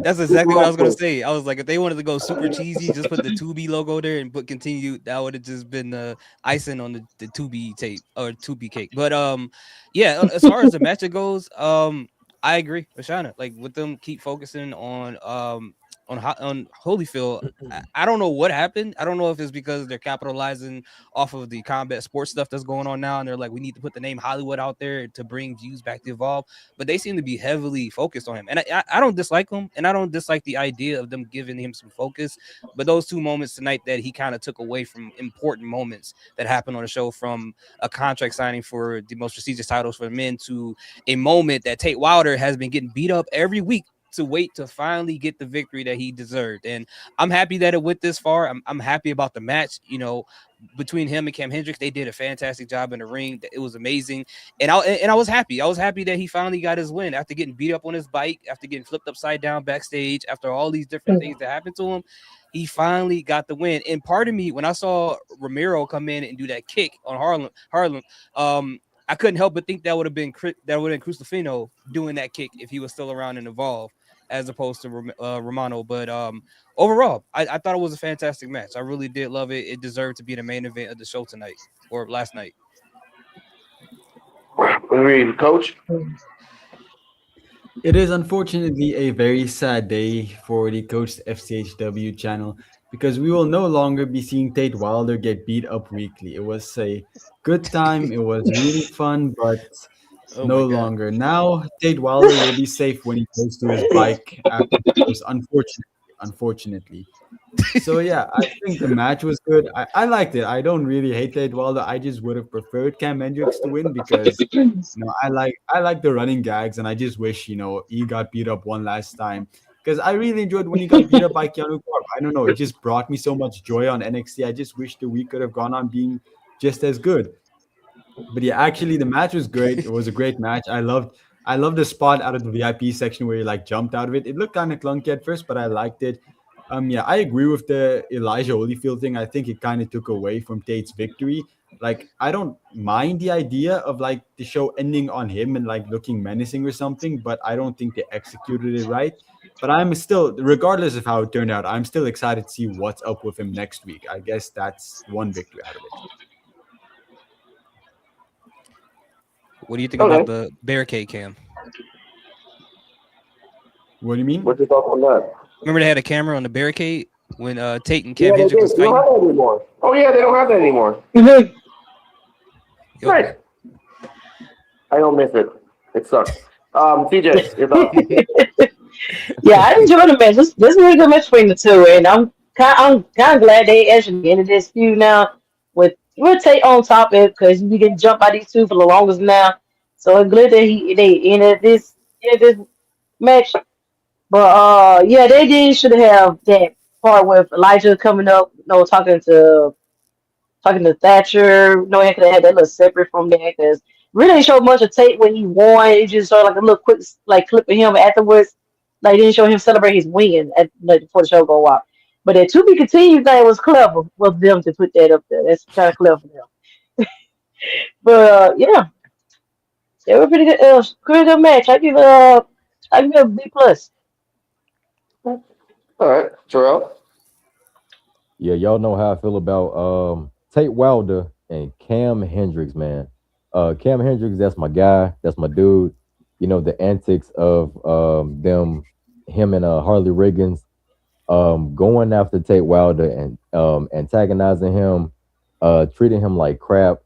That's exactly what I was gonna say. I was like, if they wanted to go super cheesy, just put the 2B logo there and put continue. That would have just been the icing on the 2B tape or 2B cake. But as far as the match goes, I agree with Shauna. Like with them keep focusing on Holyfield. I don't know what happened. I don't know if it's because they're capitalizing off of the combat sports stuff that's going on now, and they're like, we need to put the name Hollywood out there to bring views back to Evolve. But they seem to be heavily focused on him, and I don't dislike him, and I don't dislike the idea of them giving him some focus. But those 2 moments tonight that he kind of took away from important moments that happened on the show, from a contract signing for the most prestigious titles for men to a moment that Tate Wilder has been getting beat up every week to wait to finally get the victory that he deserved. And I'm happy that it went this far. I'm happy about the match. Between him and Cam Hendricks, they did a fantastic job in the ring. It was amazing. And I was happy. I was happy that he finally got his win after getting beat up on his bike, after getting flipped upside down backstage, after all these different things that happened to him. He finally got the win. And part of me, when I saw Ramiro come in and do that kick on Harlem, I couldn't help but think that would have been Cristofino doing that kick if he was still around and Evolve, as opposed to Romano. But overall, I thought it was a fantastic match. I really did love it. It deserved to be the main event of the show tonight or last night. What do you mean, Coach? It is unfortunately a very sad day for the Coach FCHW channel, because we will no longer be seeing Tate Wilder get beat up weekly. It was a good time. It was really fun, but no longer. Now Tate Wilder will be safe when he goes to his bike after this, unfortunately. So yeah, I think the match was good. I liked it. I don't really hate Tate Wilder. I just would have preferred Cam Hendricks to win, because I like the running gags, and I just wish he got beat up one last time, because I really enjoyed when he got beat up by Keanu Clark. I don't know, it just brought me so much joy on NXT. I just wish the week could have gone on being just as good. But yeah, actually the match was great. It was a great match. I loved the spot out of the VIP section where he like jumped out of it. It looked kind of clunky at first, but I liked it. I agree with the Elijah Holyfield thing. I think it kind of took away from Tate's victory. Like, I don't mind the idea of like the show ending on him and like looking menacing or something, but I don't think they executed it right. But I'm still, regardless of how it turned out, I'm still excited to see what's up with him next week. I guess that's one victory out of it. What do you think about the barricade cam? What do you mean? What's your thoughts on that? Remember they had a camera on the barricade when Tate and Cam Hendricks was fighting? They don't have that anymore. Oh yeah, they don't have that anymore. Nice. I don't miss it. It sucks. TJ, your thoughts? Yeah, I enjoyed the match. This was a good match between the two, and I'm kind of glad they actually ended this feud now with we'll take on top of it because we can jump by these two for the longest now. So it's good that they ended this match. But yeah, they did should have that part with Elijah coming up, talking to Thatcher. No, he could have had that little separate from that because really didn't show much of Tate when he won. It just showed like a little quick like clip of him afterwards. Like didn't show him celebrate his win at like before the show go off. But that to be continued thing was clever with them to put that up there. That's kind of clever for them. But yeah, they were pretty good match. I give it a B plus. All right, Terrell. Yeah, y'all know how I feel about Tate Wilder and Cam Hendricks, man. Cam Hendricks, that's my guy, that's my dude. You know, the antics of him and Harley Riggins going after Tate Wilder and antagonizing him, treating him like crap,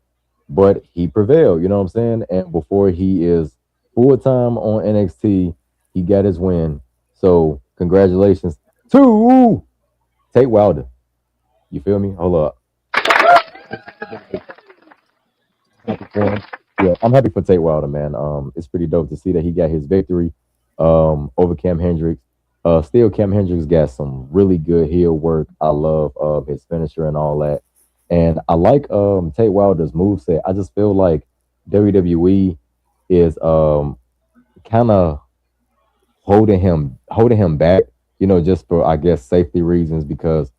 but he prevailed, you know what I'm saying? And before he is full time on NXT, he got his win. So congratulations to Tate Wilder. You feel me? Hold up. Happy for him. Yeah, I'm happy for Tate Wilder, man. It's pretty dope to see that he got his victory over Cam Hendricks. Still, Cam Hendricks got some really good heel work. I love his finisher and all that, and I like Tate Wilder's moveset. I just feel like WWE is kind of holding him back, you know, just for I guess safety reasons because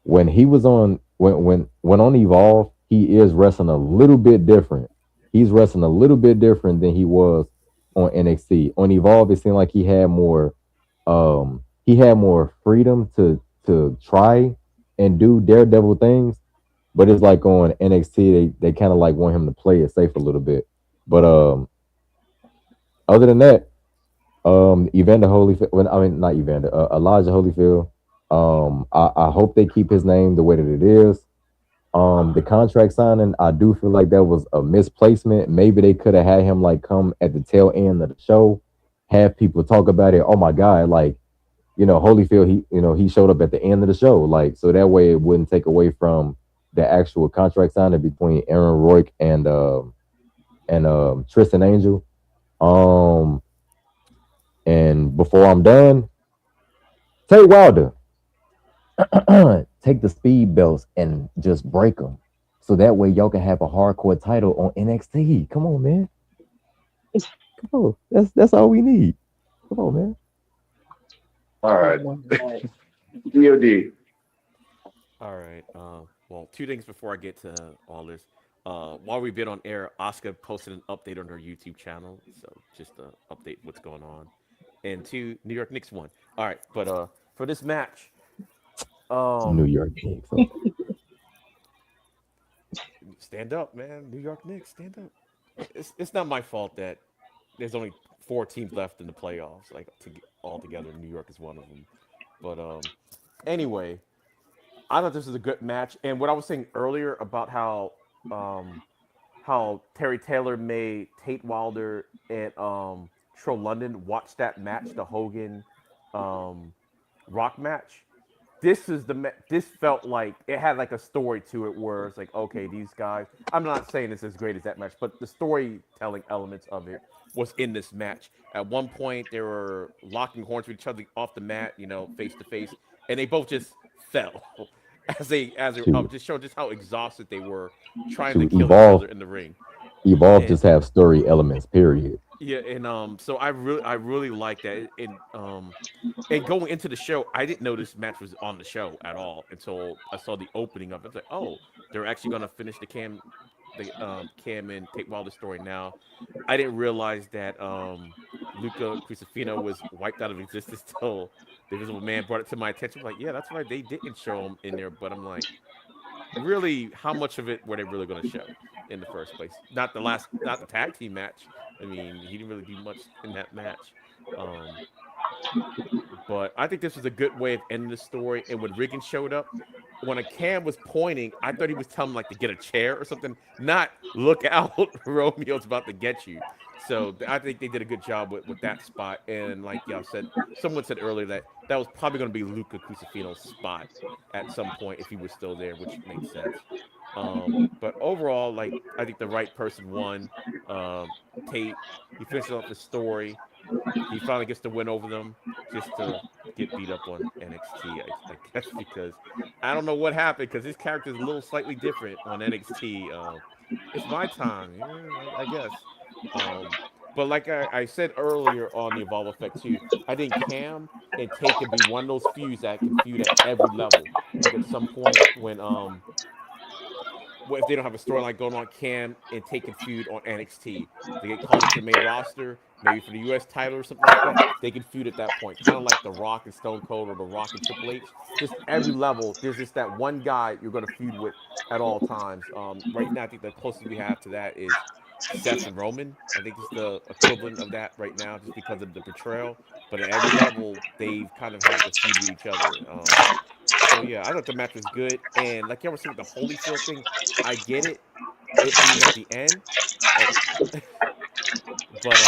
when he was on when on Evolve, he is wrestling a little bit different. He's wrestling a little bit different than he was on NXT. On Evolve, it seemed like he had more freedom to try and do daredevil things. But it's like on NXT, they kind of like want him to play it safe a little bit. But other than that, Evander Holyfield. Well, I mean, not Evander. Elijah Holyfield. I hope they keep his name the way that it is. The contract signing, I do feel like that was a misplacement. Maybe they could have had him like come at the tail end of the show, have people talk about it. Oh my God, like Holyfield, he showed up at the end of the show, like so that way it wouldn't take away from the actual contract signing between Aaron Rourke and Tristan Angel. Um, and before I'm done, Tate Wilder. Take the speed belts and just break them. So that way y'all can have a hardcore title on NXT. Come on, man. Come on. That's all we need. Come on, man. All right. DOD. All right. Well, two things before I get to all this. While we've been on air, Oscar posted an update on her YouTube channel. So just to update what's going on. And two, New York Knicks won. All right. But for this match, New York Knicks. stand up, man. New York Knicks, stand up. It's not my fault that there's only 4 teams left in the playoffs. Like all together, New York is one of them. But anyway, I thought this was a good match. And what I was saying earlier about how Terry Taylor made Tate Wilder and Trill London watch that match, the Hogan Rock match. This felt like it had like a story to it where it's like, okay, these guys, I'm not saying it's as great as that match, but the storytelling elements of it was in this match. At one point they were locking horns with each other off the mat, face to face, and they both just fell as they just showed just how exhausted they were trying to kill each other in the ring. Evolve just have story elements, period. Yeah, and so I really like that. And going into the show, I didn't know this match was on the show at all until I saw the opening of it. I was like, oh, they're actually gonna finish the Cam and Tate Wilder story now. I didn't realize that Luca Crucifino was wiped out of existence till the Invisible Man brought it to my attention. I'm like, yeah, that's right, they didn't show him in there, but I'm like, really, how much of it were they really going to show in the first place? Not the tag team match. I mean, he didn't really do much in that match. But I think this was a good way of ending the story. And when Riggins showed up, when a Cam was pointing, I thought he was telling him like to get a chair or something. Not look out, Romeo's about to get you. So I think they did a good job with that spot. And like y'all said, someone said earlier that was probably going to be Luca Crucifino's spot at some point if he was still there, which makes sense. But overall, like I think the right person won. Tate, he finished off the story. He finally gets to win over them just to get beat up on NXT, I guess, because I don't know what happened because his character is a little slightly different on NXT. It's my time, yeah, I guess. Um, but like I said earlier on the Evolve Effect too, I think Cam and Tate can be one of those feuds that can feud at every level. Like at some point when what if they don't have a storyline going on, Cam and taking feud on NXT? They get called up to the main roster, maybe for the US title or something like that. They can feud at that point, kind of like The Rock and Stone Cold or The Rock and Triple H. Just every level, there's just that one guy you're going to feud with at all times. Right now, I think the closest we have to that is Seth and Roman. I think it's the equivalent of that right now, just because of the portrayal. But at every level, they've kind of had to feud with each other. So yeah, I thought the match was good, and like you ever seen with the Holyfield thing, I get it, it being at the end, uh, but what was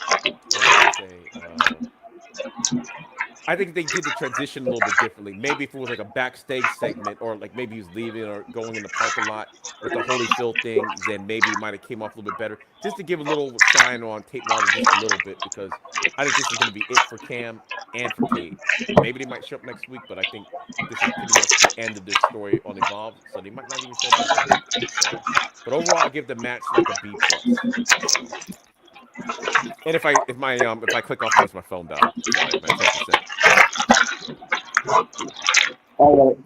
I gonna say? I think they did the transition a little bit differently. Maybe if it was like a backstage segment, or like maybe he was leaving or going in the parking lot with the Holyfield thing, then maybe it might have came off a little bit better. Just to give a little shine on Tate Wilder just a little bit, because I think this is going to be it for Cam and for Tate. Maybe they might show up next week, but I think this is pretty much the end of their story on Evolve, so they might not even show up after that. So, but overall, I give the match like a B plus. So. And if I click off this, my phone died. Sorry, my 10%. All right.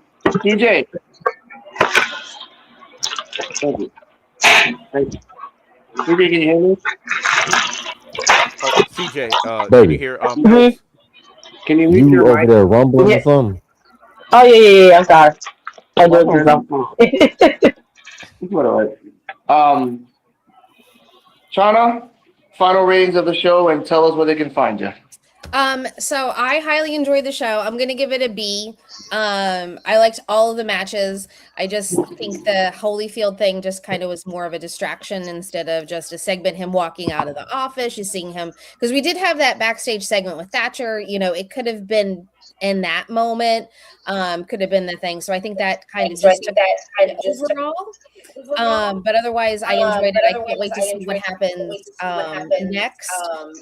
DJ. Thank you. Thank you. DJ, can you hear me? Oh, CJ, can Baby. you hear Mhm. Can you mute You your over mic? there rumbling Yeah. or something? Oh yeah. I'm sorry. I That's do it all too. right. Whatever. Shauna, final ratings of the show and tell us where they can find you. So I highly enjoyed the show. I'm gonna give it a B. I liked all of the matches. I just think the Holyfield thing just kind of was more of a distraction instead of just a segment. Him walking out of the office, you seeing him, because we did have that backstage segment with Thatcher. It could have been in that moment. Could have been the thing. So I think that kind of just took it overall. But otherwise, I enjoyed it. I can't wait to see what happens next.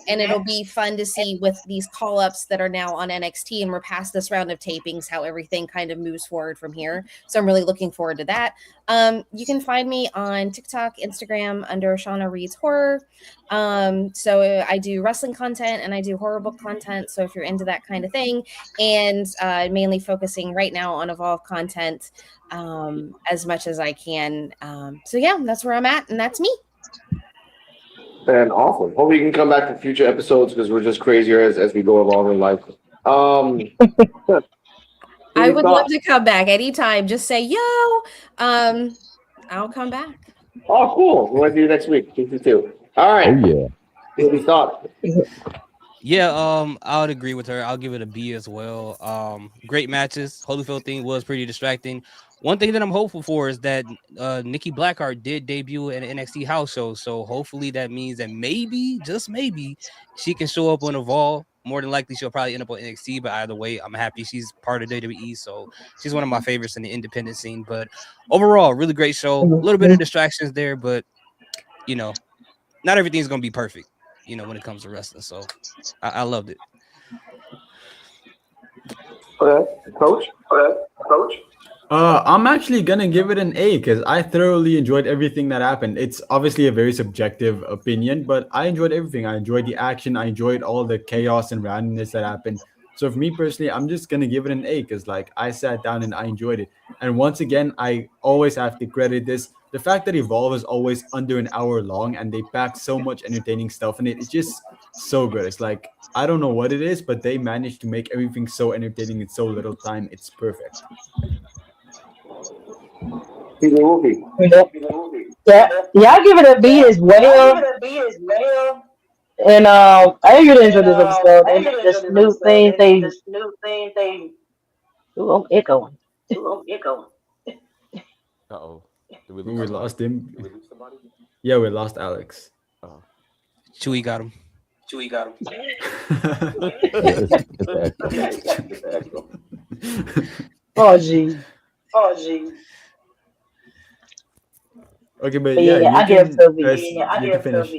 And it'll be fun to see with these call ups that are now on NXT, and we're past this round of tapings, how everything kind of moves forward from here. So I'm really looking forward to that. You can find me on TikTok, Instagram under Shauna Reads Horror. So I do wrestling content and I do horror book content. So if you're into that kind of thing, and mainly focusing right now on Evolve content as much as I can. So yeah, that's where I'm at, and that's me. And awesome. Hope you can come back for future episodes because we're just crazier as we go along in life. I would love to come back anytime. Just say yo. I'll come back. Oh, cool. We'll see you next week. 52. All right. Oh yeah. Any thought? Yeah, I would agree with her. I'll give it a B as well. Great matches. Holyfield thing was pretty distracting. One thing that I'm hopeful for is that Nikki Blackheart did debut at an NXT house show, so hopefully that means that maybe, just maybe, she can show up on Evolve. More than likely, she'll probably end up on NXT, but either way, I'm happy she's part of WWE, so she's one of my favorites in the independent scene. But overall, really great show. A little bit of distractions there, but not everything's gonna be perfect, when it comes to wrestling. So I loved it. Okay, Coach. I'm actually gonna give it an A because I thoroughly enjoyed everything that happened. It's obviously a very subjective opinion, but I enjoyed everything. I enjoyed the action. I enjoyed all the chaos and randomness that happened. So for me personally, I'm just gonna give it an A because I sat down and I enjoyed it. And once again, I always have to credit this. The fact that Evolve is always under an hour long and they pack so much entertaining stuff in it. It's just so good. It's I don't know what it is, but they managed to make everything so entertaining in so little time. It's perfect. Yeah, I'll give it a B as well. And I really enjoyed this episode. And this new thing they. Ooh, I'm echoing. Uh-oh. Did we We lose lost somebody? him. Did we lose somebody? Yeah, we lost Alex. Oh. Chewy got him. Oh, gee. Okay, but But yeah, yeah, you I give can to V. you can finish.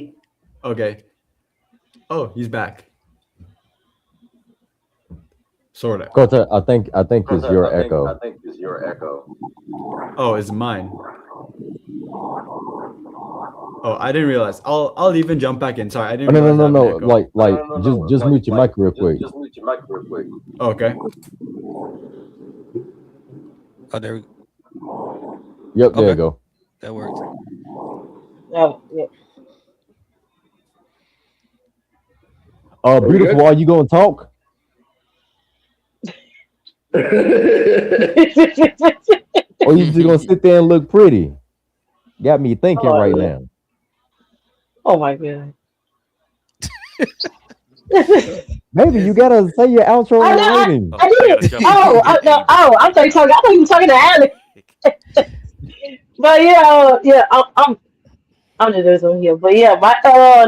Okay. Oh, he's back. Sort of. Coach, I think it's your echo. it's your echo. Oh, it's mine. Oh, I didn't realize. I'll even jump back in. Sorry, I Oh, didn't no, no, realize I no, have an no. echo. Like, just mute your mic real quick. Just mute your mic real quick. Okay. Oh, there we Yep, there you Okay. go. That works. Oh, yeah. we Beautiful. good? Are you gonna talk, or you just gonna sit there and look pretty? Got me thinking Oh, right yeah. now. Oh my god. Maybe you gotta say your outro I and know. your rating. Oh, I I gotta did. jump. Oh, I'm getting angry. no. Oh, I thought you talking. I thought you were talking to Alex. But yeah. I'm just doing something here. But yeah, my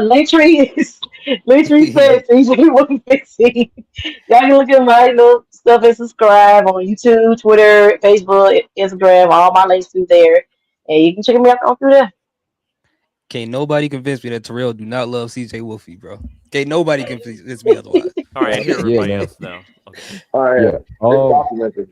Linktree is Linktree says CJ 115. Y'all can look at my stuff and subscribe on YouTube, Twitter, Facebook, Instagram. All my links through there, and you can check me out on through there. Can't nobody convince me that Terrell do not love CJ Wolfie, bro. Can't nobody convince me otherwise. All right, I hear Yeah, everybody man. else now. Okay. All right. Yeah. It's documented.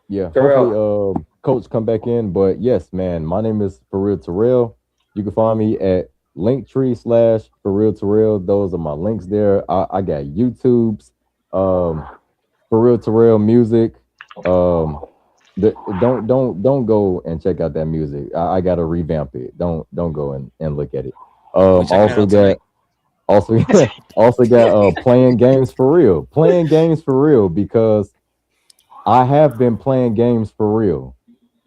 Yeah. Terrell. Hopefully, Coach come back in. But yes, man. My name is For Real Terrell. You can find me at Linktree/For Real Terrell. Those are my links there. I got YouTube's For Real Terrell music. Don't go and check out that music. I gotta revamp it. Don't go and look at it. We checking it Also out got tonight. also got playing games for real. Playing games for real because I have been playing games for real.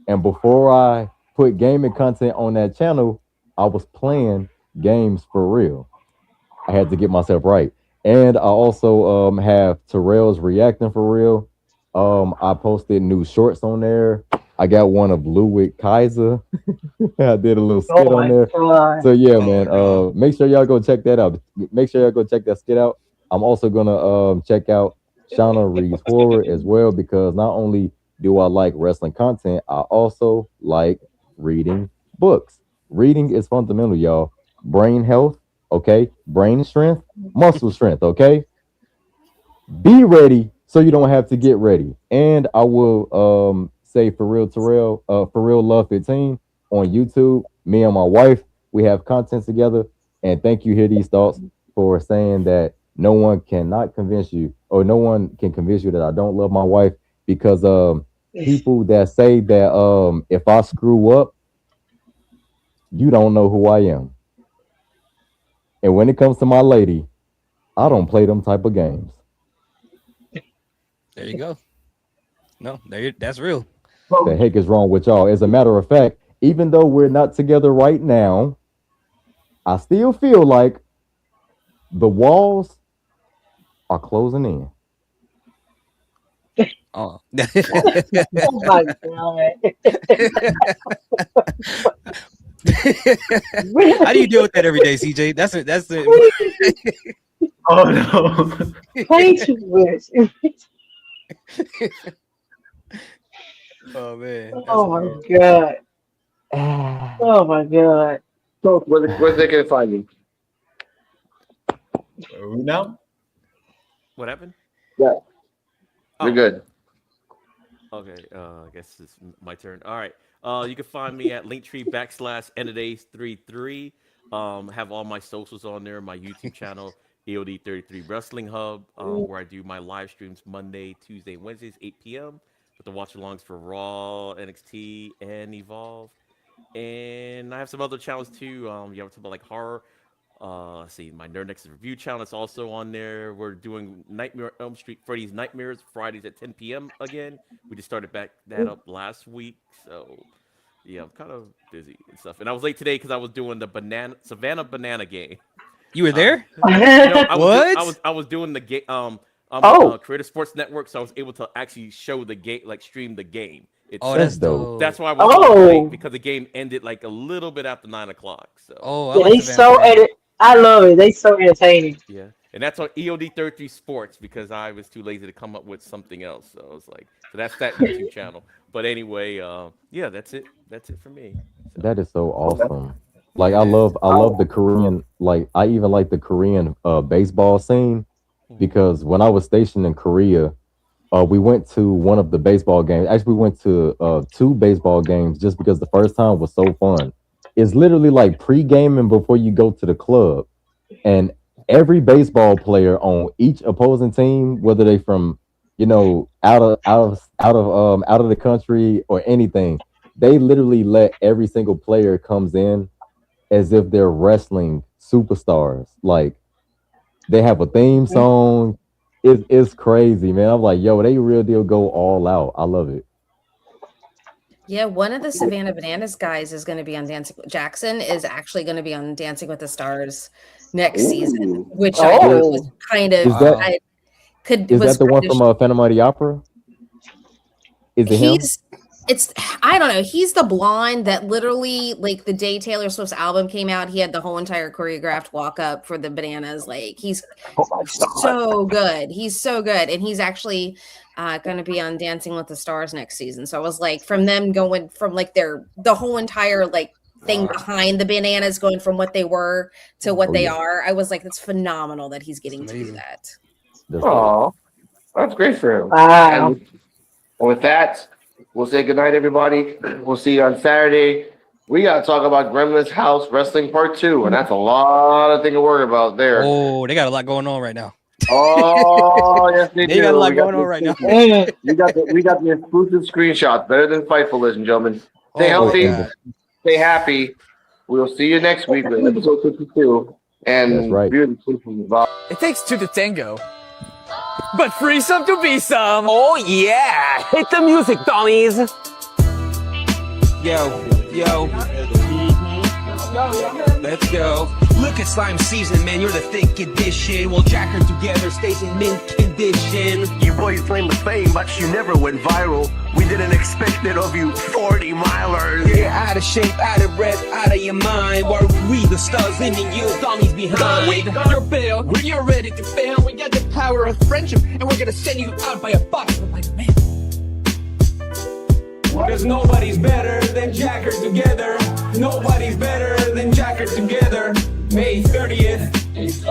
And before I put gaming content on that channel, I was playing games for real. I had to get myself right. And I also have Terrell's reacting for real. I posted new shorts on there. I got one of Ludwig Kaiser. I did a little skit Oh on my there. god. So yeah, Oh, man. no. Make sure y'all go check that out. Make sure y'all go check that skit out. I'm also gonna check out Shauna Reed's horror as well because not only do I like wrestling content, I also like reading books. Reading is fundamental, y'all. Brain health, okay? Brain strength, muscle strength, okay? Be ready so you don't have to get ready. And I will say For Real Terrell, For Real Love 15 on YouTube. Me and my wife, we have content together. And thank you, Hear These Thoughts, for saying that no one cannot convince you, or no one can convince you that I don't love my wife because people that say that if I screw up, you don't know who I am. And when it comes to my lady, I don't play them type of games. There you go. No, that's real. The heck is wrong with y'all? As a matter of fact, even though we're not together right now, I still feel like the walls are closing in. Oh. Oh my god. How do you deal with that every day, CJ? That's it. Oh no. Way too much. Oh man. That's Oh my hilarious. god. Oh my god. So where they can find you? Who now? What happened? Yeah. Oh, You're good. okay. I guess it's my turn. All right. You can find me at Linktree /NAdays33. Have all my socials on there. My YouTube channel, EOD33 Wrestling Hub, where I do my live streams Monday, Tuesday, Wednesdays, 8 p.m. with the watch-alongs for Raw, NXT, and Evolve. And I have some other channels too. You have to talk about like horror. Let's see, my Nerd Next Review channel is also on there. We're doing Nightmare on Elm Street Freddy's Nightmares Fridays at 10 p.m. again. We just started back that up last week, so yeah, I'm kind of busy and stuff. And I was late today because I was doing the Savannah Banana game. You were there? No, What? I was doing the game. Oh. Creative Sports Network, so I was able to actually show the game, like stream the game. Oh, itself. that's dope. dope. That's why I was Oh. late because the game ended like a little bit after 9 o'clock. So Oh, I Yeah, like they Savannah so Banana. I love it. They so entertaining. yeah, And that's on EOD 33 Sports because I was too lazy to come up with something else. So I was like, so that's that YouTube channel. But anyway, yeah, that's it. That's it for me. So. That is so awesome. Like I love the Korean, like I even like the Korean baseball scene because when I was stationed in Korea, we went to one of the baseball games. Actually, we went to 2 baseball games just because the first time was so fun. It's literally like pre-gaming before you go to the club. And every baseball player on each opposing team, whether they from, out of the country or anything, they literally let every single player comes in as if they're wrestling superstars. Like they have a theme song. It's crazy, man. I'm like, yo, they real deal go all out. I love it. Yeah, one of the Savannah Bananas guys is going to be on Dancing. Jackson is actually going to be on Dancing with the Stars next season, which I thought was kind of. Is that the one from Phantom of the Opera? Is it him? I don't know. He's the blonde that literally, like, the day Taylor Swift's album came out, he had the whole entire choreographed walk up for the Bananas. Like, he's so good. He's so good. And he's actually going to be on Dancing with the Stars next season. So I was like, from them going from like the whole entire like thing behind the Bananas, going from what they were to what they are. I was like, that's phenomenal that he's getting to do that. Oh, that's great for him. Wow. And with that, we'll say goodnight, everybody. We'll see you on Saturday. We got to talk about Gremlin's House Wrestling Part 2, and that's a lot of things to worry about there. Oh, they got a lot going on right now. Oh, yes, they do. got a lot going on right now. We got the exclusive screenshots. Better than Fightful, ladies and gentlemen. Stay healthy. Stay happy. We'll see you next week with episode 52. And that's right. It takes 2 to tango. But free some to be some. Oh yeah, hit the music, dummies. Yo. Let's go. Look at slime season, man, you're the thick edition. We'll jack her together, stays in mint condition. You boys claim the fame, but you never went viral. We didn't expect it of you 40 milers. You're out of shape, out of breath, out of your mind. While we the stars leaving you dummies behind. We got our bail, when you're ready to fail. We got the power of friendship, and we're gonna send you out by a box of like man. Cause nobody's better than Jacker together. Nobody's better than Jacker together. May 30th.